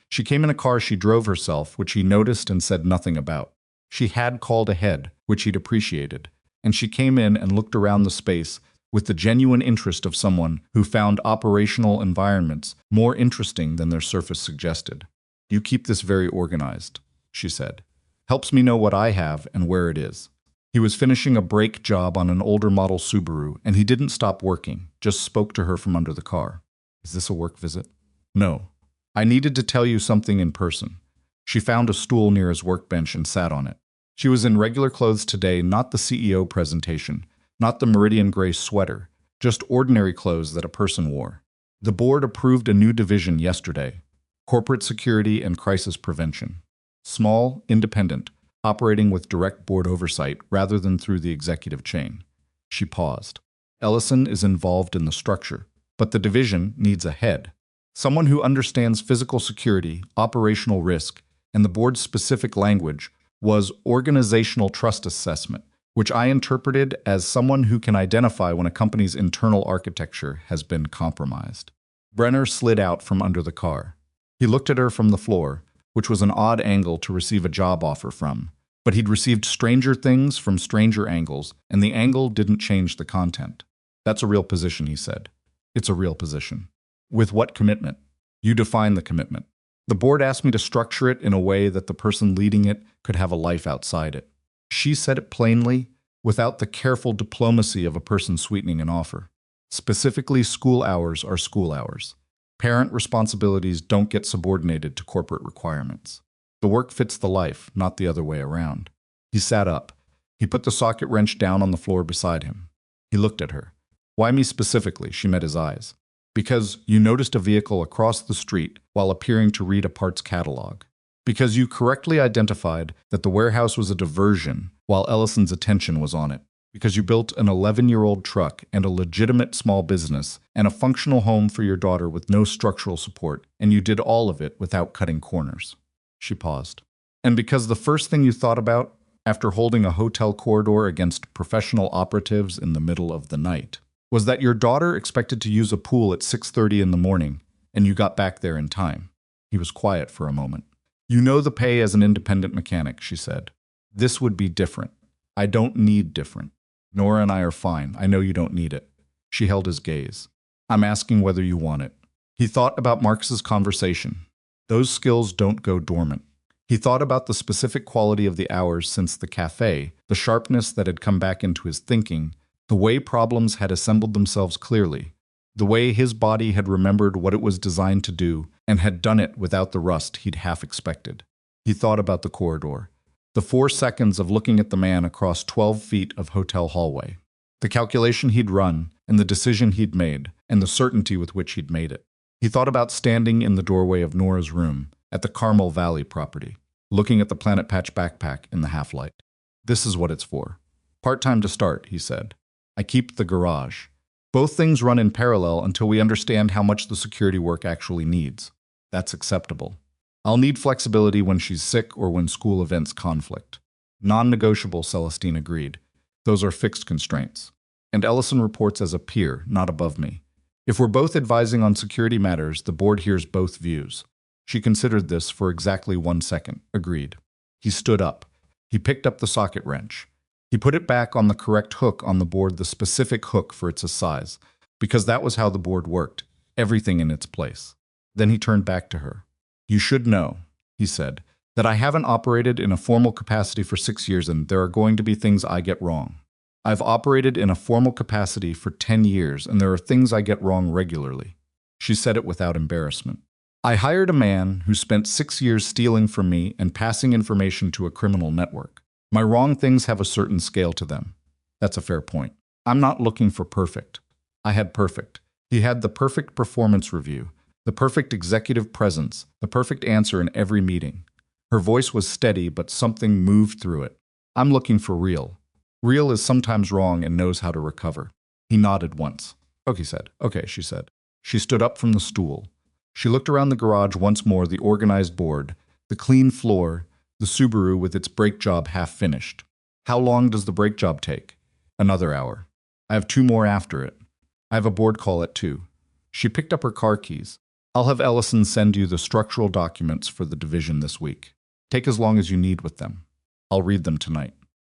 Speaker 1: She came in a car she drove herself, which he noticed and said nothing about. She had called ahead, which he'd appreciated, and she came in and looked around the space with the genuine interest of someone who found operational environments more interesting than their surface suggested. "You keep this very organized," she said. "Helps me know what I have and where it is." He was finishing a brake job on an older model Subaru, and he didn't stop working, just spoke to her from under the car. "Is this a work visit?" "No. I needed to tell you something in person." She found a stool near his workbench and sat on it. She was in regular clothes today, not the CEO presentation, not the meridian gray sweater, just ordinary clothes that a person wore. The board approved a new division yesterday: corporate security and crisis prevention. Small, independent, operating with direct board oversight rather than through the executive chain. She paused. Ellison is involved in the structure, but the division needs a head. Someone who understands physical security, operational risk, and the board's specific language was organizational trust assessment, which I interpreted as someone who can identify when a company's internal architecture has been compromised. Brenner slid out from under the car. He looked at her from the floor, which was an odd angle to receive a job offer from, but he'd received stranger things from stranger angles, and the angle didn't change the content. "That's a real position," he said. "It's a real position." "With what commitment?" "You define the commitment." "The board asked me to structure it in a way that the person leading it could have a life outside it." She said it plainly, without the careful diplomacy of a person sweetening an offer. "Specifically, school hours are school hours. Parent responsibilities don't get subordinated to corporate requirements. The work fits the life, not the other way around." He sat up. He put the socket wrench down on the floor beside him. He looked at her. "Why me specifically?" She met his eyes. "Because you noticed a vehicle across the street while appearing to read a parts catalog. Because you correctly identified that the warehouse was a diversion while Ellison's attention was on it. Because you built an 11-year-old truck and a legitimate small business and a functional home for your daughter with no structural support, and you did all of it without cutting corners." She paused. "And because the first thing you thought about, after holding a hotel corridor against professional operatives in the middle of the night, was that your daughter expected to use a pool at 6:30 in the morning, and you got back there in time." He was quiet for a moment. "You know the pay as an independent mechanic," she said. "This would be different. I don't need different. Nora and I are fine. I know you don't need it." She held his gaze. "I'm asking whether you want it." He thought about Marcus's conversation. Those skills don't go dormant. He thought about the specific quality of the hours since the café, the sharpness that had come back into his thinking, the way problems had assembled themselves clearly, the way his body had remembered what it was designed to do and had done it without the rust he'd half expected. He thought about the corridor, the 4 seconds of looking at the man across 12 feet of hotel hallway, the calculation he'd run and the decision he'd made and the certainty with which he'd made it. He thought about standing in the doorway of Nora's room at the Carmel Valley property, looking at the Planet Patch backpack in the half-light. "This is what it's for. Part-time to start," he said. "I keep the garage. Both things run in parallel until we understand how much the security work actually needs. That's acceptable. I'll need flexibility when she's sick or when school events conflict." "Non-negotiable," Celestine agreed. "Those are fixed constraints. And Ellison reports as a peer, not above me. If we're both advising on security matters, the board hears both views." She considered this for exactly 1 second. Agreed. He stood up. He picked up the socket wrench. He put it back on the correct hook on the board, the specific hook for its size, because that was how the board worked, everything in its place. Then he turned back to her. "You should know," he said, "that I haven't operated in a formal capacity for 6 years, and there are going to be things I get wrong. I've operated in a formal capacity for 10 years, and there are things I get wrong regularly." She said it without embarrassment. "I hired a man who spent 6 years stealing from me and passing information to a criminal network. My wrong things have a certain scale to them." That's a fair point. "I'm not looking for perfect. I had perfect. He had the perfect performance review, the perfect executive presence, the perfect answer in every meeting." Her voice was steady, but something moved through it. "I'm looking for real. Real is sometimes wrong and knows how to recover." He nodded once. "Okay," he said. "Okay," she said. She stood up from the stool. She looked around the garage once more, the organized board, the clean floor, the Subaru with its brake job half finished. "How long does the brake job take?" "Another hour. I have 2 more after it. I have a board call at 2. She picked up her car keys. "I'll have Ellison send you the structural documents for the division this week. Take as long as you need with them. I'll read them tonight."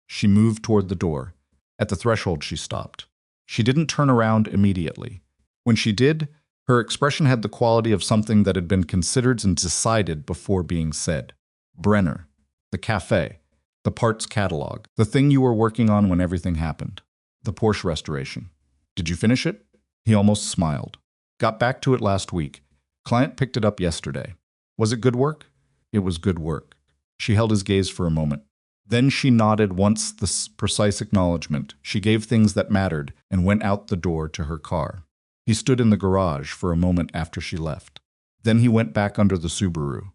Speaker 1: She moved toward the door. At the threshold, she stopped. She didn't turn around immediately. When she did, her expression had the quality of something that had been considered and decided before being said. Brenner, the Café, the parts catalog, the thing you were working on when everything happened, the Porsche restoration. Did you finish it? He almost smiled. Got back to it last week. Client picked it up yesterday. Was it good work? It was good work. She held his gaze for a moment. Then she nodded once the precise acknowledgement. She gave things that mattered and went out the door to her car. He stood in the garage for a moment after she left. Then he went back under the Subaru.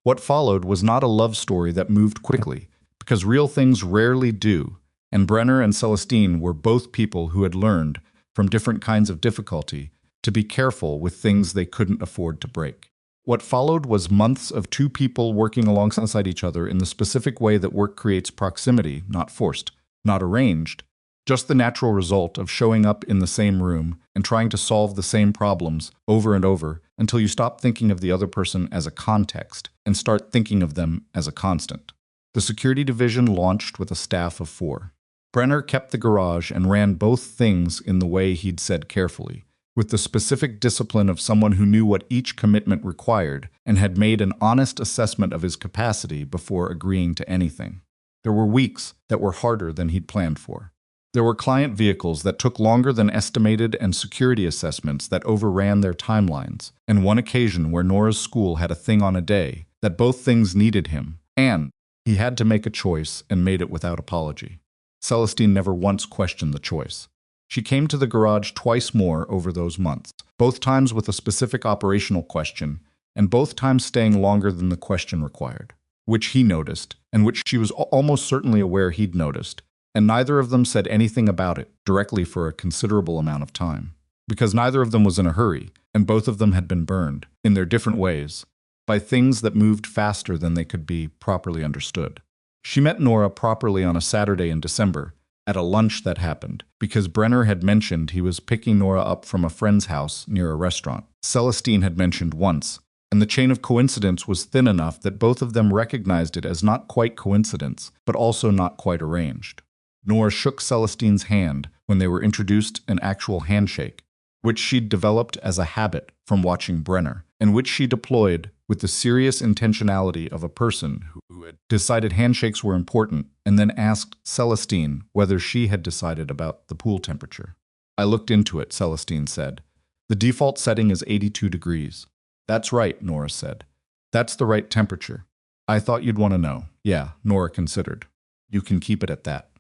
Speaker 1: What followed was not a love story that moved quickly, because real things rarely do, and Brenner and Celestine were both people who had learned, from different kinds of difficulty, to be careful with things they couldn't afford to break. What followed was months of two people working alongside each other in the specific way that work creates proximity, not forced, not arranged, just the natural result of showing up in the same room and trying to solve the same problems over and over until you stop thinking of the other person as a context and start thinking of them as a constant. The security division launched with a staff of 4. Brenner kept the garage and ran both things in the way he'd said carefully, with the specific discipline of someone who knew what each commitment required and had made an honest assessment of his capacity before agreeing to anything. There were weeks that were harder than he'd planned for. There were client vehicles that took longer than estimated and security assessments that overran their timelines, and one occasion where Nora's school had a thing on a day that both things needed him, and he had to make a choice and made it without apology. Celestine never once questioned the choice. She came to the garage twice more over those months, both times with a specific operational question, and both times staying longer than the question required, which he noticed, and which she was almost certainly aware he'd noticed, and neither of them said anything about it directly for a considerable amount of time, because neither of them was in a hurry, and both of them had been burned, in their different ways, by things that moved faster than they could be properly understood. She met Nora properly on a Saturday in December, at a lunch that happened, because Brenner had mentioned he was picking Nora up from a friend's house near a restaurant. Celestine had mentioned once, and the chain of coincidence was thin enough that both of them recognized it as not quite coincidence, but also not quite arranged. Nora shook Celestine's hand when they were introduced an actual handshake, which she'd developed as a habit from watching Brenner, and which she deployed with the serious intentionality of a person who had decided handshakes were important and then asked Celestine whether she had decided about the pool temperature. I looked into it, Celestine said. The default setting is 82 degrees. That's right, Nora said. That's the right temperature. I thought you'd want to know. Yeah, Nora considered. You can keep it at that.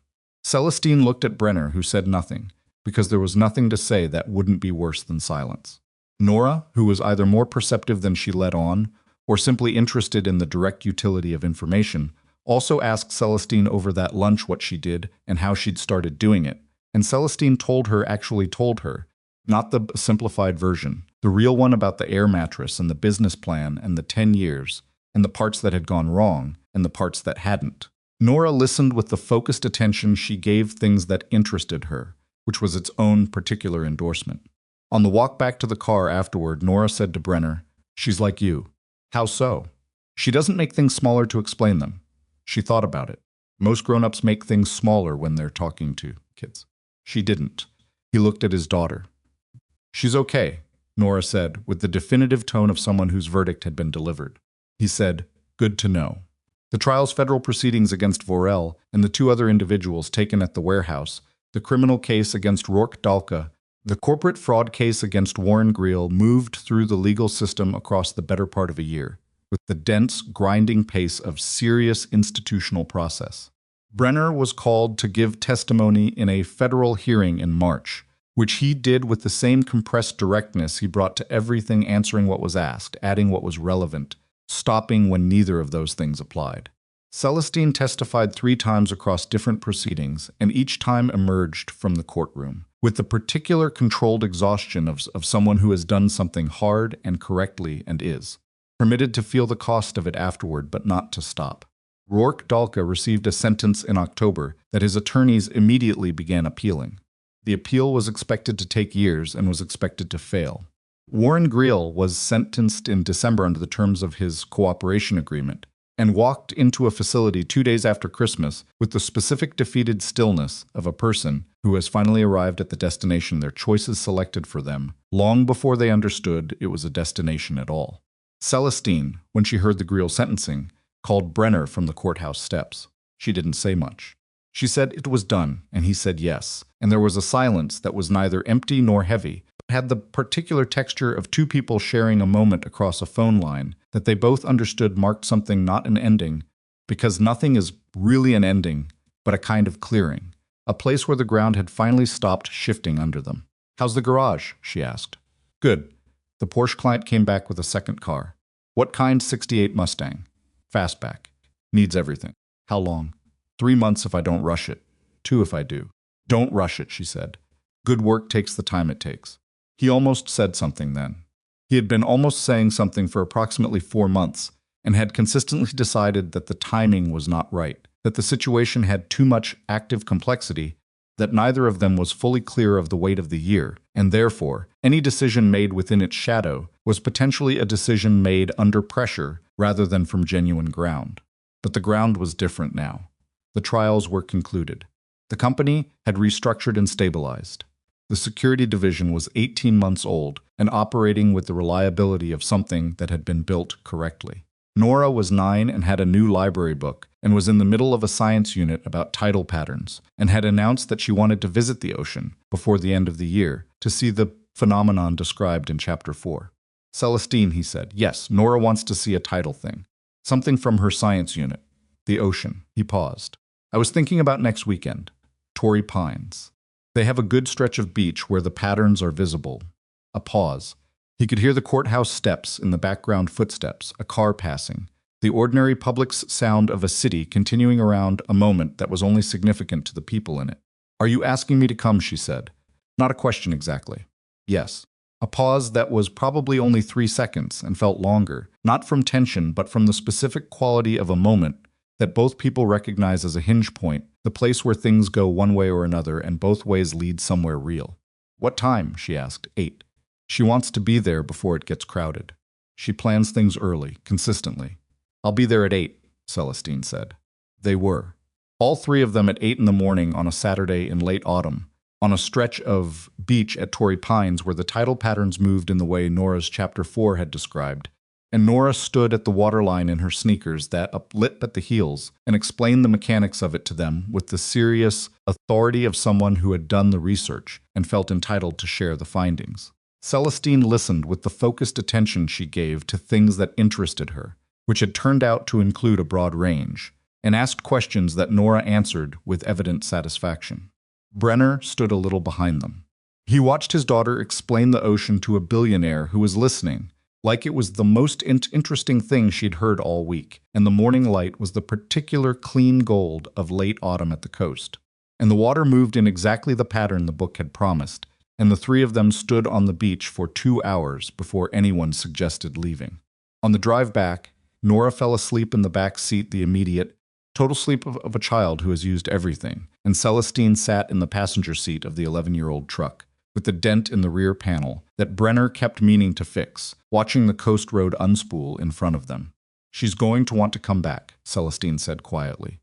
Speaker 1: Celestine looked at Brenner, who said nothing, because there was nothing to say that wouldn't be worse than silence. Nora, who was either more perceptive than she let on, or simply interested in the direct utility of information, also asked Celestine over that lunch what she did and how she'd started doing it, and Celestine told her, not the simplified version, the real one about the air mattress and the business plan and the 10 years, and the parts that had gone wrong and the parts that hadn't. Nora listened with the focused attention she gave things that interested her, which was its own particular endorsement. On the walk back to the car afterward, Nora said to Brenner, "She's like you." How so? She doesn't make things smaller to explain them. She thought about it. Most grown-ups make things smaller when they're talking to kids. She didn't. He looked at his daughter. She's okay, Nora said, with the definitive tone of someone whose verdict had been delivered. He said, good to know. The trial's federal proceedings against Vorel and the 2 other individuals taken at the warehouse, the criminal case against Rourke Dalka, the corporate fraud case against Warren Greel moved through the legal system across the better part of a year, with the dense, grinding pace of serious institutional process. Brenner was called to give testimony in a federal hearing in March, which he did with the same compressed directness he brought to everything, answering what was asked, adding what was relevant, stopping when neither of those things applied. Celestine testified 3 times across different proceedings, and each time emerged from the courtroom with the particular controlled exhaustion of someone who has done something hard and correctly and is permitted to feel the cost of it afterward, but not to stop. Rourke Dalka received a sentence in October that his attorneys immediately began appealing. The appeal was expected to take years and was expected to fail. Warren Greel was sentenced in December under the terms of his cooperation agreement and walked into a facility 2 days after Christmas with the specific defeated stillness of a person who has finally arrived at the destination their choices selected for them, long before they understood it was a destination at all. Celestine, when she heard the Grill sentencing, called Brenner from the courthouse steps. She didn't say much. She said it was done, and he said yes, and there was a silence that was neither empty nor heavy, but had the particular texture of two people sharing a moment across a phone line that they both understood marked something, not an ending, because nothing is really an ending, but a kind of clearing, a place where the ground had finally stopped shifting under them. "How's the garage?" she asked. "Good." The Porsche client came back with a second car. "What kind?" "68 Mustang. Fastback. Needs everything." "How long?" 3 months if I don't rush it. 2 if I do." "Don't rush it," she said. "Good work takes the time it takes." He almost said something then. He had been almost saying something for approximately 4 months, and had consistently decided that the timing was not right, that the situation had too much active complexity, that neither of them was fully clear of the weight of the year, and therefore, any decision made within its shadow was potentially a decision made under pressure rather than from genuine ground. But the ground was different now. The trials were concluded. The company had restructured and stabilized. The security division was 18 months old and operating with the reliability of something that had been built correctly. Nora was 9 and had a new library book and was in the middle of a science unit about tidal patterns and had announced that she wanted to visit the ocean before the end of the year to see the phenomenon described in Chapter 4. "Celestine," he said, "yes, Nora wants to see a tidal thing. Something from her science unit. The ocean." He paused. "I was thinking about next weekend. Torrey Pines. They have a good stretch of beach where the patterns are visible." A pause. He could hear the courthouse steps, in the background footsteps, a car passing, the ordinary public's sound of a city continuing around a moment that was only significant to the people in it. "Are you asking me to come?" she said. Not a question exactly. "Yes." A pause that was probably only 3 seconds and felt longer, not from tension but from the specific quality of a moment that both people recognize as a hinge point, the place where things go one way or another and both ways lead somewhere real. "What time?" she asked. 8. She wants to be there before it gets crowded. She plans things early, consistently. "I'll be there at 8, Celestine said. They were. All 3 of them at 8 in the morning on a Saturday in late autumn, on a stretch of beach at Torrey Pines where the tidal patterns moved in the way Nora's Chapter 4 had described, and Nora stood at the waterline in her sneakers that uplit at the heels and explained the mechanics of it to them with the serious authority of someone who had done the research and felt entitled to share the findings. Celestine listened with the focused attention she gave to things that interested her, which had turned out to include a broad range, and asked questions that Nora answered with evident satisfaction. Brenner stood a little behind them. He watched his daughter explain the ocean to a billionaire who was listening, like it was the most interesting thing she'd heard all week, and the morning light was the particular clean gold of late autumn at the coast. And the water moved in exactly the pattern the book had promised, and the 3 of them stood on the beach for 2 hours before anyone suggested leaving. On the drive back, Nora fell asleep in the back seat, the immediate, total sleep of a child who has used everything, and Celestine sat in the passenger seat of the 11-year-old truck, with the dent in the rear panel that Brenner kept meaning to fix, watching the coast road unspool in front of them. "She's going to want to come back," Celestine said quietly.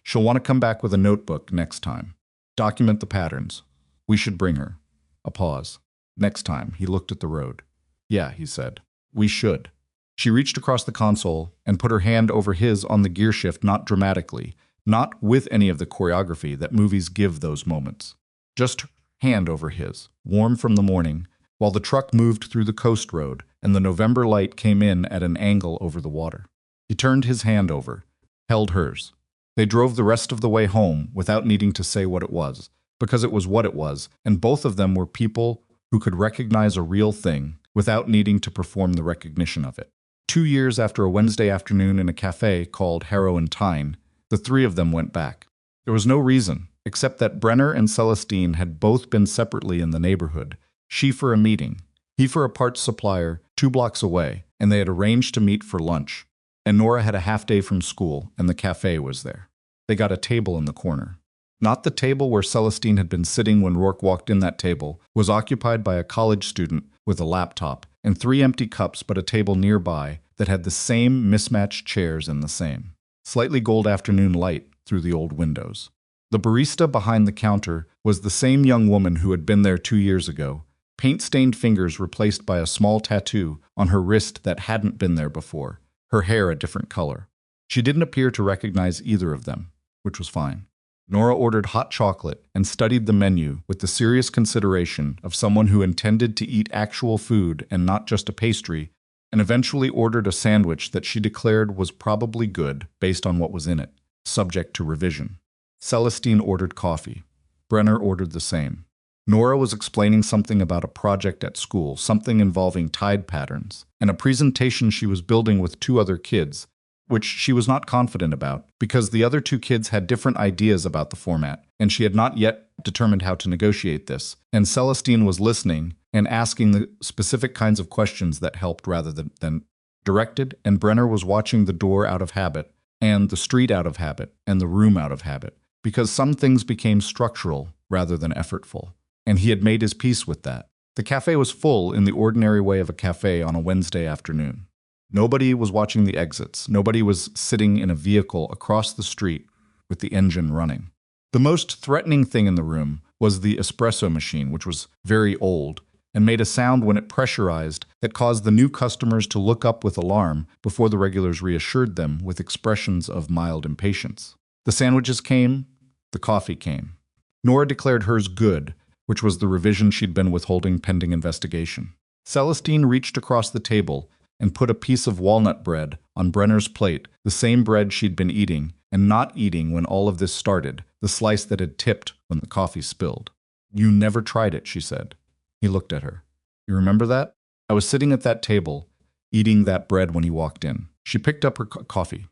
Speaker 1: "She'll want to come back with a notebook next time. Document the patterns. We should bring her." A pause. "Next time," he looked at the road. "Yeah," he said. "We should." She reached across the console and put her hand over his on the gear shift, not dramatically, not with any of the choreography that movies give those moments. Just her hand over his, warm from the morning, while the truck moved through the coast road and the November light came in at an angle over the water. He turned his hand over, held hers. They drove the rest of the way home without needing to say what it was, because it was what it was, and both of them were people who could recognize a real thing without needing to perform the recognition of it. 2 years after a Wednesday afternoon in a cafe called Harrow and Tyne, the 3 of them went back. There was no reason, except that Brenner and Celestine had both been separately in the neighborhood, she for a meeting, he for a parts supplier 2 blocks away, and they had arranged to meet for lunch. And Nora had a half day from school, and the cafe was there. They got a table in the corner. Not the table where Celestine had been sitting when Rourke walked in. That table was occupied by a college student with a laptop and 3 empty cups, but a table nearby that had the same mismatched chairs and the same slightly gold afternoon light through the old windows. The barista behind the counter was the same young woman who had been there 2 years ago, paint-stained fingers replaced by a small tattoo on her wrist that hadn't been there before, her hair a different color. She didn't appear to recognize either of them, which was fine. Nora ordered hot chocolate and studied the menu with the serious consideration of someone who intended to eat actual food and not just a pastry, and eventually ordered a sandwich that she declared was probably good based on what was in it, subject to revision. Celestine ordered coffee. Brenner ordered the same. Nora was explaining something about a project at school, something involving tide patterns, and a presentation she was building with 2 other kids, which she was not confident about because the other 2 kids had different ideas about the format, and she had not yet determined how to negotiate this. And Celestine was listening and asking the specific kinds of questions that helped rather than directed, and Brenner was watching the door out of habit, and the street out of habit, and the room out of habit, because some things became structural rather than effortful, and he had made his peace with that. The cafe was full in the ordinary way of a cafe on a Wednesday afternoon. Nobody was watching the exits. Nobody was sitting in a vehicle across the street with the engine running. The most threatening thing in the room was the espresso machine, which was very old and made a sound when it pressurized that caused the new customers to look up with alarm before the regulars reassured them with expressions of mild impatience. The sandwiches came, the coffee came. Nora declared hers good, which was the revision she'd been withholding pending investigation. Celestine reached across the table and put a piece of walnut bread on Brenner's plate, the same bread she'd been eating and not eating when all of this started, the slice that had tipped when the coffee spilled. "You never tried it," she said. He looked at her. "You remember that? I was sitting at that table, eating that bread when you walked in." She picked up her coffee.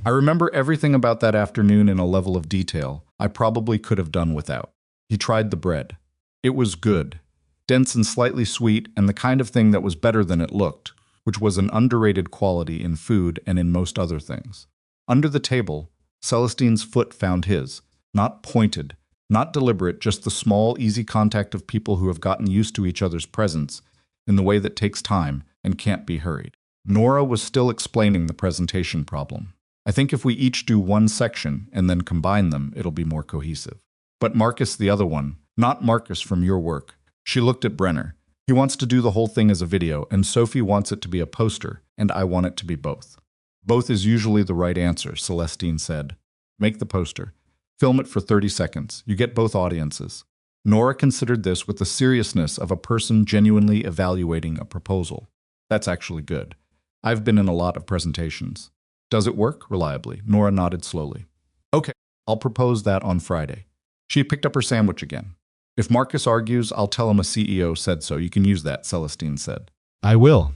Speaker 1: "I remember everything about that afternoon in a level of detail I probably could have done without." He tried the bread. It was good, dense and slightly sweet, and the kind of thing that was better than it looked, which was an underrated quality in food and in most other things. Under the table, Celestine's foot found his, not pointed, not deliberate, just the small, easy contact of people who have gotten used to each other's presence in the way that takes time and can't be hurried. Nora was still explaining the presentation problem. "I think if we each do one section and then combine them, it'll be more cohesive. But Marcus, the other one, not Marcus from your work." She looked at Brenner. "He wants to do the whole thing as a video, and Sophie wants it to be a poster, and I want it to be both." "Both is usually the right answer," Celestine said. "Make the poster. Film it for 30 seconds. You get both audiences." Nora considered this with the seriousness of a person genuinely evaluating a proposal. "That's actually good. I've been in a lot of presentations." "Does it work reliably?" Nora nodded slowly. "Okay, I'll propose that on Friday." She picked up her sandwich again. "If Marcus argues, I'll tell him a CEO said so. You can use that," Celestine said.
Speaker 2: "I will."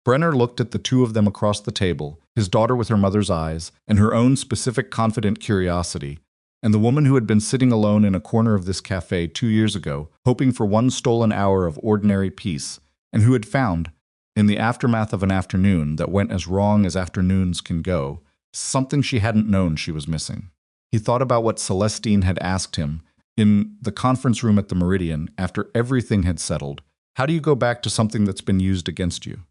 Speaker 1: Brenner looked at the 2 of them across the table, his daughter with her mother's eyes, and her own specific confident curiosity, and the woman who had been sitting alone in a corner of this cafe 2 years ago, hoping for one stolen hour of ordinary peace, and who had found, in the aftermath of an afternoon that went as wrong as afternoons can go, something she hadn't known she was missing. He thought about what Celestine had asked him in the conference room at the Meridian after everything had settled. How do you go back to something that's been used against you?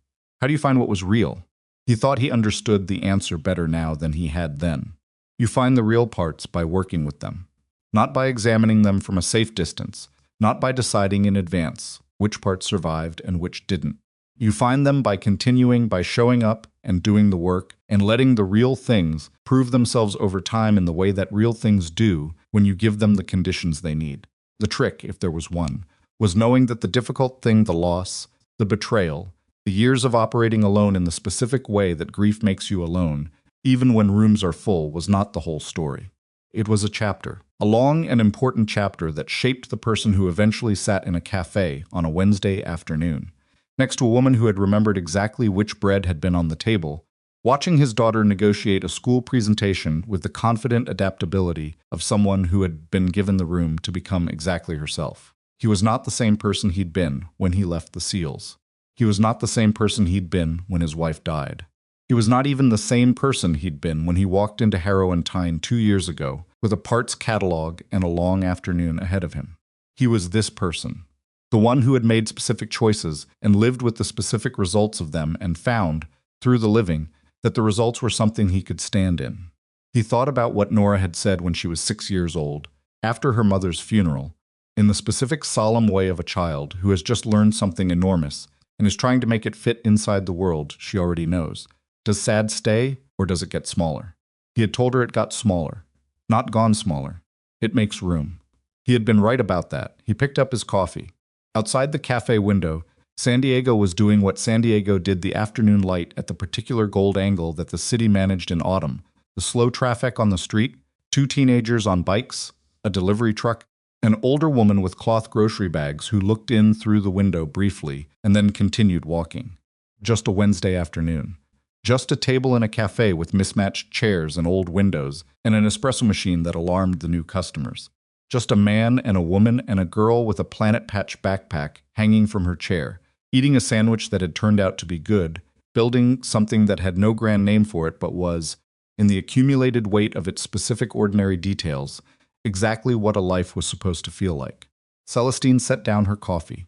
Speaker 1: How do you find what was real? He thought he understood the answer better now than he had then. You find the real parts by working with them, not by examining them from a safe distance, not by deciding in advance which parts survived and which didn't. You find them by continuing, by showing up and doing the work and letting the real things prove themselves over time in the way that real things do when you give them the conditions they need. The trick, if there was one, was knowing that the difficult thing, the loss, the betrayal, the years of operating alone in the specific way that grief makes you alone, even when rooms are full, was not the whole story. It was a chapter, a long and important chapter that shaped the person who eventually sat in a cafe on a Wednesday afternoon, next to a woman who had remembered exactly which bread had been on the table, watching his daughter negotiate a school presentation with the confident adaptability of someone who had been given the room to become exactly herself. He was not the same person he'd been when he left the SEALs. He was not the same person he'd been when his wife died. He was not even the same person he'd been when he walked into Harrow and Tyne 2 years ago with a parts catalog and a long afternoon ahead of him. He was this person, the one who had made specific choices and lived with the specific results of them and found, through the living, that the results were something he could stand in. He thought about what Nora had said when she was 6 years old, after her mother's funeral, in the specific solemn way of a child who has just learned something enormous and is trying to make it fit inside the world she already knows. Does sad stay, or does it get smaller? He had told her it got smaller, not gone smaller. It makes room. He had been right about that. He picked up his coffee. Outside the cafe window, San Diego was doing what San Diego did the afternoon light at the particular gold angle that the city managed in autumn. The slow traffic on the street, 2 teenagers on bikes, a delivery truck, an older woman with cloth grocery bags who looked in through the window briefly and then continued walking. Just a Wednesday afternoon. Just a table in a cafe with mismatched chairs and old windows and an espresso machine that alarmed the new customers. Just a man and a woman and a girl with a Planet Patch backpack hanging from her chair, eating a sandwich that had turned out to be good, building something that had no grand name for it but was, in the accumulated weight of its specific ordinary details, exactly what a life was supposed to feel like. Celestine set down her coffee.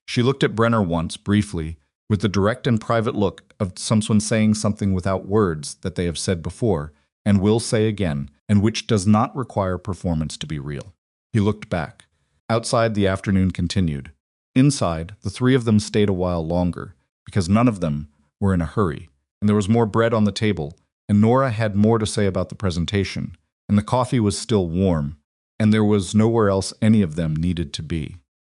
Speaker 1: She looked at Brenner once, briefly, with the direct and private look of someone saying something without words that they have said before, and will say again, and which does not require performance to be real. He looked back. Outside, the afternoon continued. Inside, the 3 of them stayed a while longer, because none of them were in a hurry, and there was more bread on the table, and Nora had more to say about the presentation, and the coffee was still warm, and there was nowhere else any of them needed to be.